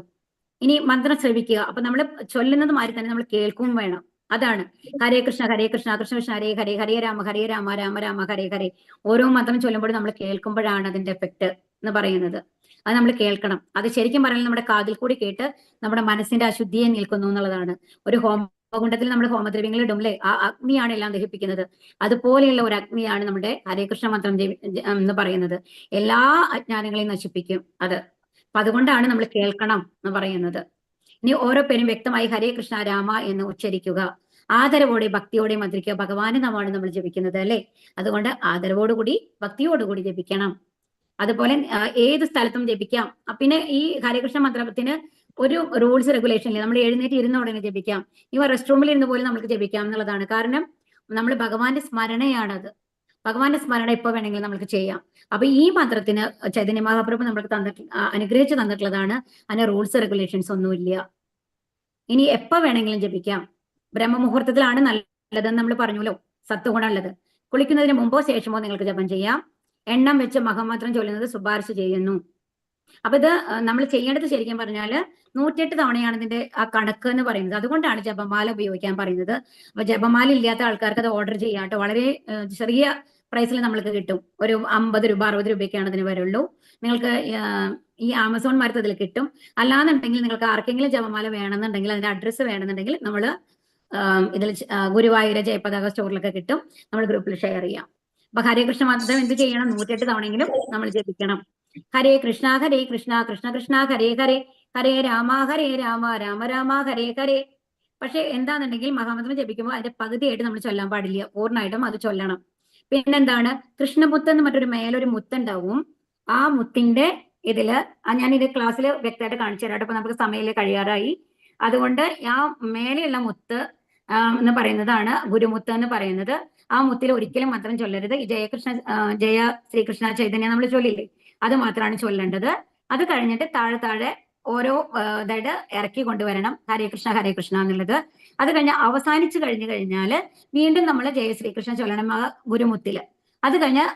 ഇനി മന്ത്രം ശ്രവിക്കുക. അപ്പൊ നമ്മൾ ചൊല്ലുന്നത് മാതിരി തന്നെ നമ്മൾ കേൾക്കും വേണം. അതാണ് ഹരേ കൃഷ്ണ കൃഷ്ണ കൃഷ്ണ ഹരേ ഹരേ, ഹരേ രാമ രാമ രാമ ഹരേ ഹരേ. ഓരോ മന്ത്രം ചൊല്ലുമ്പോഴും നമ്മൾ കേൾക്കുമ്പോഴാണ് അതിന്റെ എഫക്ട് എന്ന് പറയുന്നത്. അത് നമ്മൾ കേൾക്കണം. അത് ശരിക്കും പറഞ്ഞാൽ നമ്മുടെ കാതിൽ കൂടി കേട്ട് നമ്മുടെ മനസ്സിന്റെ അശുദ്ധിയെ നിൽക്കുന്നു എന്നുള്ളതാണ്. ഒരു ഹോമകുണ്ടത്തിൽ നമ്മൾ ഹോമദ്രവ്യങ്ങൾ ഇടുംല്ലേ, ആ അഗ്നിയാണ് എല്ലാം ദഹിപ്പിക്കുന്നത്. അതുപോലെയുള്ള ഒരു അഗ്നിയാണ് നമ്മുടെ ഹരേ കൃഷ്ണ മന്ത്രം എന്ന് പറയുന്നത്. എല്ലാ അജ്ഞാനങ്ങളെയും നശിപ്പിക്കും അത്. അപ്പൊ അതുകൊണ്ടാണ് നമ്മൾ കേൾക്കണം എന്ന് പറയുന്നത്. ഇനി ഓരോ പേരും വ്യക്തമായി ഹരേ കൃഷ്ണ രാമ എന്ന് ഉച്ചരിക്കുക. ആദരവോടെ ഭക്തിയോടെ മന്ത്രിക്കുക. ഭഗവാന്റെ നാമമാണ് നമ്മൾ ജപിക്കുന്നത് അല്ലെ. അതുകൊണ്ട് ആദരവോടുകൂടി ഭക്തിയോടുകൂടി ജപിക്കണം. അതുപോലെ ഏത് സ്ഥലത്തും ജപിക്കാം. പിന്നെ ഈ ഹരേകൃഷ്ണ മന്ത്രത്തിന് ഒരു റൂൾസ് റെഗുലേഷൻ ഇല്ല. നമ്മൾ എഴുന്നേറ്റ് ഇരുന്ന ഉടനെ ജപിക്കാം. ഇവ റെസ്റ്റ് റൂമിൽ ഇരുന്ന് പോലും നമുക്ക് ജപിക്കാം എന്നുള്ളതാണ്. കാരണം നമ്മൾ ഭഗവാന്റെ സ്മരണയാണത്. ഭഗവാന്റെ സ്മരണ എപ്പോ വേണമെങ്കിലും നമുക്ക് ചെയ്യാം. അപ്പൊ ഈ മന്ത്രത്തിന് ചൈതന്യ മഹാപ്രഭു നമ്മൾക്ക് അനുഗ്രഹിച്ചു തന്നിട്ടുള്ളതാണ്. അതിന് റൂൾസ് റെഗുലേഷൻസ് ഒന്നുമില്ല. ഇനി എപ്പോ വേണമെങ്കിലും ജപിക്കാം. ബ്രഹ്മമുഹൂർത്തത്തിലാണ് നല്ലതെന്ന് നമ്മൾ പറഞ്ഞല്ലോ, സത്വഗുണമുള്ളത്. കുളിക്കുന്നതിന് മുമ്പോ ശേഷമോ നിങ്ങൾക്ക് ജപം ചെയ്യാം. എണ്ണം വെച്ച് മഹാമന്ത്രം ചൊല്ലുന്നത് ശുപാർശ ചെയ്യുന്നു. അപ്പൊ ഇത് നമ്മൾ ചെയ്യേണ്ടത് ശരിക്കും പറഞ്ഞാൽ 108 തവണയാണ് ഇതിന്റെ ആ കണക്ക് എന്ന് പറയുന്നത്. അതുകൊണ്ടാണ് ജപമാല ഉപയോഗിക്കാൻ പറയുന്നത്. അപ്പൊ ജപമാല ഇല്ലാത്ത ആൾക്കാർക്ക് അത് ഓർഡർ ചെയ്യാം കേട്ടോ. വളരെ ചെറിയ പ്രൈസിൽ നമ്മൾക്ക് കിട്ടും. ഒരു 50 രൂപ 60 രൂപയ്ക്കാണ് അതിന് വരുള്ളൂ. നിങ്ങൾക്ക് ഈ ആമസോൺ മാർക്കറ്റ് അതിൽ കിട്ടും. അല്ലാന്നുണ്ടെങ്കിൽ നിങ്ങൾക്ക് ആർക്കെങ്കിലും ജപമാല വേണമെന്നുണ്ടെങ്കിൽ അതിന്റെ അഡ്രസ്സ് വേണമെന്നുണ്ടെങ്കിൽ നമ്മൾ ഇതിൽ ഗുരുവായൂർ ജയപതാക സ്റ്റോറിലൊക്കെ കിട്ടും. നമ്മൾ ഗ്രൂപ്പിൽ ഷെയർ ചെയ്യാം. അപ്പൊ ഹരേ കൃഷ്ണ മന്ത്രം എന്ത് ചെയ്യണം? 108 തവണയെങ്കിലും നമ്മൾ ജപിക്കണം. ഹരേ കൃഷ്ണ കൃഷ്ണ കൃഷ്ണ ഹരേ ഹരേ, ഹരേ രാമ രാമ രാമ ഹരേ ഹരേ. പക്ഷെ എന്താണെന്നുണ്ടെങ്കിൽ മഹാമന്ത്രം ജപിക്കുമ്പോൾ അതിന്റെ പകുതിയായിട്ട് നമ്മൾ ചൊല്ലാൻ പാടില്ല. പൂർണ്ണമായിട്ടും അത് ചൊല്ലണം. പിന്നെന്താണ്? കൃഷ്ണമുത്ത് എന്ന് മറ്റൊരു മേലൊരു മുത്തുണ്ടാവും. ആ മുത്തിന്റെ ഞാൻ ഇത് ക്ലാസ്സിൽ വ്യക്തമായിട്ട് കാണിച്ചു തരാം. അപ്പൊ നമുക്ക് സമയം കഴിയാറായി. അതുകൊണ്ട് ആ മേലെയുള്ള മുത്ത് എന്ന് പറയുന്നതാണ് ഗുരുമുത്ത് എന്ന് പറയുന്നത്. ആ മുത്തിൽ ഒരിക്കലും മന്ത്രം ചൊല്ലരുത്. ഈ ജയ ശ്രീകൃഷ്ണ ചൈതന്യ നമ്മൾ ചൊല്ലില്ലേ, അത് മാത്രമാണ് ചൊല്ലേണ്ടത്. അത് കഴിഞ്ഞിട്ട് താഴെ ഓരോ ഇതായിട്ട് ഇറക്കി കൊണ്ടുവരണം ഹരേ കൃഷ്ണ എന്നുള്ളത്. അത് കഴിഞ്ഞ് അവസാനിച്ചു കഴിഞ്ഞാൽ വീണ്ടും നമ്മൾ ജയ ശ്രീകൃഷ്ണ ചൊല്ലണം ആ ഗുരുമുത്തില്. അത് കഴിഞ്ഞ്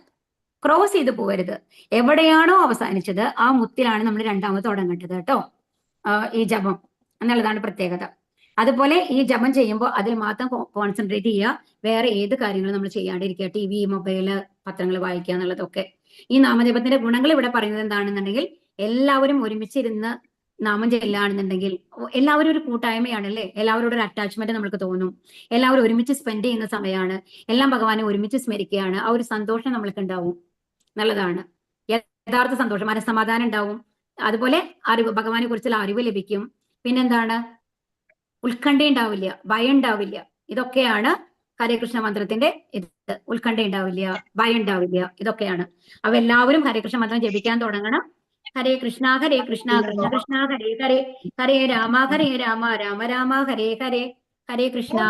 ക്രോസ് ചെയ്ത് പോകരുത്. എവിടെയാണോ അവസാനിച്ചത് ആ മുത്തിലാണ് നമ്മൾ രണ്ടാമത് തുടങ്ങേണ്ടത് കേട്ടോ. ഈ ജപം എന്നുള്ളതാണ് പ്രത്യേകത. അതുപോലെ ഈ ജപം ചെയ്യുമ്പോൾ അതിൽ മാത്രം കോൺസെൻട്രേറ്റ് ചെയ്യുക. വേറെ ഏത് കാര്യങ്ങളും നമ്മൾ ചെയ്യാണ്ടിരിക്കുക. TV, മൊബൈല്, പത്രങ്ങൾ വായിക്കുക എന്നുള്ളതൊക്കെ. ഈ നാമജപത്തിന്റെ ഗുണങ്ങൾ ഇവിടെ പറയുന്നത് എന്താണെന്നുണ്ടെങ്കിൽ എല്ലാവരും ഒരുമിച്ചിരുന്ന് നാമം ചെല്ലുകയാണെന്നുണ്ടെങ്കിൽ എല്ലാവരും ഒരു കൂട്ടായ്മയാണ് അല്ലേ. എല്ലാവരോടും ഒരു അറ്റാച്ച്മെന്റ് നമുക്ക് തോന്നും. എല്ലാവരും ഒരുമിച്ച് സ്പെൻഡ് ചെയ്യുന്ന സമയമാണ്. എല്ലാം ഭഗവാനെ ഒരുമിച്ച് സ്മരിക്കുകയാണ്. ആ ഒരു സന്തോഷം നമ്മൾക്ക് ഉണ്ടാവും എന്നുള്ളതാണ്. യഥാർത്ഥ സന്തോഷം, മനസ്സമാധാനം ഉണ്ടാവും. അതുപോലെ ഭഗവാനെ കുറിച്ചുള്ള അറിവ് ലഭിക്കും. പിന്നെന്താണ്? ഉത്കണ്ഠ ഉണ്ടാവില്ല, ഭയം ഉണ്ടാവില്ല. ഇതൊക്കെയാണ് ഹരേകൃഷ്ണ മന്ത്രത്തിന്റെ ഉത്കണ്ഠ ഉണ്ടാവില്ല, ഭയം ഉണ്ടാവില്ല. ഇതൊക്കെയാണ്. അപ്പൊ എല്ലാവരും ഹരേകൃഷ്ണ മന്ത്രം ജപിക്കാൻ തുടങ്ങണം. ഹരേ കൃഷ്ണ കൃഷ്ണ കൃഷ്ണ ഹരേ ഹരേ, ഹരേ രാമ രാമ രാമ ഹരേ ഹരേ. ഹരേ കൃഷ്ണ.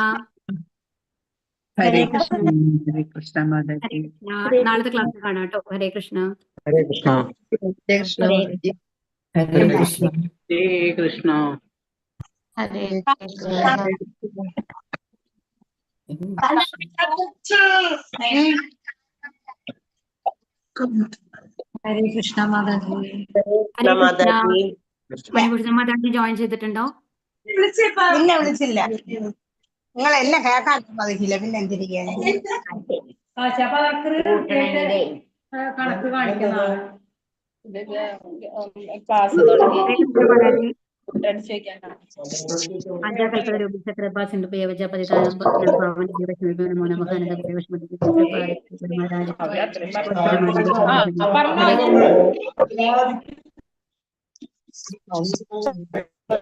ഹരേ കൃഷ്ണ. ഹരേ കൃഷ്ണ മാതാജി. നാളത്തെ ക്ലാസ് കാണാം കേട്ടോ. ഹരേ കൃഷ്ണ. ഹരേ കൃഷ്ണ. ഹരേ കൃഷ്ണ. ഹരേ കൃഷ്ണ. ഹരേ കൃഷ്ണ. ഹരേ ഹരേ കൃഷ്ണ മാതാജി. ഹരേ കൃഷ്ണ. മണിഭൂഷണ മാതാജി ജോയിൻ ചെയ്തിട്ടുണ്ടോ? പിന്നെ വിളിച്ചില്ല. നിങ്ങൾ എന്നെ കേൾക്കാൻ മതിക്കില്ല, പിന്നെ എന്തിരിക്കാൻ. കണക്ക് കാണിക്കുന്നതാണ്. ക്ലാസ് തുടങ്ങി ഹരേ കൃഷ്ണ മാതാജി. ചോദിക്കാൻ ആദ്യ